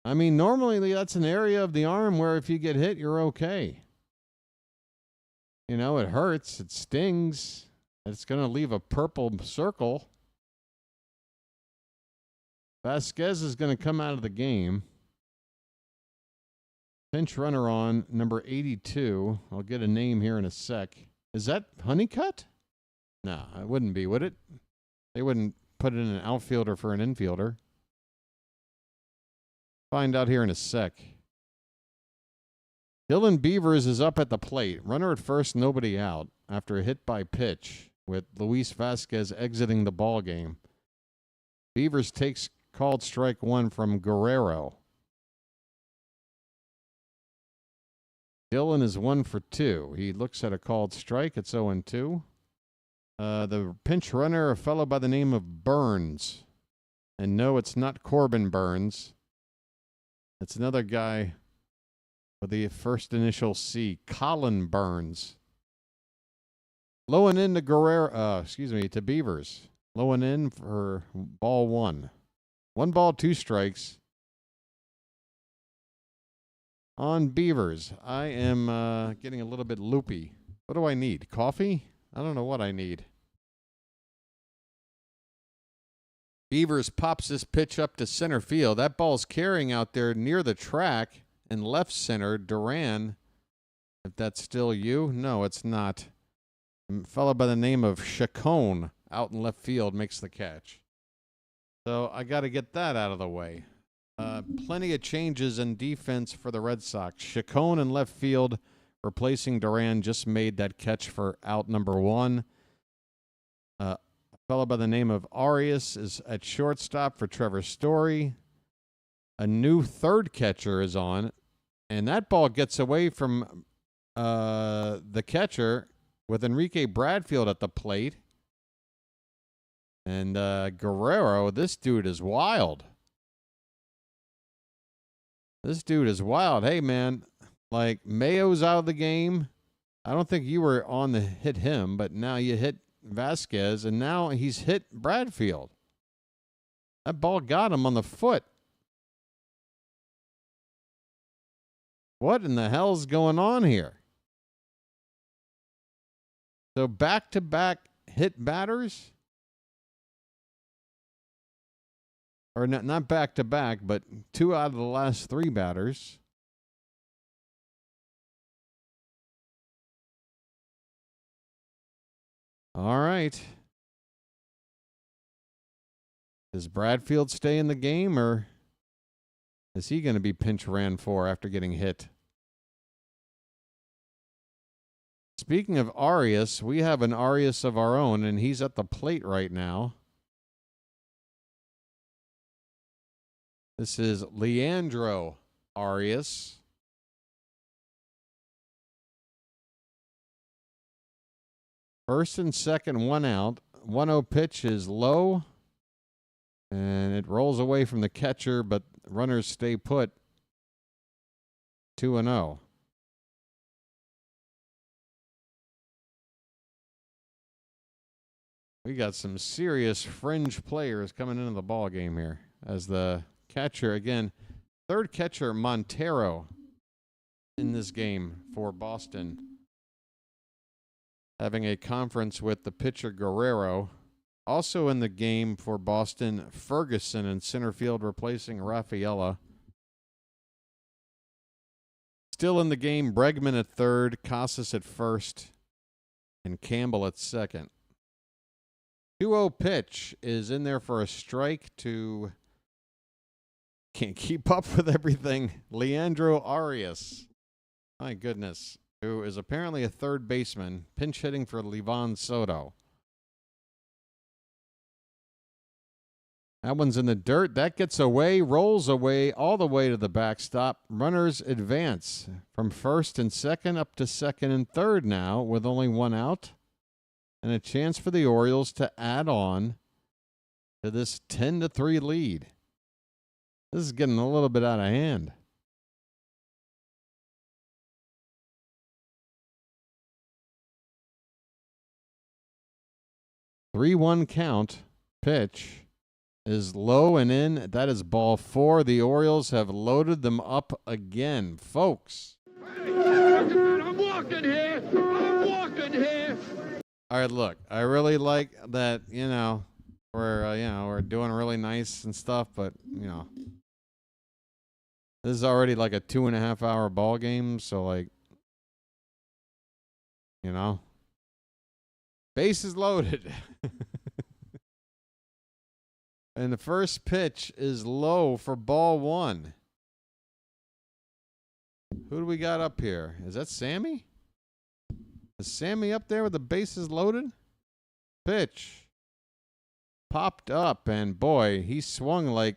I mean, normally that's an area of the arm where if you get hit, you're okay. You know, it hurts. It stings. It's going to leave a purple circle. Vasquez is going to come out of the game. Pinch runner on, number 82. I'll get a name here in a sec. Is that Honeycutt? No, it wouldn't be, would it? They wouldn't put in an outfielder for an infielder. Find out here in a sec. Dylan Beavers is up at the plate. Runner at first, nobody out after a hit by pitch with Luis Vasquez exiting the ball game. Beavers takes called strike 1 from Guerrero. Dylan is 1 for 2. He looks at a called strike. It's 0-2. The pinch runner, a fellow by the name of Burns. And no, it's not Corbin Burns. It's another guy with the first initial C, Colin Burns. Low and in to to Beavers. Low and in for ball 1. 1 ball, 2 strikes. On Beavers, I am getting a little bit loopy. What do I need? Coffee? I don't know what I need. Beavers pops this pitch up to center field. That ball's carrying out there near the track in left center. Duran, if that's still you. No, it's not. A fellow by the name of Chacon out in left field makes the catch. So I got to get that out of the way. Plenty of changes in defense for the Red Sox. Chacon in left field, replacing Duran, just made that catch for out number 1. fellow by the name of Arias is at shortstop for Trevor Story. A new third catcher is on, and that ball gets away from the catcher with Enrique Bradfield at the plate. And Guerrero, this dude is wild. This dude is wild. Hey, man, like Mayo's out of the game. I don't think you were on to hit him, but now you hit Vasquez, and now he's hit Bradfield. That ball got him on the foot. What in the hell's going on here? So back-to-back hit batters? Or not back-to-back, but 2 out of the last 3 batters. All right. Does Bradfield stay in the game, or is he going to be pinch ran for after getting hit? Speaking of Arias, we have an Arias of our own, and he's at the plate right now. This is Leandro Arias. First and second, 1 out. 1-0 pitch is low, and it rolls away from the catcher, but runners stay put. 2-0. We got some serious fringe players coming into the ball game here. As the catcher, again, third catcher Montero in this game for Boston, having a conference with the pitcher Guerrero. Also in the game for Boston, Ferguson in center field replacing Rafaela. Still in the game, Bregman at third, Casas at first, and Campbell at second. 2-0 pitch is in there for a strike to, can't keep up with everything, Leandro Arias. My goodness. Who is apparently a third baseman, pinch hitting for Livan Soto. That one's in the dirt. That gets away, rolls away, all the way to the backstop. Runners advance from first and second up to second and third now with only 1 out. And a chance for the Orioles to add on to this 10-3 lead. This is getting a little bit out of hand. Three-one count. Pitch is low and in. That is ball 4. The Orioles have loaded them up again, folks. I'm walking here. I'm walking here. All right, look, I really like that, we're doing really nice and stuff, but, this is already like a 2.5 hour ball game, so bases loaded. And the first pitch is low for ball 1. Who do we got up here? Is that Sammy? Is Sammy up there with the bases loaded? Pitch. Popped up, and boy, he swung like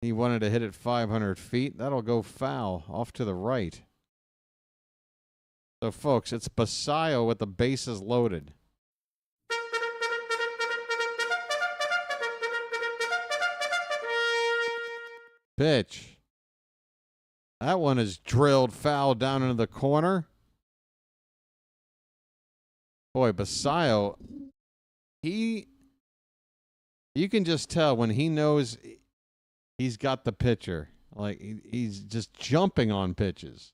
he wanted to hit it 500 feet. That'll go foul off to the right. So, folks, it's Basayo with the bases loaded. Pitch. That one is drilled foul down into the corner. Boy, Basayo, you can just tell when he knows he's got the pitcher. Like, he's just jumping on pitches.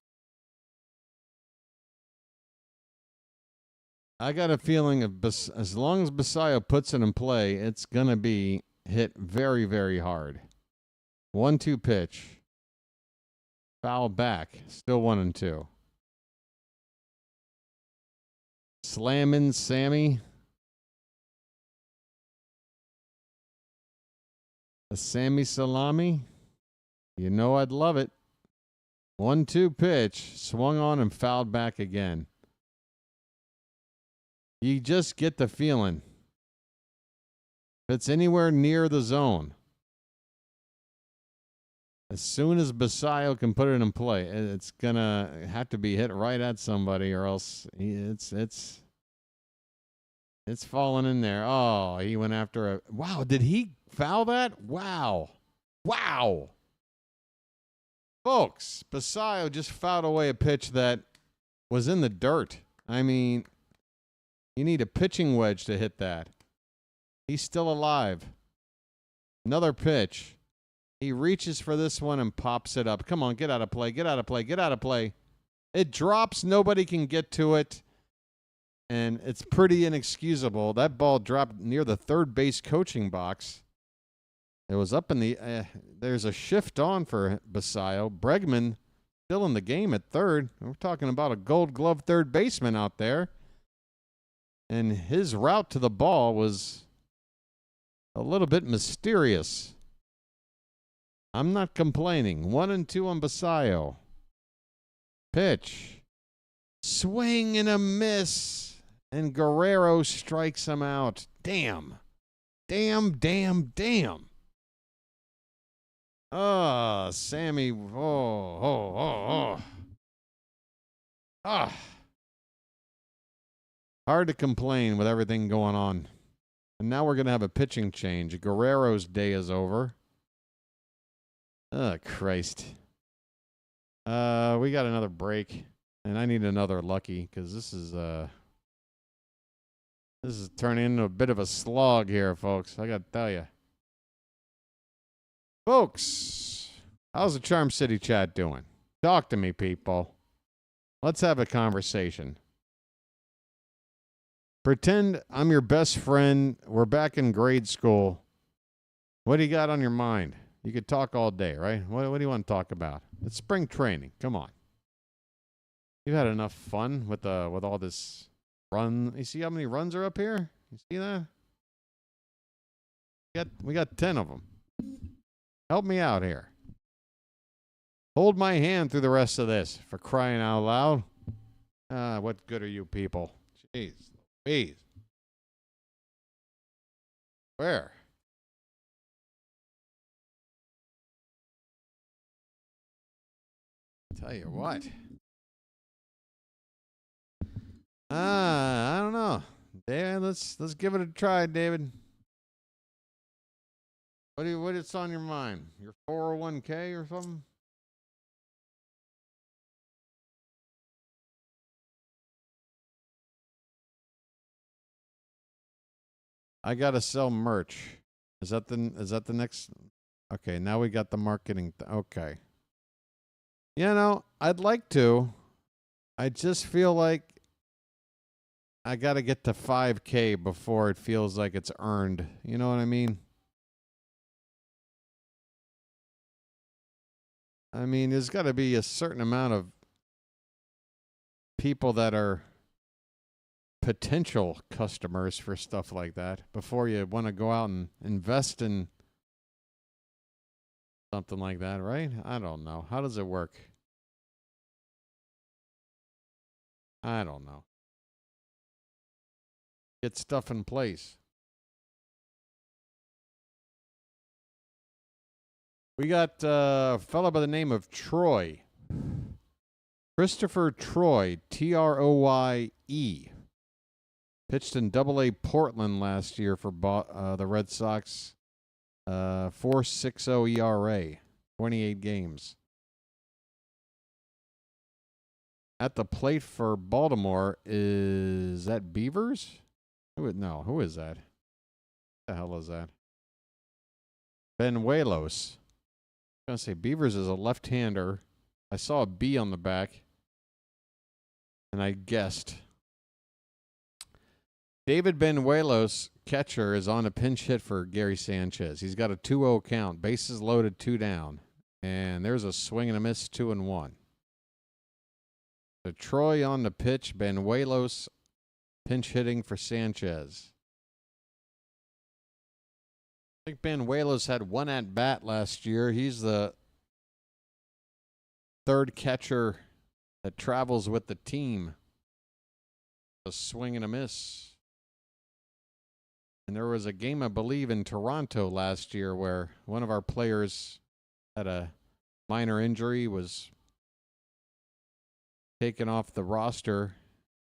I got a feeling as long as Basayo puts it in play, it's going to be hit very, very hard. 1-2 pitch. Foul back. Still 1-2. Slamming Sammy. A Sammy salami. You know I'd love it. 1-2 pitch. Swung on and fouled back again. You just get the feeling If it's anywhere near the zone, as soon as Basayo can put it in play, it's going to have to be hit right at somebody, or else it's falling in there. Oh, he went after a... Wow, did he foul that? Wow. Wow. Folks, Basayo just fouled away a pitch that was in the dirt. I mean, you need a pitching wedge to hit that. He's still alive. Another pitch. He reaches for this one and pops it up. Come on, get out of play, get out of play, get out of play. It drops. Nobody can get to it. And it's pretty inexcusable. That ball dropped near the third base coaching box. It was up in the... there's a shift on for Basayo. Bregman still in the game at third. We're talking about a Gold Glove third baseman out there. And his route to the ball was a little bit mysterious. I'm not complaining. 1-2 on Basayo. Pitch. Swing and a miss. And Guerrero strikes him out. Damn. Damn, damn, damn. Oh, Sammy. Oh. Ah. Hard to complain with everything going on. And now we're going to have a pitching change. Guerrero's day is over. Oh, Christ. We got another break. And I need another lucky because this is turning into a bit of a slog here, folks. I got to tell you. Folks, how's the Charm City chat doing? Talk to me, people. Let's have a conversation. Pretend I'm your best friend. We're back in grade school. What do you got on your mind? You could talk all day, right? What do you want to talk about? It's spring training. Come on. You've had enough fun with all this run. You see how many runs are up here? You see that? We got 10 of them. Help me out here. Hold my hand through the rest of this, for crying out loud. What good are you people? Jeez. Please. Where? Tell you what. I don't know. David, let's give it a try, David. What's on your mind? Your 401k or something? I gotta sell merch. Is that the next? Okay, now we got the marketing. Okay. You know, I'd like to. I just feel like I gotta get to 5K before it feels like it's earned. You know what I mean? I mean, there's got to be a certain amount of people that are potential customers for stuff like that before you want to go out and invest in something like that, right? I don't know. How does it work? I don't know. Get stuff in place. We got a fellow by the name of Troy. Christopher Troy, Troye. Pitched in Double-A Portland last year for the Red Sox. 4.60 ERA, 28 games. At the plate for Baltimore, is that Beavers? Who is that? What the hell is that? Benuelos. I was going to say Beavers is a left-hander. I saw a B on the back, and I guessed. David Benuelos, catcher, is on a pinch hit for Gary Sanchez. He's got a 2-0 count, bases loaded, 2 down, and there's a swing and a miss, 2-1. So Troy on the pitch, Benuelos pinch hitting for Sanchez. I think Benuelos had 1 at-bat last year. He's the third catcher that travels with the team. A swing and a miss. And there was a game, I believe, in Toronto last year where one of our players had a minor injury, was taken off the roster,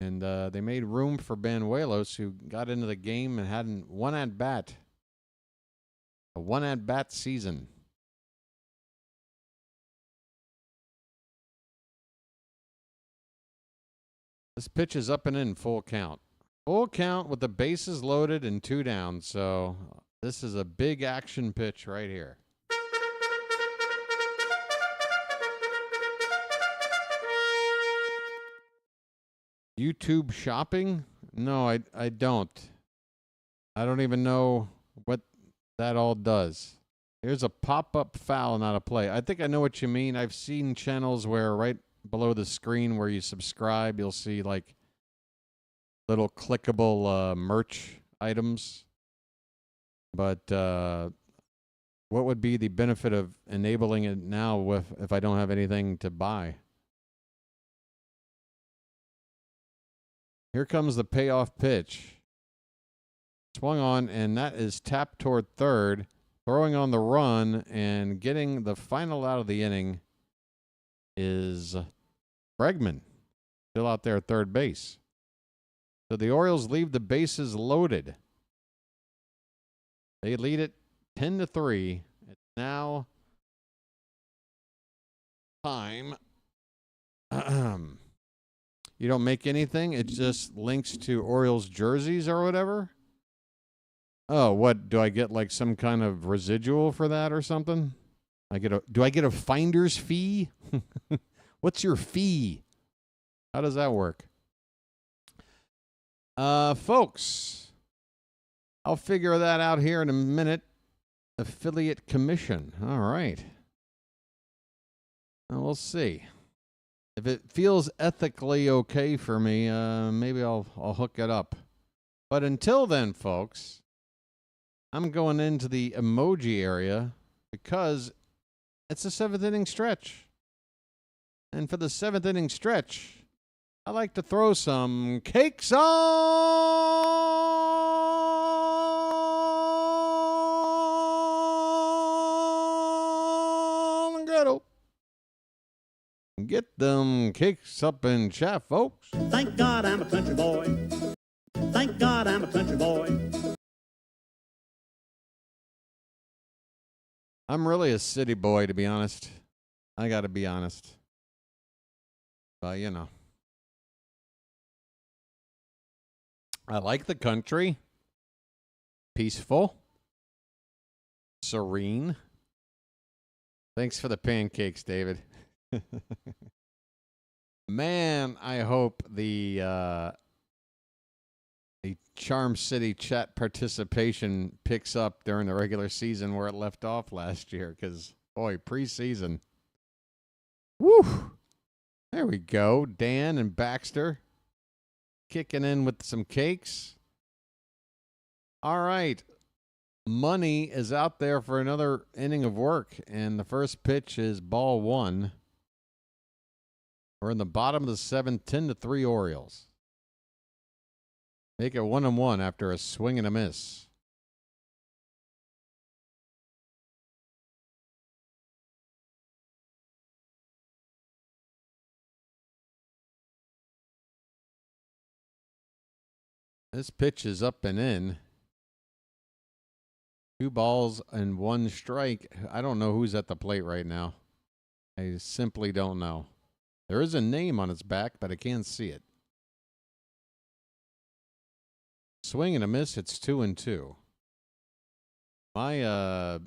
and they made room for Banuelos, who got into the game and had one at-bat. A one-at-bat season. This pitch is up and in, full count. Full count with the bases loaded and 2 down. So this is a big action pitch right here. YouTube shopping? No, I don't. I don't even know what that all does. Here's a pop-up foul, not a play. I think I know what you mean. I've seen channels where right below the screen where you subscribe, you'll see like little clickable merch items. But what would be the benefit of enabling it now if I don't have anything to buy? Here comes the payoff pitch. Swung on, and that is tapped toward third. Throwing on the run and getting the final out of the inning is Bregman, still out there at third base. So the Orioles leave the bases loaded. They lead it 10-3. It's now time. You don't make anything? It just links to Orioles jerseys or whatever? Oh, what? Do I get like some kind of residual for that or something? Do I get a finder's fee? What's your fee? How does that work? Folks, I'll figure that out here in a minute. Affiliate commission. All right. Well, we'll see. If it feels ethically okay for me, maybe I'll hook it up. But until then, folks, I'm going into the emoji area because it's a 7th inning stretch. And for the 7th inning stretch, I like to throw some cakes on the griddle. Get them cakes up in chat, folks. Thank God I'm a country boy. Thank God I'm a country boy. I'm really a city boy, to be honest. I got to be honest. But, you know. I like the country. Peaceful. Serene. Thanks for the pancakes, David. Man, I hope the Charm City chat participation picks up during the regular season where it left off last year, because, boy, preseason. Woo! There we go. Dan and Baxter kicking in with some cakes. All right. Money is out there for another inning of work, and the first pitch is ball 1. We're in the bottom of the 7th, 10-3 Orioles. Make it 1-1 after a swing and a miss. This pitch is up and in. 2 balls and 1 strike. I don't know who's at the plate right now. I simply don't know. There is a name on its back, but I can't see it. Swing and a miss. It's 2-2. My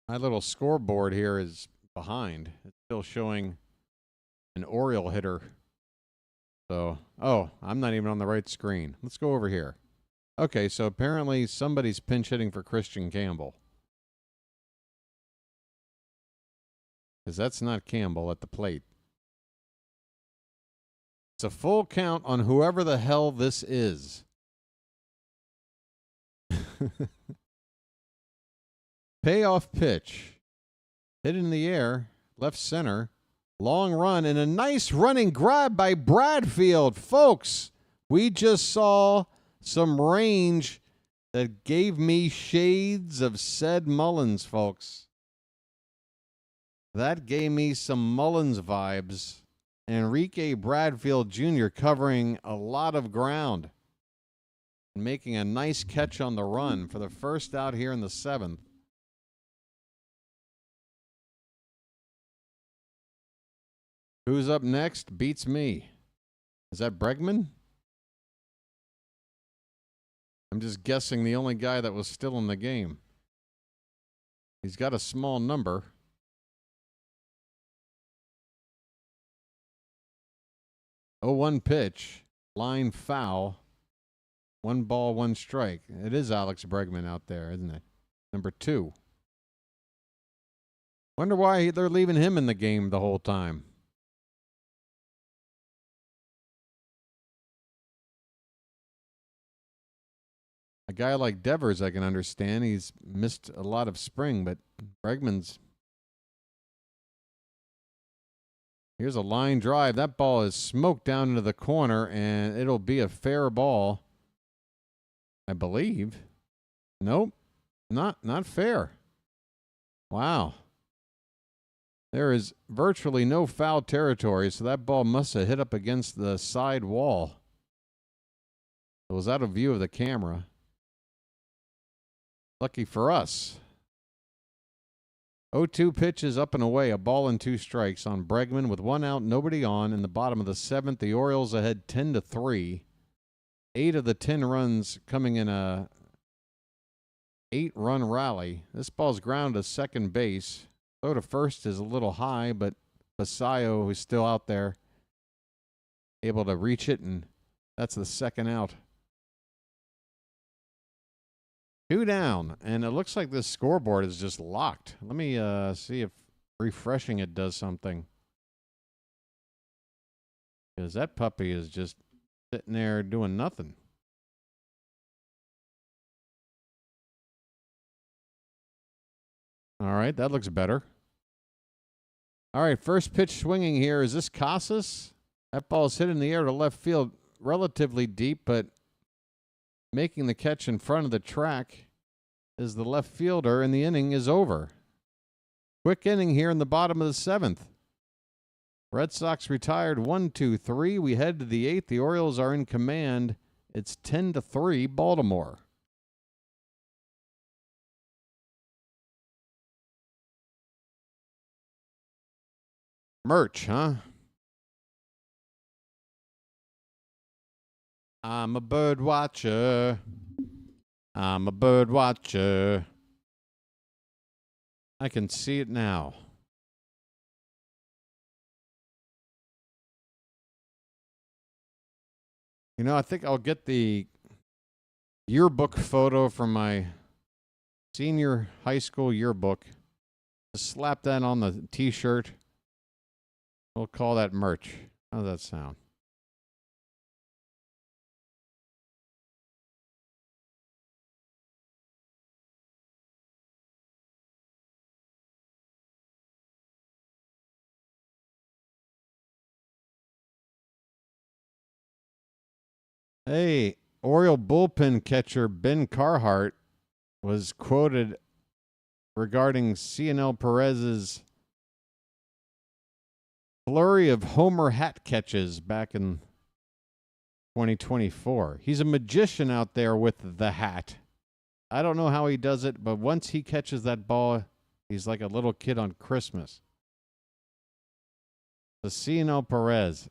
little scoreboard here is behind. It's still showing an Oriole hitter. So, I'm not even on the right screen. Let's go over here. Okay, so apparently somebody's pinch hitting for Christian Campbell. Because that's not Campbell at the plate. It's a full count on whoever the hell this is. Payoff pitch. Hit in the air, left center. Long run and a nice running grab by Bradfield. Folks, we just saw some range that gave me shades of Ced Mullins, folks. That gave me some Mullins vibes. Enrique Bradfield Jr. covering a lot of ground and making a nice catch on the run for the first out here in the 7th. Who's up next? Beats me. Is that Bregman? I'm just guessing the only guy that was still in the game. He's got a small number. 0-1 pitch. Line foul. 1 ball, 1 strike. It is Alex Bregman out there, isn't it? Number 2. Wonder why they're leaving him in the game the whole time. A guy like Devers, I can understand. He's missed a lot of spring, but Bregman's... Here's a line drive. That ball is smoked down into the corner, and it'll be a fair ball, I believe. Nope, not fair. Wow. There is virtually no foul territory, so that ball must have hit up against the side wall. It was out of view of the camera. Lucky for us. 0-2 pitch is up and away. A ball and 2 strikes on Bregman with 1 out, nobody on. In the bottom of the 7th, the Orioles ahead 10-3. 8 of the 10 runs coming in a 8-run rally. This ball's grounded to second base. Throw to first is a little high, but Basayo, who's still out there, able to reach it, and that's the second out. 2 down, and it looks like this scoreboard is just locked. Let me see if refreshing it does something. Because that puppy is just sitting there doing nothing. All right, that looks better. All right, first pitch swinging here. Is this Casas? That ball is hit in the air to left field relatively deep, but making the catch in front of the track is the left fielder, and the inning is over. Quick inning here in the bottom of the 7th. Red Sox retired 1-2-3. We head to the 8th. The Orioles are in command. It's 10-3 Baltimore. Merch, huh? I'm a bird watcher. I'm a bird watcher. I can see it now. You know, I think I'll get the yearbook photo from my senior high school yearbook. Just slap that on the t-shirt. We'll call that merch. How does that sound? Hey, Oriole bullpen catcher Ben Carhart was quoted regarding CNL Perez's flurry of homer hat catches back in 2024. He's a magician out there with the hat. I don't know how he does it, but once he catches that ball, he's like a little kid on Christmas. The CNL Perez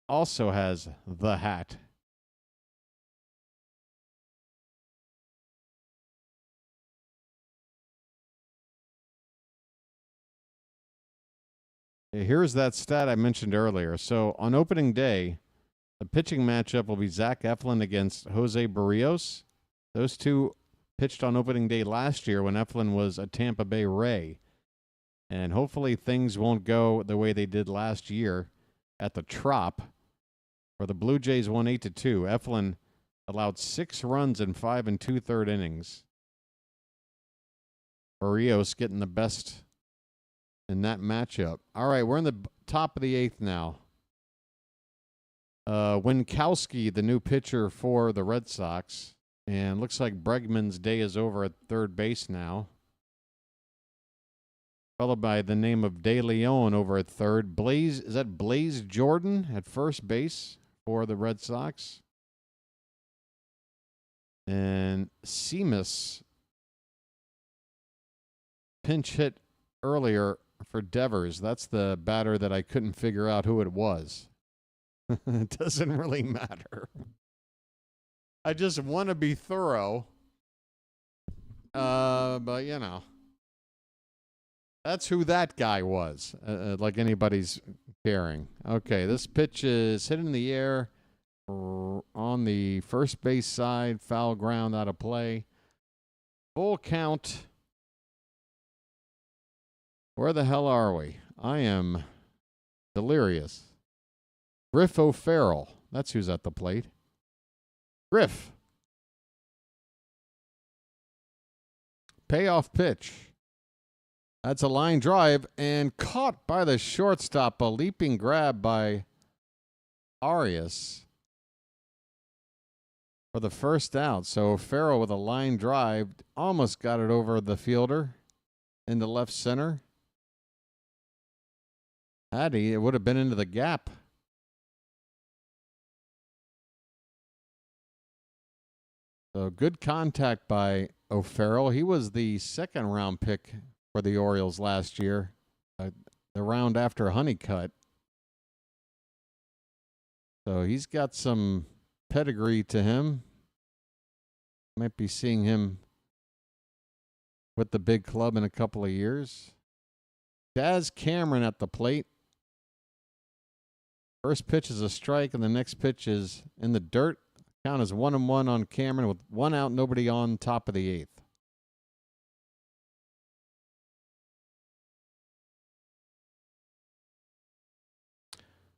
also has the hat. Here's that stat I mentioned earlier. So on opening day, the pitching matchup will be Zach Eflin against Jose Barrios. Those two pitched on opening day last year when Eflin was a Tampa Bay Ray. And hopefully things won't go the way they did last year at the Trop, where the Blue Jays won 8-2. Eflin allowed 6 runs in 5 2/3 innings. Barrios getting the best in that matchup. All right, we're in the top of the 8th now. Winkowski, the new pitcher for the Red Sox. And looks like Bregman's day is over at third base now. Followed by the name of De Leon over at third. Is that Blaze Jordan at first base for the Red Sox? And Seamus pinch hit earlier for Devers. That's the batter that I couldn't figure out who it was. It doesn't really matter. I just want to be thorough. But, you know. That's who that guy was, like anybody's caring. Okay, this pitch is hit in the air on the first base side, foul ground out of play. Full count. Where the hell are we? I am delirious. Griff O'Farrell. That's who's at the plate. Griff. Payoff pitch. That's a line drive and caught by the shortstop. A leaping grab by Arias for the first out. So Farrell with a line drive almost got it over the fielder into left center. It would have been into the gap. So good contact by O'Farrell. He was the second round pick for the Orioles last year, the round after Honeycutt. So he's got some pedigree to him. Might be seeing him with the big club in a couple of years. Daz Cameron at the plate. First pitch is a strike, and the next pitch is in the dirt. Count is 1-1 on Cameron with one out, nobody on, top of the eighth.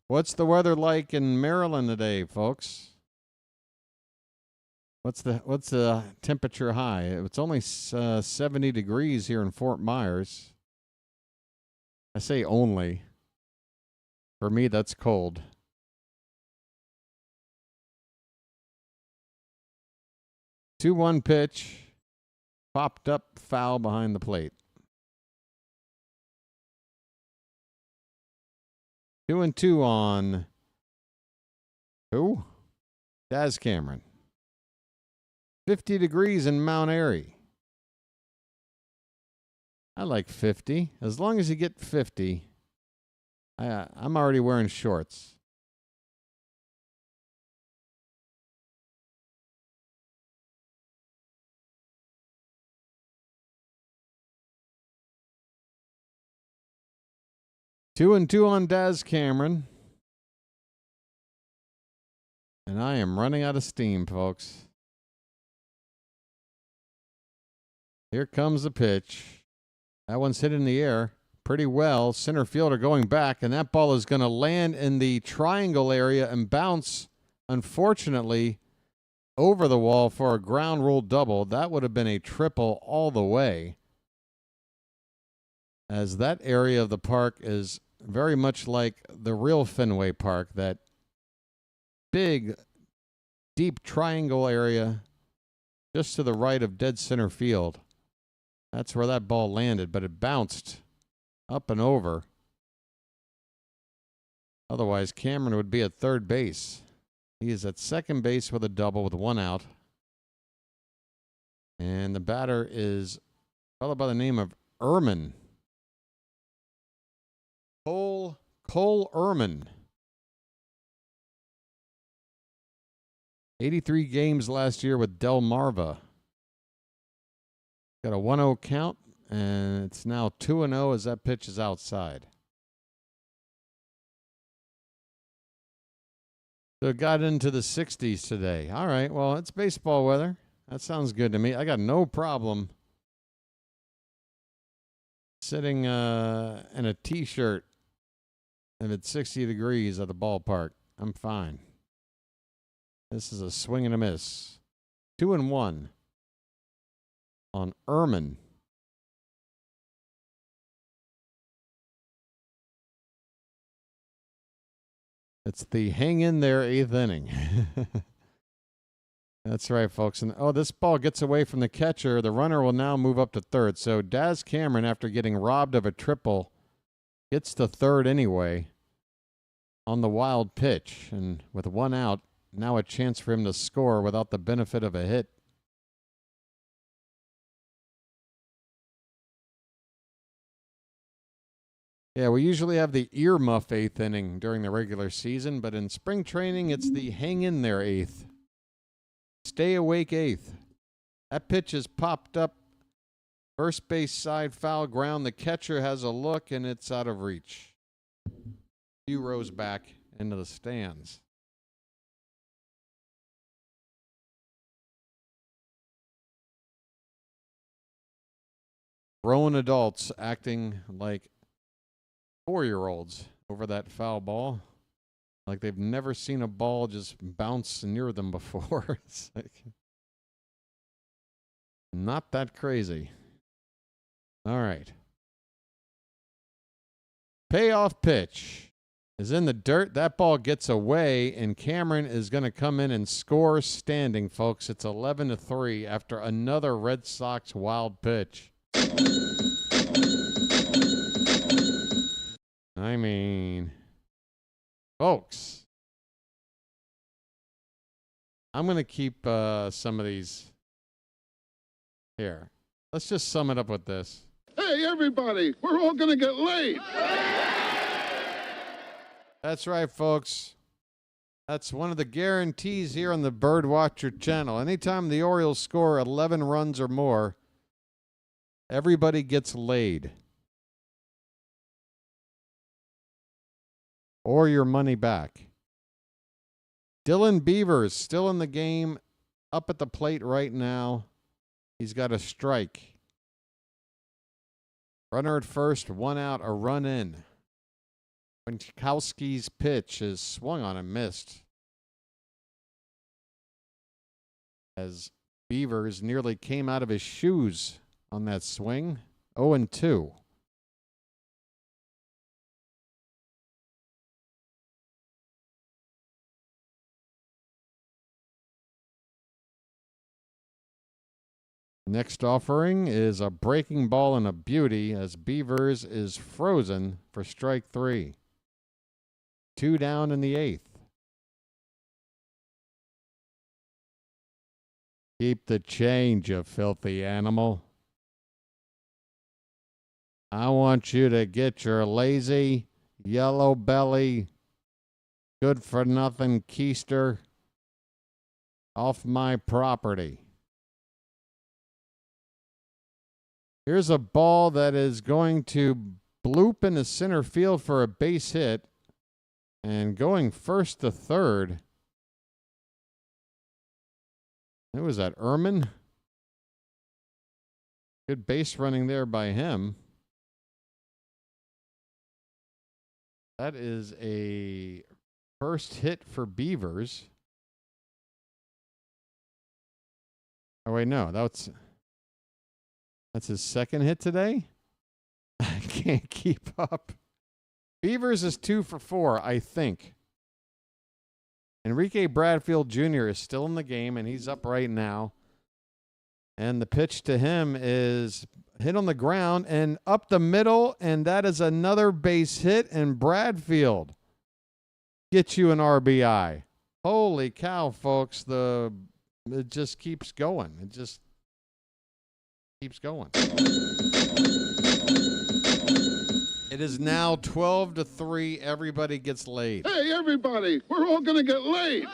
What's the weather like in Maryland today, folks? What's the temperature high? It's only 70 degrees here in Fort Myers. I say only. For me, that's cold. Two-one pitch. Popped up, foul behind the plate. 2-2 on who? Daz Cameron. 50 degrees in Mount Airy. I like 50. As long as you get 50, I'm already wearing shorts. Two and two on Daz Cameron. And I am running out of steam, folks. Here comes the pitch. That one's hit in the air pretty well. Center fielder going back, and that ball is going to land in the triangle area and bounce, unfortunately, over the wall for a ground rule double. That would have been a triple all the way, as that area of the park is very much like the real Fenway Park, that big, deep triangle area just to the right of dead center field. That's where that ball landed, but it bounced up and over. Otherwise, Cameron would be at third base. He is at second base with a double with one out. And the batter is a fellow by the name of Ehrman. Cole Ehrman. 83 games last year with Delmarva. Got a 1-0 count, and it's now 2-0 as that pitch is outside. So it got into the 60s today. All right, well, it's baseball weather. That sounds good to me. I got no problem sitting in a T-shirt if it's 60 degrees at the ballpark. I'm fine. This is a swing and a miss. 2-1 on Ehrman. It's the hang in there 8th inning. That's right, folks. And this ball gets away from the catcher. The runner will now move up to third. So Daz Cameron, after getting robbed of a triple, gets to third anyway on the wild pitch. And with 1 out, now a chance for him to score without the benefit of a hit. Yeah, we usually have the earmuff 8th inning during the regular season, but in spring training, it's the hang in there 8th. Stay awake 8th. That pitch is popped up. First base side foul ground. The catcher has a look, and it's out of reach. A few rows back into the stands. Grown adults acting like 4-year-olds over that foul ball. Like they've never seen a ball just bounce near them before. It's like not that crazy. All right. Payoff pitch is in the dirt. That ball gets away, and Cameron is going to come in and score standing, folks. It's 11-3 after another Red Sox wild pitch. I mean, folks, I'm going to keep some of these here. Let's just sum it up with this. Hey, everybody, we're all going to get laid. That's right, folks. That's one of the guarantees here on the BirdWatcher Channel. Anytime the Orioles score 11 runs or more, everybody gets laid. Or your money back. Dylan Beavers still in the game, up at the plate right now. He's got a strike. Runner at first, 1 out, a run in. Winkowski's pitch is swung on and missed. As Beavers nearly came out of his shoes on that swing. 0-2. Next offering is a breaking ball and a beauty as Beavers is frozen for strike 3. 2 down in the 8th. Keep the change, you filthy animal. I want you to get your lazy, yellow belly, good for nothing keister off my property. Here's a ball that is going to bloop into center field for a base hit. And going first to third. Who was that? Ehrman? Good base running there by him. That is a first hit for Beavers. Oh, wait, no. That's his second hit today? I can't keep up. Beavers is 2 for 4, I think. Enrique Bradfield Jr. is still in the game, and he's up right now. And the pitch to him is hit on the ground and up the middle, and that is another base hit, and Bradfield gets you an RBI. Holy cow, folks. It just keeps going. It just keeps going. It is now 12-3. Everybody gets laid. Hey, everybody, we're all going to get laid.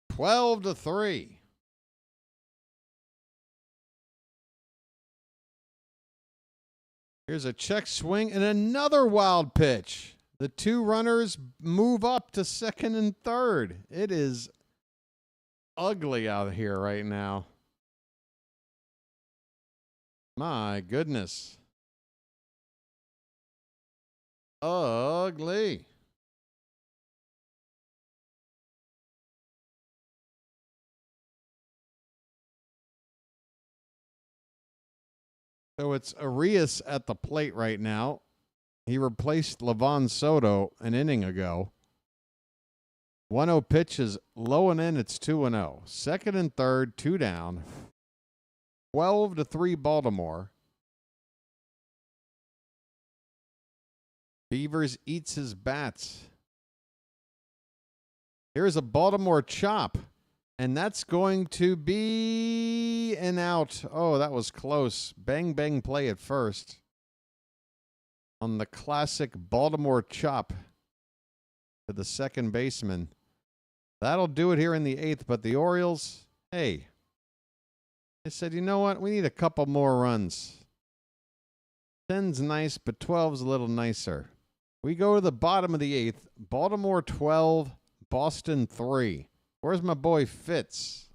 Twelve to 3. Here's a check swing and another wild pitch. The 2 runners move up to second and third. It is ugly out here right now. My goodness. Ugly. So it's Arias at the plate right now. He replaced Livan Soto an inning ago. 1-0 pitch is low and in. It's 2-0. Second and third, 2 down. 12-3 Baltimore. Beavers eats his bats. Here's a Baltimore chop. And that's going to be an out. Oh, that was close. Bang, bang play at first. On the classic Baltimore chop to the second baseman. That'll do it here in the 8th. But the Orioles, hey, they said, you know what? We need a couple more runs. 10's nice, but 12's a little nicer. We go to the bottom of the 8th. Baltimore 12, Boston 3. Where's my boy Fitz?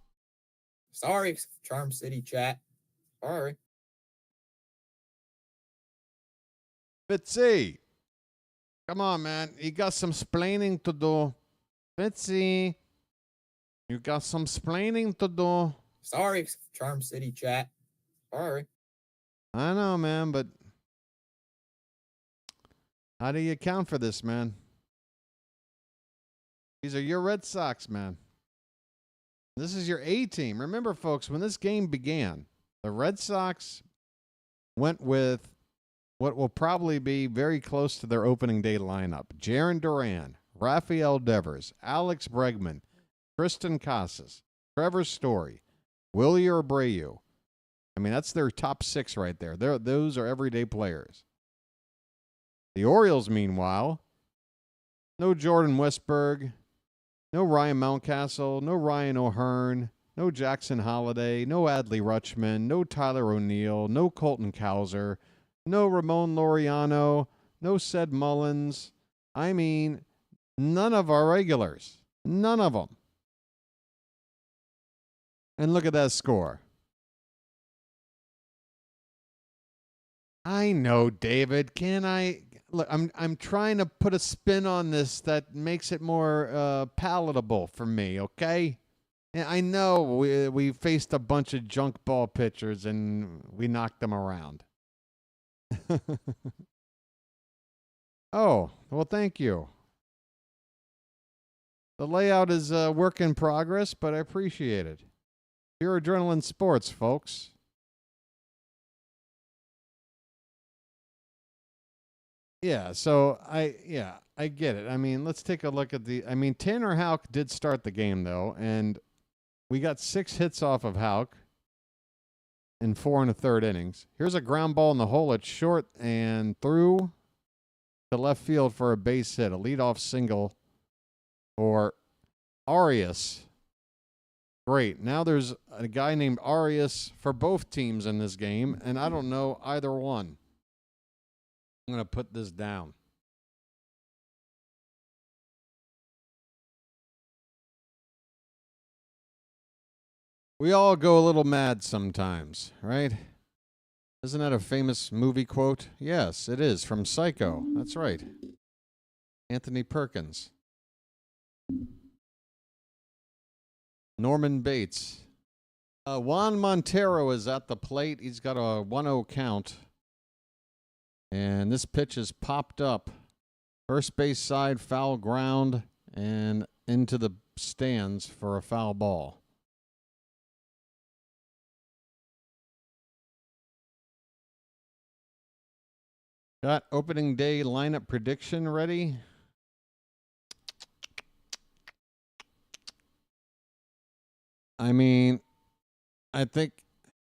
Sorry, Charm City chat. Sorry. Fitzy. Come on, man. You got some splaining to do. Fitzy. You got some splaining to do. Sorry, Charm City chat. Sorry. I know, man, but how do you account for this, man? These are your Red Sox, man. This is your A team. Remember, folks, when this game began, the Red Sox went with what will probably be very close to their opening day lineup. Jarren Duran, Rafael Devers, Alex Bregman, Tristan Casas, Trevor Story, Willie Abreu. I mean, that's their top 6 right there. Those are everyday players. The Orioles, meanwhile, no Jordan Westburg, no Ryan Mountcastle, no Ryan O'Hearn, no Jackson Holliday, no Adley Rutschman, no Tyler O'Neill, no Colton Cowser, no Ramon Laureano, no Sed Mullins. I mean, none of our regulars. None of them. And look at that score. I know, David. Can I... Look, I'm trying to put a spin on this that makes it more palatable for me, okay? And I know we faced a bunch of junk ball pitchers and we knocked them around. Oh, well, thank you. The layout is a work in progress, but I appreciate it. Pure Adrenaline Sports, folks. Yeah, so I get it. I mean, let's take a look at Tanner Houck did start the game, though, and we got 6 hits off of Houck in 4 1/3 innings. Here's a ground ball in the hole. It's short and through to left field for a base hit, a leadoff single for Arias. Great. Now there's a guy named Arias for both teams in this game, and I don't know either one. I'm going to put this down. We all go a little mad sometimes, right? Isn't that a famous movie quote? Yes, it is, from Psycho. That's right. Anthony Perkins. Norman Bates. Juan Montero is at the plate. He's got a 1-0 count. And this pitch is popped up. First base side, foul ground, and into the stands for a foul ball. Got opening day lineup prediction ready. I mean, I think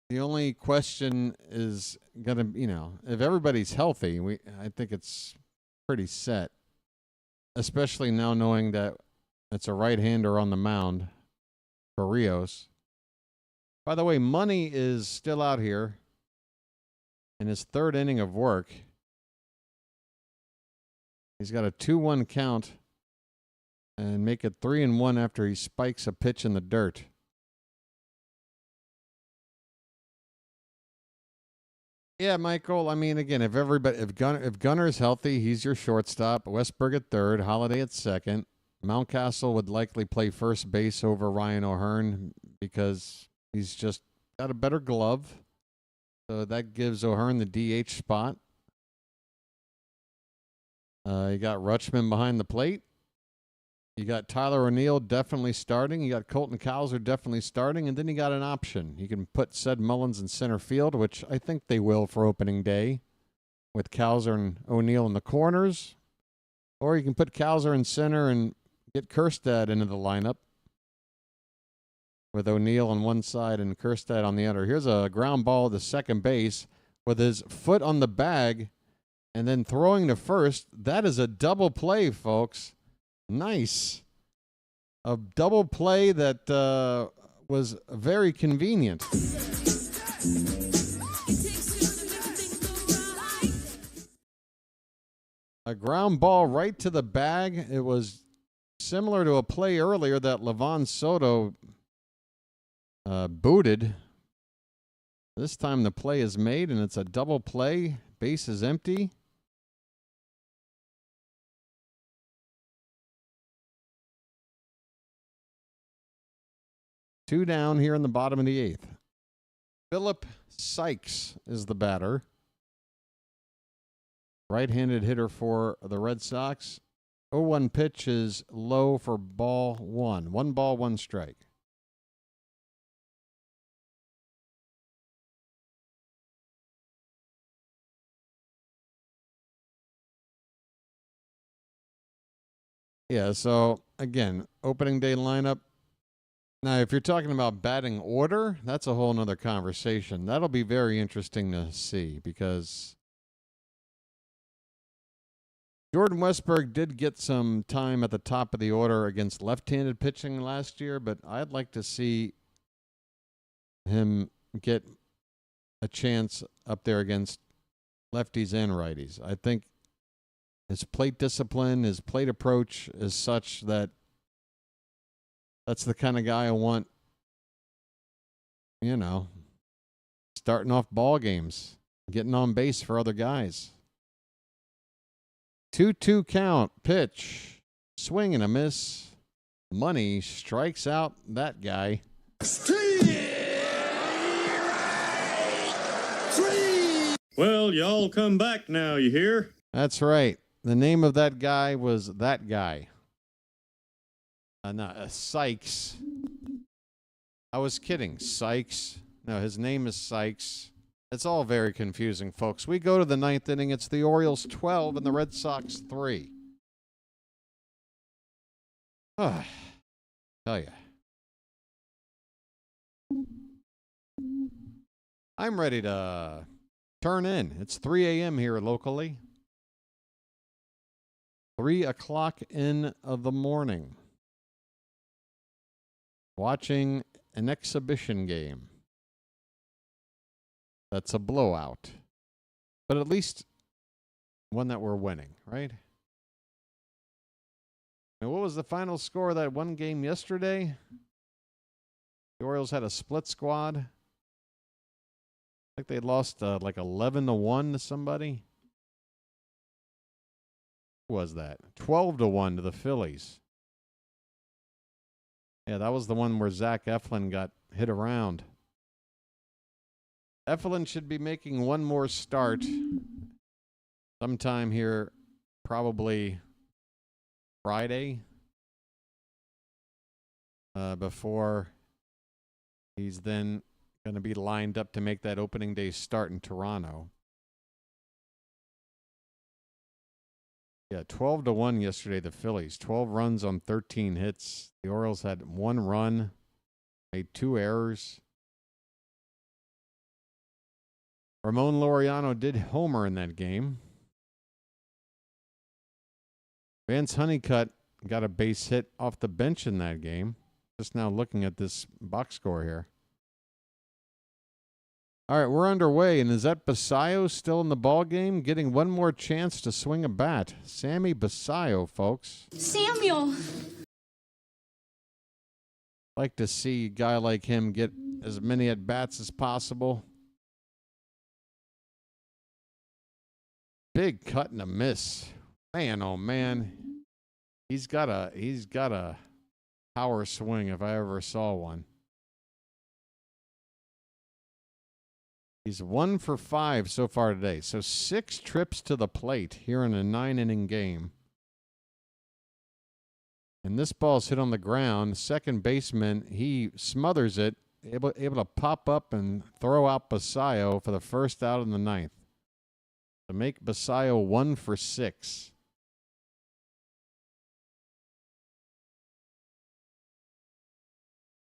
the only question is going to, if everybody's healthy, I think it's pretty set, especially now knowing that it's a right-hander on the mound for Rios. By the way, Money is still out here in his 3rd inning of work. He's got a 2-1 count and make it 3-1 after he spikes a pitch in the dirt. Yeah, Michael. I mean, again, if Gunner's healthy, he's your shortstop. Westburg at 3rd, Holiday at 2nd. Mountcastle would likely play first base over Ryan O'Hearn because he's just got a better glove. So that gives O'Hearn the DH spot. You got Rutschman behind the plate. You got Tyler O'Neill definitely starting. You got Colton Cowser definitely starting. And then you got an option. You can put Sed Mullins in center field, which I think they will for opening day, with Cowser and O'Neill in the corners. Or you can put Cowser in center and get Kjerstad into the lineup, with O'Neill on one side and Kjerstad on the other. Here's a ground ball to second base with his foot on the bag and then throwing to first. That is a double play, folks. Nice. A double play that was very convenient. A ground ball right to the bag. It was similar to a play earlier that Livan Soto booted. This time the play is made, and it's a double play. Base is empty. Two down here in the bottom of the eighth. Philip Sykes is the batter. Right-handed hitter for the Red Sox. 0-1 pitch is low for ball one. 1 ball, 1 strike. Yeah, so again, opening day lineup. Now, if you're talking about batting order, that's a whole nother conversation. That'll be very interesting to see because Jordan Westburg did get some time at the top of the order against left-handed pitching last year, but I'd like to see him get a chance up there against lefties and righties. I think his plate discipline, his plate approach is such that that's the kind of guy I want, you know, starting off ball games, getting on base for other guys. 2-2 count, pitch, swing and a miss. Money strikes out that guy. Well, y'all come back now, you hear? That's right. The name of that guy was that guy. Sykes. I was kidding. Sykes. No, his name is Sykes. It's all very confusing, folks. We go to the ninth inning. It's the Orioles 12 and the Red Sox 3. Tell ya. I'm ready to turn in. It's 3 a.m. here locally. 3 o'clock in the morning. Watching an exhibition game. That's a blowout. But at least one that we're winning, right? And what was the final score of that one game yesterday? The Orioles had a split squad. I think they lost like 11-1 to somebody. Who was that? 12-1 to the Phillies. Yeah, that was the one where Zach Eflin got hit around. Eflin should be making one more start sometime here, probably Friday, before he's then going to be lined up to make that opening day start in Toronto. Yeah, 12-1 yesterday, the Phillies. 12 runs on 13 hits. The Orioles had 1 run, made 2 errors. Ramon Laureano did homer in that game. Vance Honeycutt got a base hit off the bench in that game. Just now looking at this box score here. All right, we're underway, and is that Basayo still in the ball game, getting one more chance to swing a bat? Sammy Basayo, folks. Samuel! Like to see a guy like him get as many at bats as possible. Big cut and a miss. Man, oh man. He's got a power swing if I ever saw one. He's 1 for 5 so far today. So 6 trips to the plate here in a 9-inning game. And this ball's hit on the ground. Second baseman, he smothers it, able to pop up and throw out Basayo for the first out in the 9th. To make Basayo 1 for 6.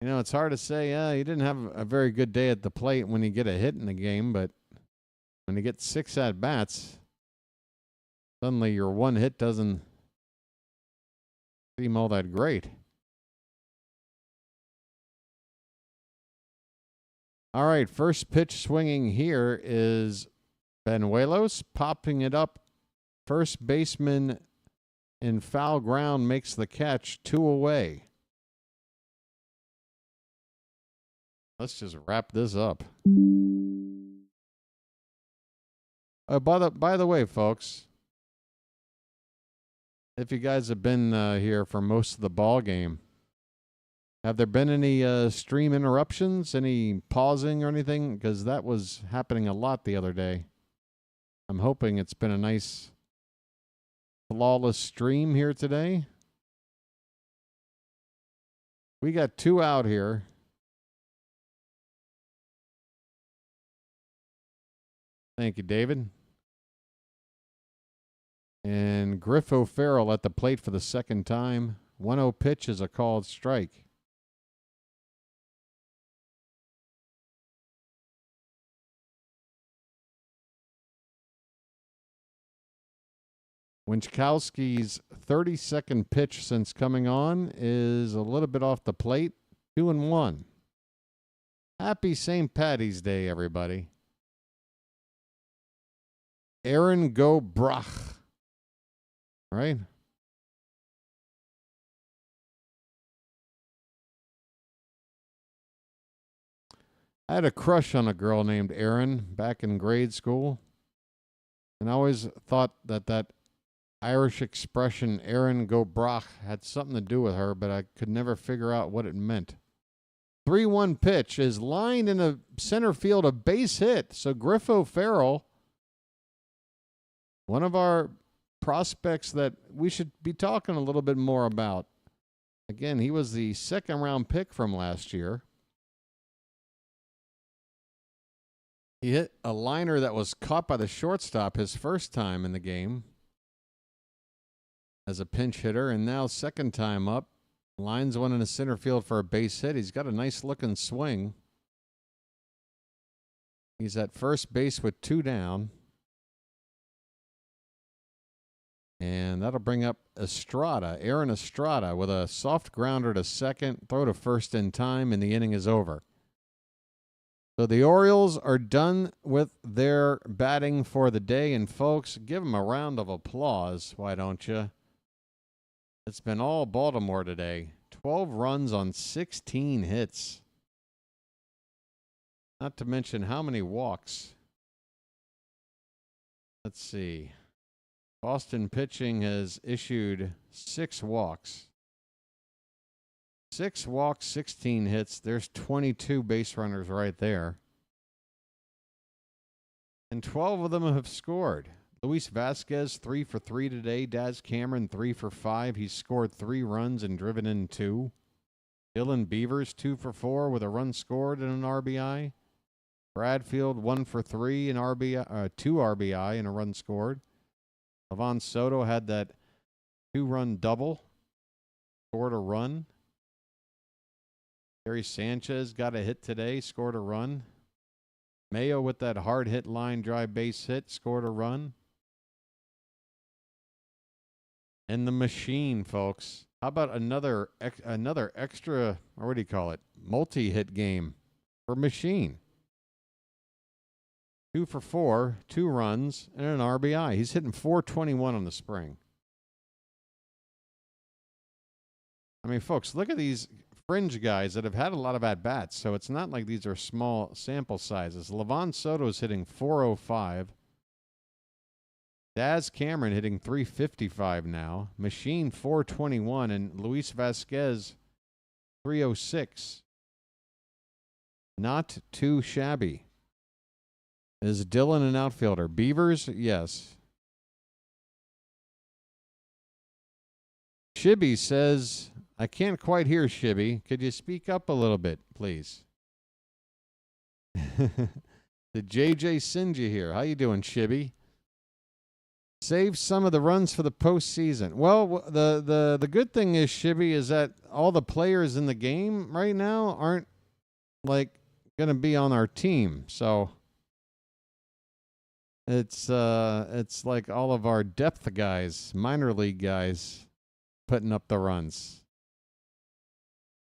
You know, it's hard to say, he didn't have a very good day at the plate when you get a hit in the game, but when you get 6 at-bats, suddenly your one hit doesn't seem all that great. All right, first pitch swinging here is Benuelos, popping it up. First baseman in foul ground makes the catch, 2 away. Let's just wrap this up. By the way, folks, if you guys have been here for most of the ball game, have there been any stream interruptions, any pausing or anything? Because that was happening a lot the other day. I'm hoping it's been a nice, flawless stream here today. We got 2 out here. Thank you, David. And Griff O'Farrell at the plate for the second time. 1-0 pitch is a called strike. Winchkowski's 32nd pitch since coming on is a little bit off the plate. 2-1. Happy St. Patty's Day, everybody. Aaron Go Brach. Right? I had a crush on a girl named Erin back in grade school. And I always thought that Irish expression, Aaron Go Brach, had something to do with her, but I could never figure out what it meant. 3-1 pitch is lined in the center field, a base hit. So Griff O'Farrell, one of our prospects that we should be talking a little bit more about. Again, he was the second-round pick from last year. He hit a liner that was caught by the shortstop his first time in the game as a pinch hitter, and now second time up. Lines one in the center field for a base hit. He's got a nice-looking swing. He's at first base with 2 down. And that'll bring up Estrada, Aaron Estrada, with a soft grounder to second, throw to first in time, and the inning is over. So the Orioles are done with their batting for the day. And, folks, give them a round of applause, why don't you? It's been all Baltimore today. 12 runs on 16 hits. Not to mention how many walks. Let's see. Boston pitching has issued 6 walks. 6 walks, 16 hits. There's 22 base runners right there. And 12 of them have scored. Luis Vasquez, 3 for 3 today. Daz Cameron, 3 for 5. He's scored 3 runs and driven in 2. Dylan Beavers, 2 for 4 with a run scored and an RBI. Bradfield, 1 for 3 and 2 RBI and a run scored. Livan Soto had that 2-run double, scored a run. Gary Sanchez got a hit today, scored a run. Mayo with that hard hit line drive base hit, scored a run. And the Machin, folks. How about another extra, or what do you call it, multi-hit game for Machin? 2 for 4, 2 runs, and an RBI. He's hitting .421 on the spring. I mean, folks, look at these fringe guys that have had a lot of at-bats, so it's not like these are small sample sizes. Livan Soto is hitting .405. Daz Cameron hitting .355 now. Machin .421, and Luis Vasquez .306. Not too shabby. Is Dylan an outfielder? Beavers? Yes. Shibby says, I can't quite hear Shibby. Could you speak up a little bit, please? The JJ Sinja here. How you doing, Shibby? Save some of the runs for the postseason. Well, the good thing is, Shibby, is that all the players in the game right now aren't like going to be on our team. So it's like all of our depth guys, minor league guys, putting up the runs.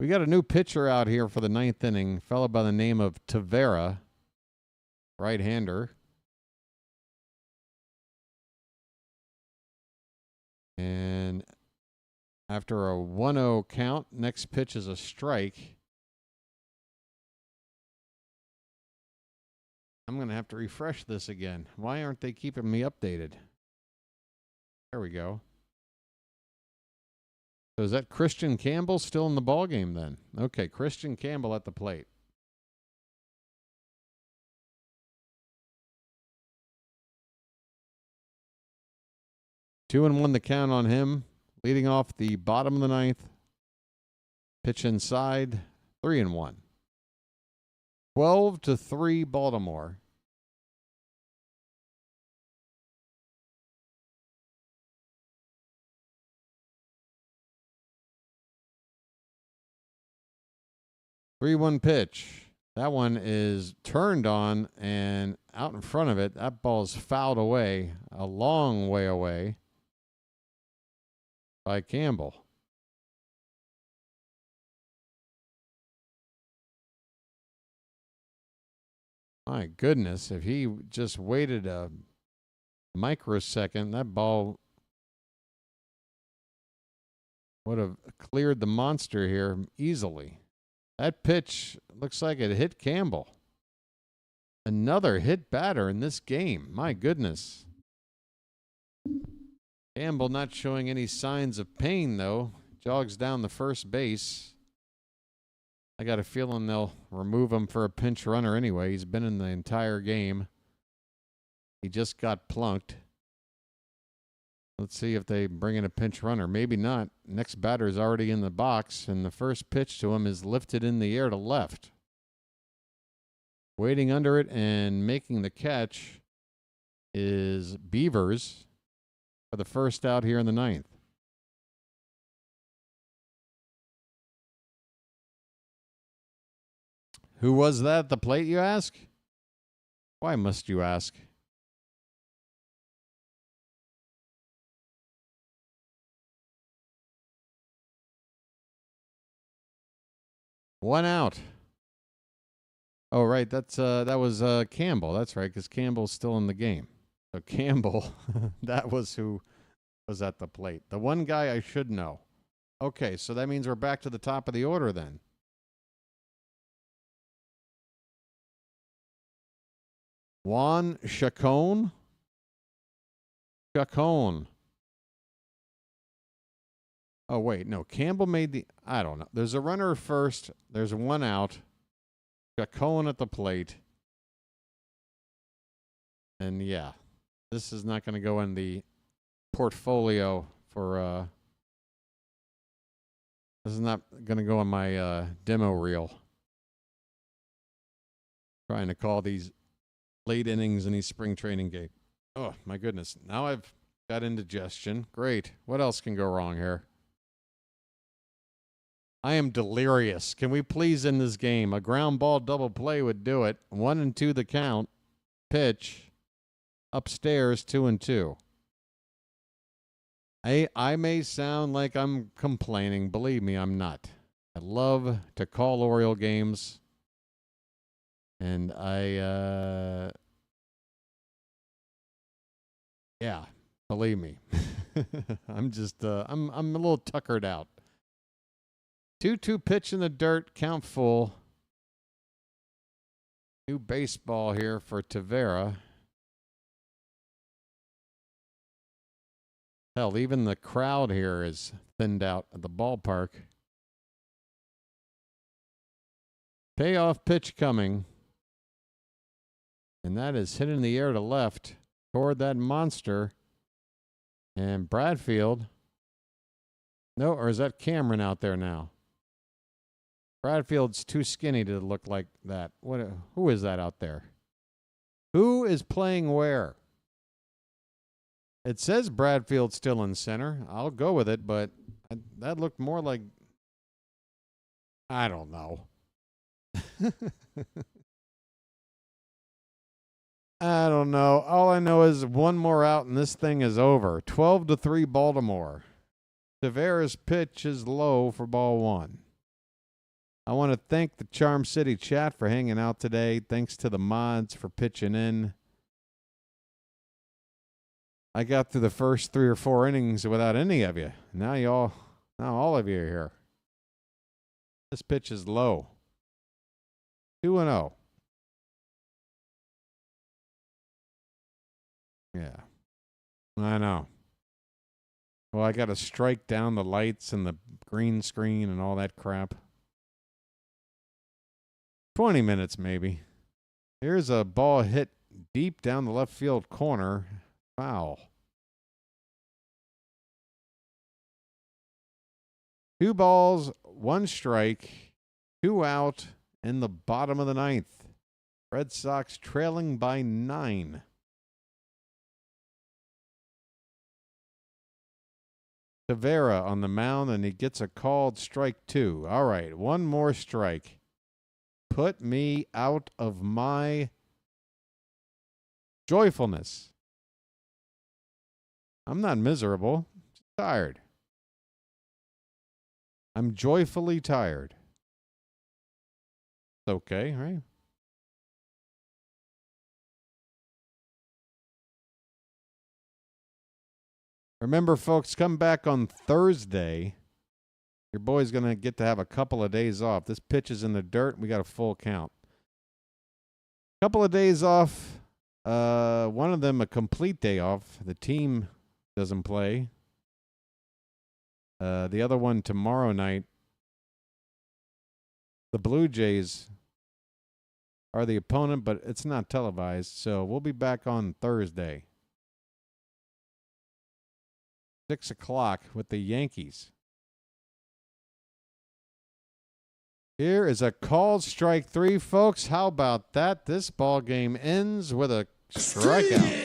We got a new pitcher out here for the 9th inning, a fellow by the name of Tavera, right-hander. And after a 1-0 count, next pitch is a strike. I'm going to have to refresh this again. Why aren't they keeping me updated? There we go. So is that Christian Campbell still in the ballgame then? Okay, Christian Campbell at the plate. Two and one the count on him. Leading off the bottom of the 9th. Pitch inside. 3-1. 12-3 Baltimore. Three-one pitch. That one is turned on and out in front of it. That ball is fouled away, a long way away by Campbell. My goodness, if he just waited a microsecond, that ball would have cleared the monster here easily. That pitch looks like it hit Campbell. Another hit batter in this game. My goodness. Campbell not showing any signs of pain, though. Jogs down the first base. I got a feeling they'll remove him for a pinch runner anyway. He's been in the entire game. He just got plunked. Let's see if they bring in a pinch runner. Maybe not. Next batter is already in the box, and the first pitch to him is lifted in the air to left. Waiting under it and making the catch is Beavers for the first out here in the 9th. Who was that at the plate, you ask? Why must you ask? One out. Oh, right. That was Campbell. That's right, because Campbell's still in the game. So Campbell, that was who was at the plate. The one guy I should know. Okay, so that means we're back to the top of the order then. Juan Chacon. Chacon. Oh, wait, no. Campbell made the... I don't know. There's a runner first. There's one out. Chacon at the plate. And, yeah, this is not going to go in the portfolio for... This is not going to go on my demo reel. Trying to call these late innings in these spring training games. Oh, my goodness. Now I've got indigestion. Great. What else can go wrong here? I am delirious. Can we please end this game? A ground ball double play would do it. 1-2 the count. Pitch. Upstairs, 2-2. I may sound like I'm complaining. Believe me, I'm not. I love to call Oriole games. And yeah, believe me. I'm just, I'm a little tuckered out. 2-2 pitch in the dirt, count full. New baseball here for Tavera. Hell, even the crowd here is thinned out at the ballpark. Payoff pitch coming. And that is hit in the air to left toward that monster. And Bradfield. No, or is that Cameron out there now? Bradfield's too skinny to look like that. Who is that out there? Who is playing where? It says Bradfield's still in center. I'll go with it, but that looked more like, I don't know. I don't know. All I know is one more out and this thing is over. 12-3 Baltimore. Tavares' pitch is low for ball one. I want to thank the Charm City chat for hanging out today. Thanks to the mods for pitching in. I got through the first 3 or 4 innings without any of you. Now all of you are here. This pitch is low. 2-0. Yeah. I know. Well, I got to strike down the lights and the green screen and all that crap. 20 minutes, maybe. Here's a ball hit deep down the left field corner. Foul. 2 balls, 1 strike, 2 out in the bottom of the 9th. Red Sox trailing by 9. Tavera on the mound, and he gets a called strike 2. All right, 1 more strike. Put me out of my joyfulness. I'm not miserable. I'm just tired. I'm joyfully tired. It's okay, right? Remember, folks, come back on Thursday. Your boy's going to get to have a couple of days off. This pitch is in the dirt. We got a full count. Couple of days off. One of them a complete day off. The team doesn't play. The other one tomorrow night. The Blue Jays are the opponent, but it's not televised. So we'll be back on Thursday. 6 o'clock with the Yankees. Here is a called strike 3, folks. How about that? This ball game ends with a strikeout.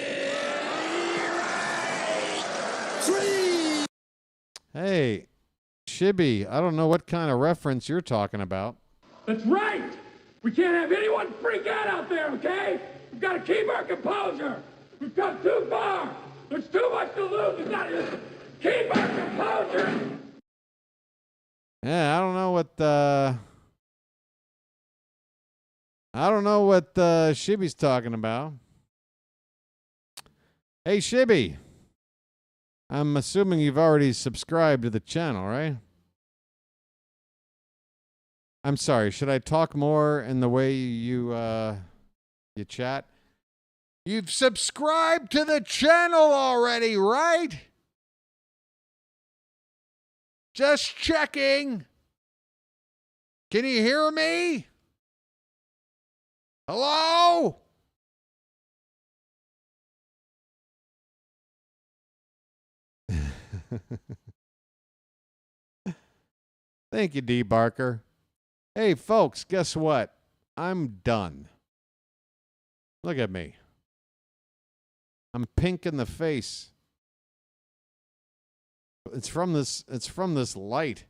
Hey, Shibby, I don't know what kind of reference you're talking about. That's right. We can't have anyone freak out there, okay? We've got to keep our composure. We've come too far. There's too much to lose. We've got to keep our composure. Yeah, I don't know what Shibby's talking about. Hey, Shibby. I'm assuming you've already subscribed to the channel, right? I'm sorry. Should I talk more in the way you chat? You've subscribed to the channel already, right? Just checking. Can you hear me? Hello? Thank you, D. Barker. Hey, folks, guess what? I'm done. Look at me. I'm pink in the face. It's from this light.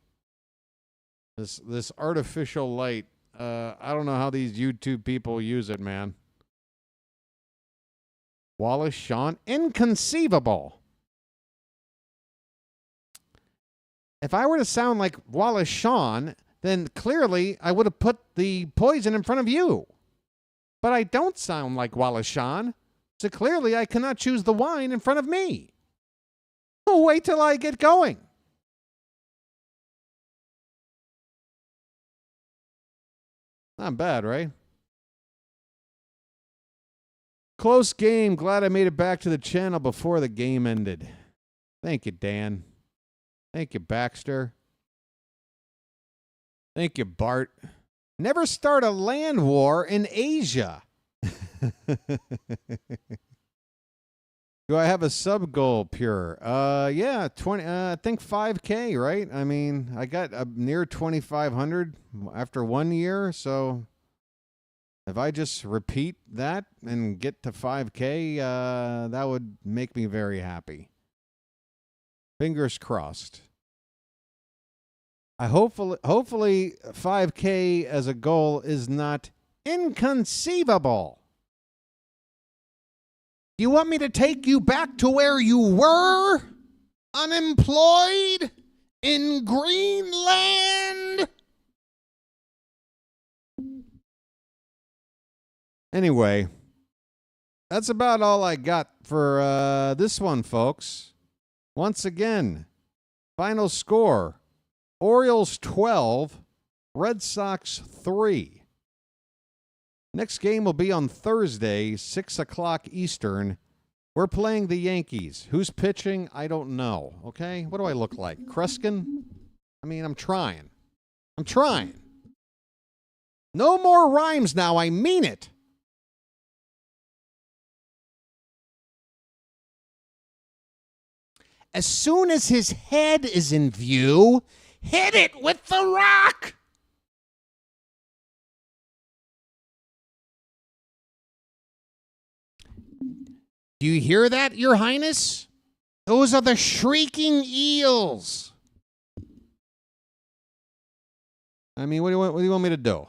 This artificial light. I don't know how these YouTube people use it, man. Wallace Shawn, inconceivable. If I were to sound like Wallace Shawn, then clearly I would have put the poison in front of you. But I don't sound like Wallace Shawn, so clearly I cannot choose the wine in front of me. Oh, wait till I get going. Not bad, right? Close game. Glad I made it back to the channel before the game ended. Thank you, Dan. Thank you, Baxter. Thank you, Bart. Never start a land war in Asia. Do I have a sub goal, Pure? Yeah, 20. I think 5K, right? I mean, I got near 2,500 after 1 year. So if I just repeat that and get to 5K, that would make me very happy. Fingers crossed. Hopefully 5K as a goal is not inconceivable. You want me to take you back to where you were? Unemployed? In Greenland? Anyway, that's about all I got for this one, folks. Once again, final score, Orioles 12, Red Sox 3. Next game will be on Thursday, 6 o'clock Eastern. We're playing the Yankees. Who's pitching? I don't know. Okay? What do I look like? Kreskin? I mean, I'm trying. No more rhymes now. I mean it. As soon as his head is in view, hit it with the rock. Do you hear that, Your Highness? Those are the shrieking eels. I mean, what do you want me to do?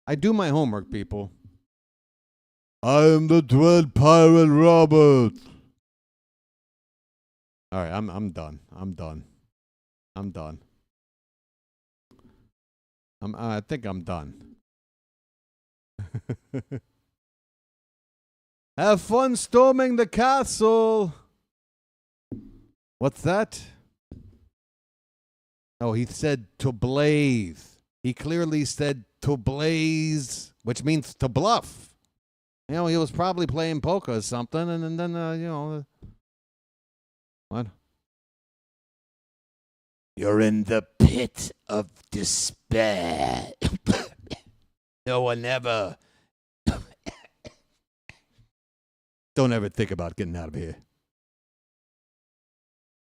I do my homework, people. I am the Dread Pirate Robert. All right, I'm done. I think I'm done. Have fun storming the castle. What's that? Oh, he said to blaze. He clearly said to blaze, which means to bluff. You know, he was probably playing poker or something, and then you know. What? You're in the pit of despair. No one ever. Don't ever think about getting out of here.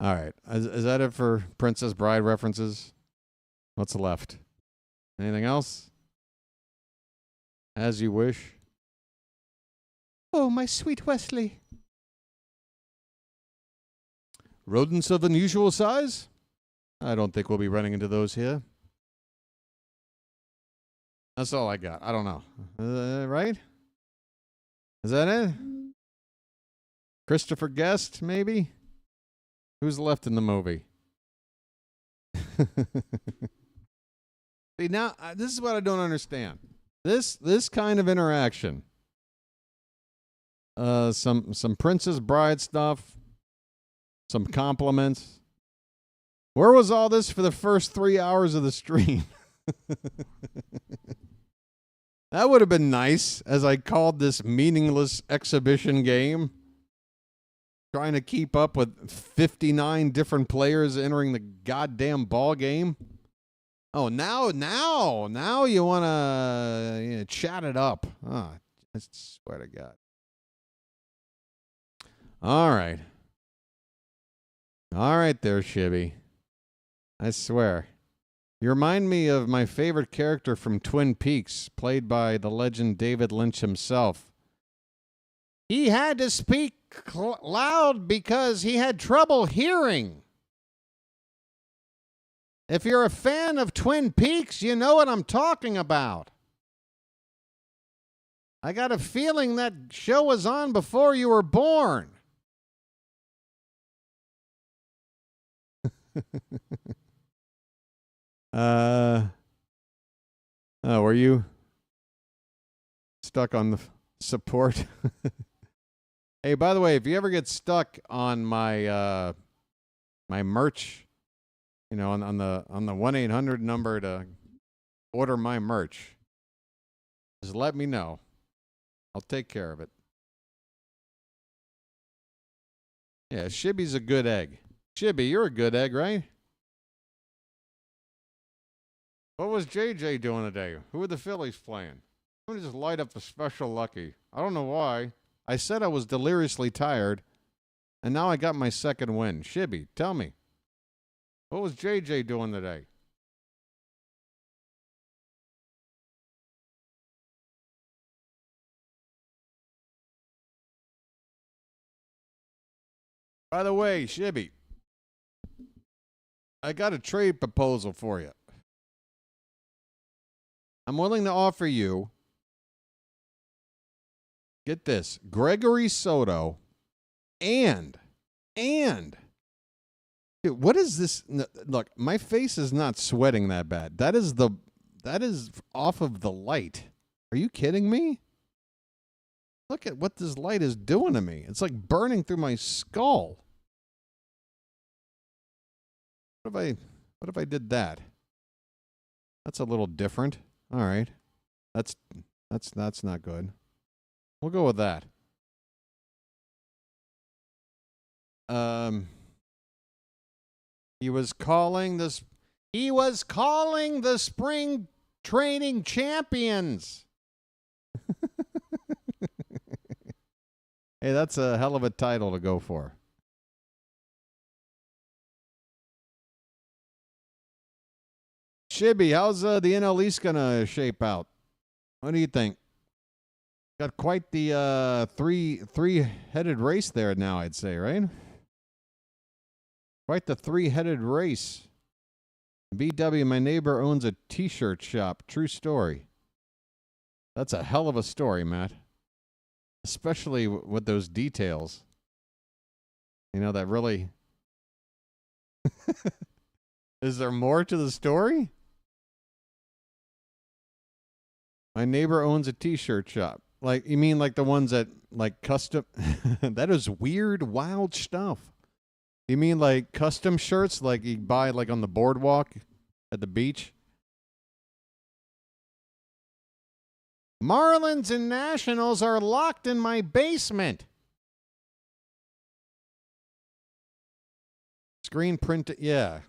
All right. Is that it for Princess Bride references? What's left? Anything else? As you wish. Oh, my sweet Wesley. Rodents of unusual size? I don't think we'll be running into those here. That's all I got. I don't know. Right? Is that it? Christopher Guest, maybe? Who's left in the movie? See, now, this is what I don't understand. This kind of interaction. Some Princess Bride stuff. Some compliments. Where was all this for the first 3 hours of the stream? That would have been nice, as I called this meaningless exhibition game. Trying to keep up with 59 different players entering the goddamn ball game. Oh, now you want to chat it up. Oh, I swear to God. All right there, Shibby. I swear. You remind me of my favorite character from Twin Peaks, played by the legend David Lynch himself. He had to speak loud because he had trouble hearing. If you're a fan of Twin Peaks, you know what I'm talking about. I got a feeling that show was on before you were born. Were you stuck on the support? Hey, by the way, if you ever get stuck on my my merch, you know, on the 1-800 number to order my merch, just let me know. I'll take care of it. Yeah, Shibby's a good egg. Shibby, you're a good egg, right? What was JJ doing today? Who are the Phillies playing? Let me just light up the special lucky. I don't know why. I said I was deliriously tired, and now I got my second win. Shibby, tell me. What was JJ doing today? By the way, Shibby, I got a trade proposal for you. I'm willing to offer you, get this, Gregory Soto and, dude, what is this? Look, my face is not sweating that bad. That is off of the light. Are you kidding me? Look at what this light is doing to me. It's like burning through my skull. What if I did that? That's a little different. All right. That's not good. We'll go with that. He was calling the spring training champions. Hey, that's a hell of a title to go for. Shibby, how's the NL East gonna shape out? What do you think? Got quite the three-headed race there now, I'd say, right? Quite the three-headed race. BW, my neighbor owns a t-shirt shop. True story. That's a hell of a story, Matt. Especially with those details. You know, that really... Is there more to the story? My neighbor owns a t-shirt shop. Like, you mean like the ones that, like, custom... That is weird, wild stuff. You mean like custom shirts like you buy like on the boardwalk at the beach? Marlins and Nationals are locked in my basement. Screen print, yeah.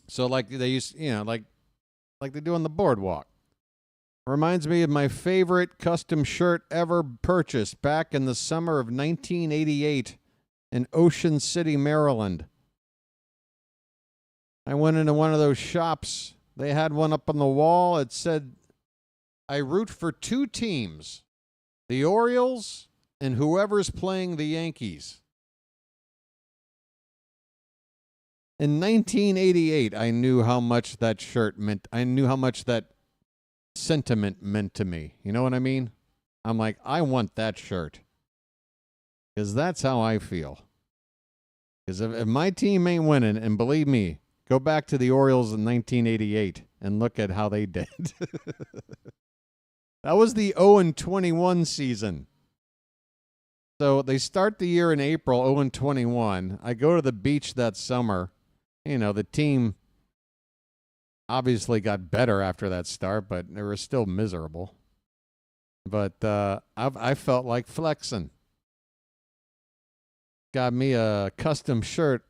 So like they used, you know, like they do on the boardwalk. Reminds me of my favorite custom shirt ever purchased back in the summer of 1988 in Ocean City, Maryland. I went into one of those shops. They had one up on the wall. It said, I root for two teams, the Orioles and whoever's playing the Yankees. In 1988, I knew how much that shirt meant. I knew how much that sentiment meant to me. You know what I mean? I'm like, I want that shirt. Because that's how I feel. Because if my team ain't winning, and believe me, go back to the Orioles in 1988 and look at how they did. That was the 0-21 season. So they start the year in April, 0-21. I go to the beach that summer. You know, the team obviously got better after that start, but they were still miserable. But I felt like flexing. Got me a custom shirt,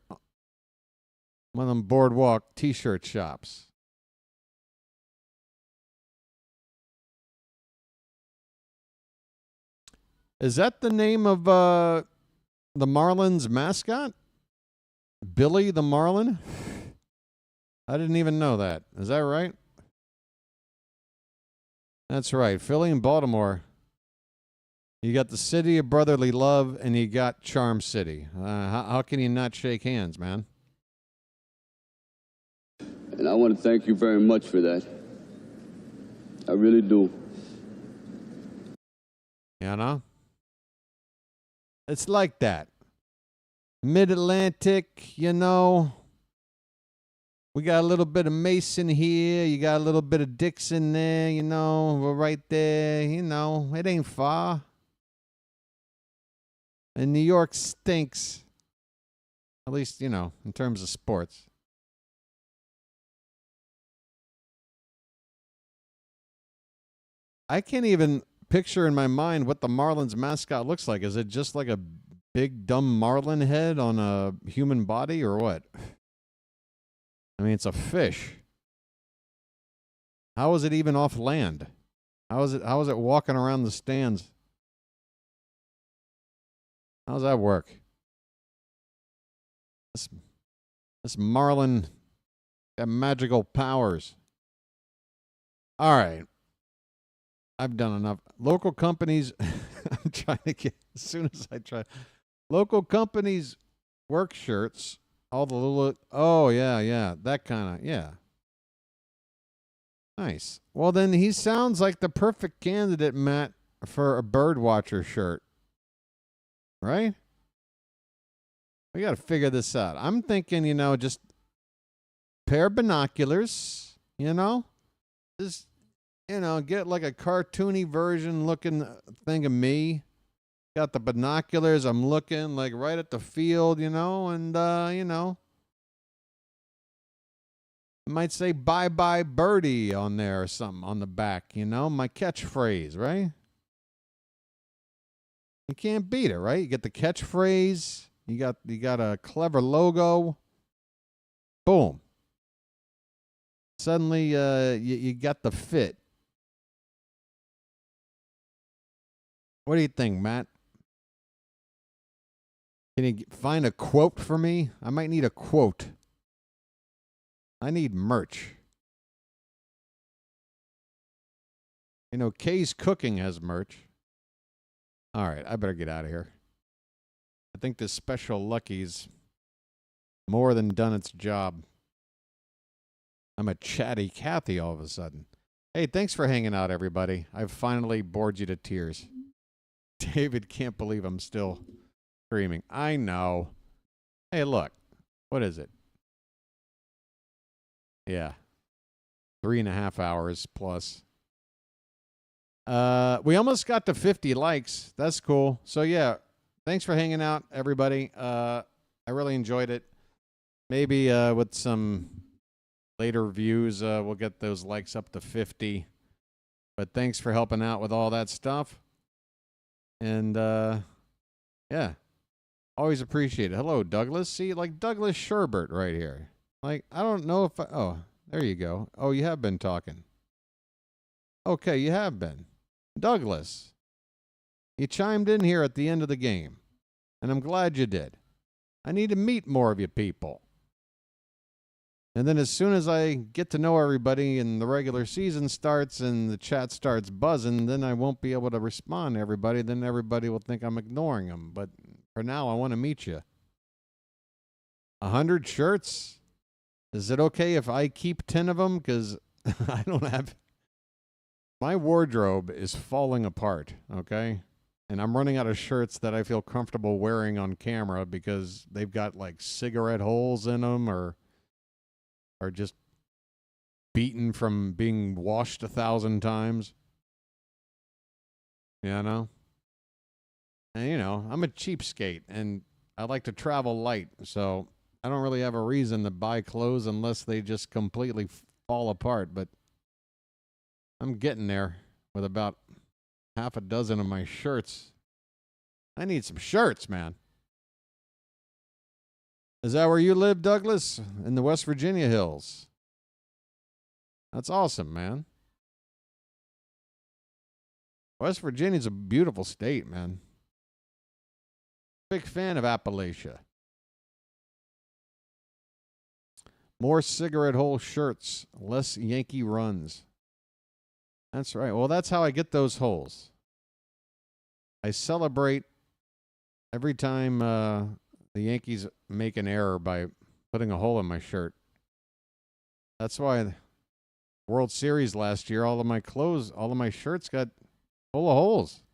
one of them boardwalk t-shirt shops. Is that the name of the Marlins mascot? Billy the Marlin? I didn't even know that. Is that right? That's right. Philly and Baltimore. You got the city of brotherly love, and you got Charm City. How can you not shake hands, man? And I want to thank you very much for that. I really do. You know? It's like that. Mid-Atlantic, you know. We got a little bit of Mason here. You got a little bit of Dixon there, you know. We're right there, you know. It ain't far. And New York stinks. At least, you know, in terms of sports. I can't even picture in my mind what the Marlins mascot looks like. Is it just like a big, dumb marlin head on a human body or what? I mean, it's a fish. How is it even off land? How is it walking around the stands? How does that work? This Marlin got magical powers. All right. I've done enough. Local companies, I'm trying to get, as soon as I try. Local companies work shirts. All the little, oh, yeah. That kind of, yeah. Nice. Well, then he sounds like the perfect candidate, Matt, for a BirdWatcher shirt. Right? We got to figure this out. I'm thinking, just pair of binoculars, Just, get like a cartoony version looking thing of me. Got the binoculars. I'm looking like right at the field, and, I might say bye-bye birdie on there or something on the back, my catchphrase, right? You can't beat it, right? You get the catchphrase. You got a clever logo. Boom. Suddenly, you got the fit. What do you think, Matt? Can you find a quote for me? I might need a quote. I need merch. Kay's Cooking has merch. All right, I better get out of here. I think this special Lucky's more than done its job. I'm a chatty Cathy all of a sudden. Hey, thanks for hanging out, everybody. I've finally bored you to tears. David can't believe I'm still streaming. I know. Hey, look. What is it? Yeah. 3.5 hours plus. We almost got to 50 likes. That's cool. So, yeah. Thanks for hanging out, everybody. I really enjoyed it. Maybe with some later views, we'll get those likes up to 50. But thanks for helping out with all that stuff. And, yeah. Always appreciate it. Hello, Douglas. See, like Douglas Sherbert right here. Like, I don't know if oh, there you go. Oh, you have been talking. Okay, you have been. Douglas, you chimed in here at the end of the game, and I'm glad you did. I need to meet more of you people. And then as soon as I get to know everybody and the regular season starts and the chat starts buzzing, then I won't be able to respond to everybody. Then everybody will think I'm ignoring them. But for now, I want to meet you. 100 shirts? Is it okay if I keep 10 of them? Because I don't have... My wardrobe is falling apart, okay? And I'm running out of shirts that I feel comfortable wearing on camera because they've got like cigarette holes in them or are just beaten from being washed 1,000 times. And I'm a cheapskate and I like to travel light, so I don't really have a reason to buy clothes unless they just completely fall apart, but I'm getting there with about half a dozen of my shirts. I need some shirts, man. Is that where you live, Douglas? In the West Virginia hills? That's awesome, man. West Virginia's a beautiful state, man. Big fan of Appalachia. More cigarette hole shirts, less Yankee runs. That's right. Well, that's how I get those holes. I celebrate every time the Yankees make an error by putting a hole in my shirt. That's why World Series last year, all of my clothes, all of my shirts got full of holes.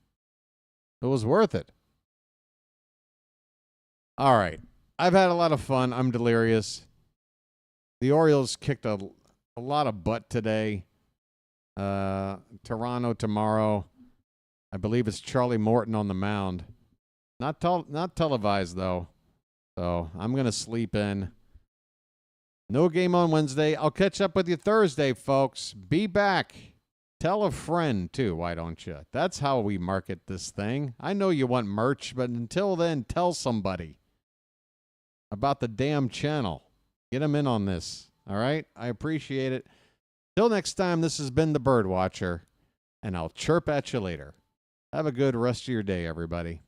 It was worth it. All right. I've had a lot of fun. I'm delirious. The Orioles kicked a lot of butt today. Toronto tomorrow. I believe it's Charlie Morton on the mound. Not televised, though. So I'm going to sleep in. No game on Wednesday. I'll catch up with you Thursday, folks. Be back. Tell a friend, too, why don't you? That's how we market this thing. I know you want merch, but until then, tell somebody about the damn channel. Get them in on this. All right? I appreciate it. Till next time, this has been the BirdWatcher. and I'll chirp at you later. Have a good rest of your day, everybody.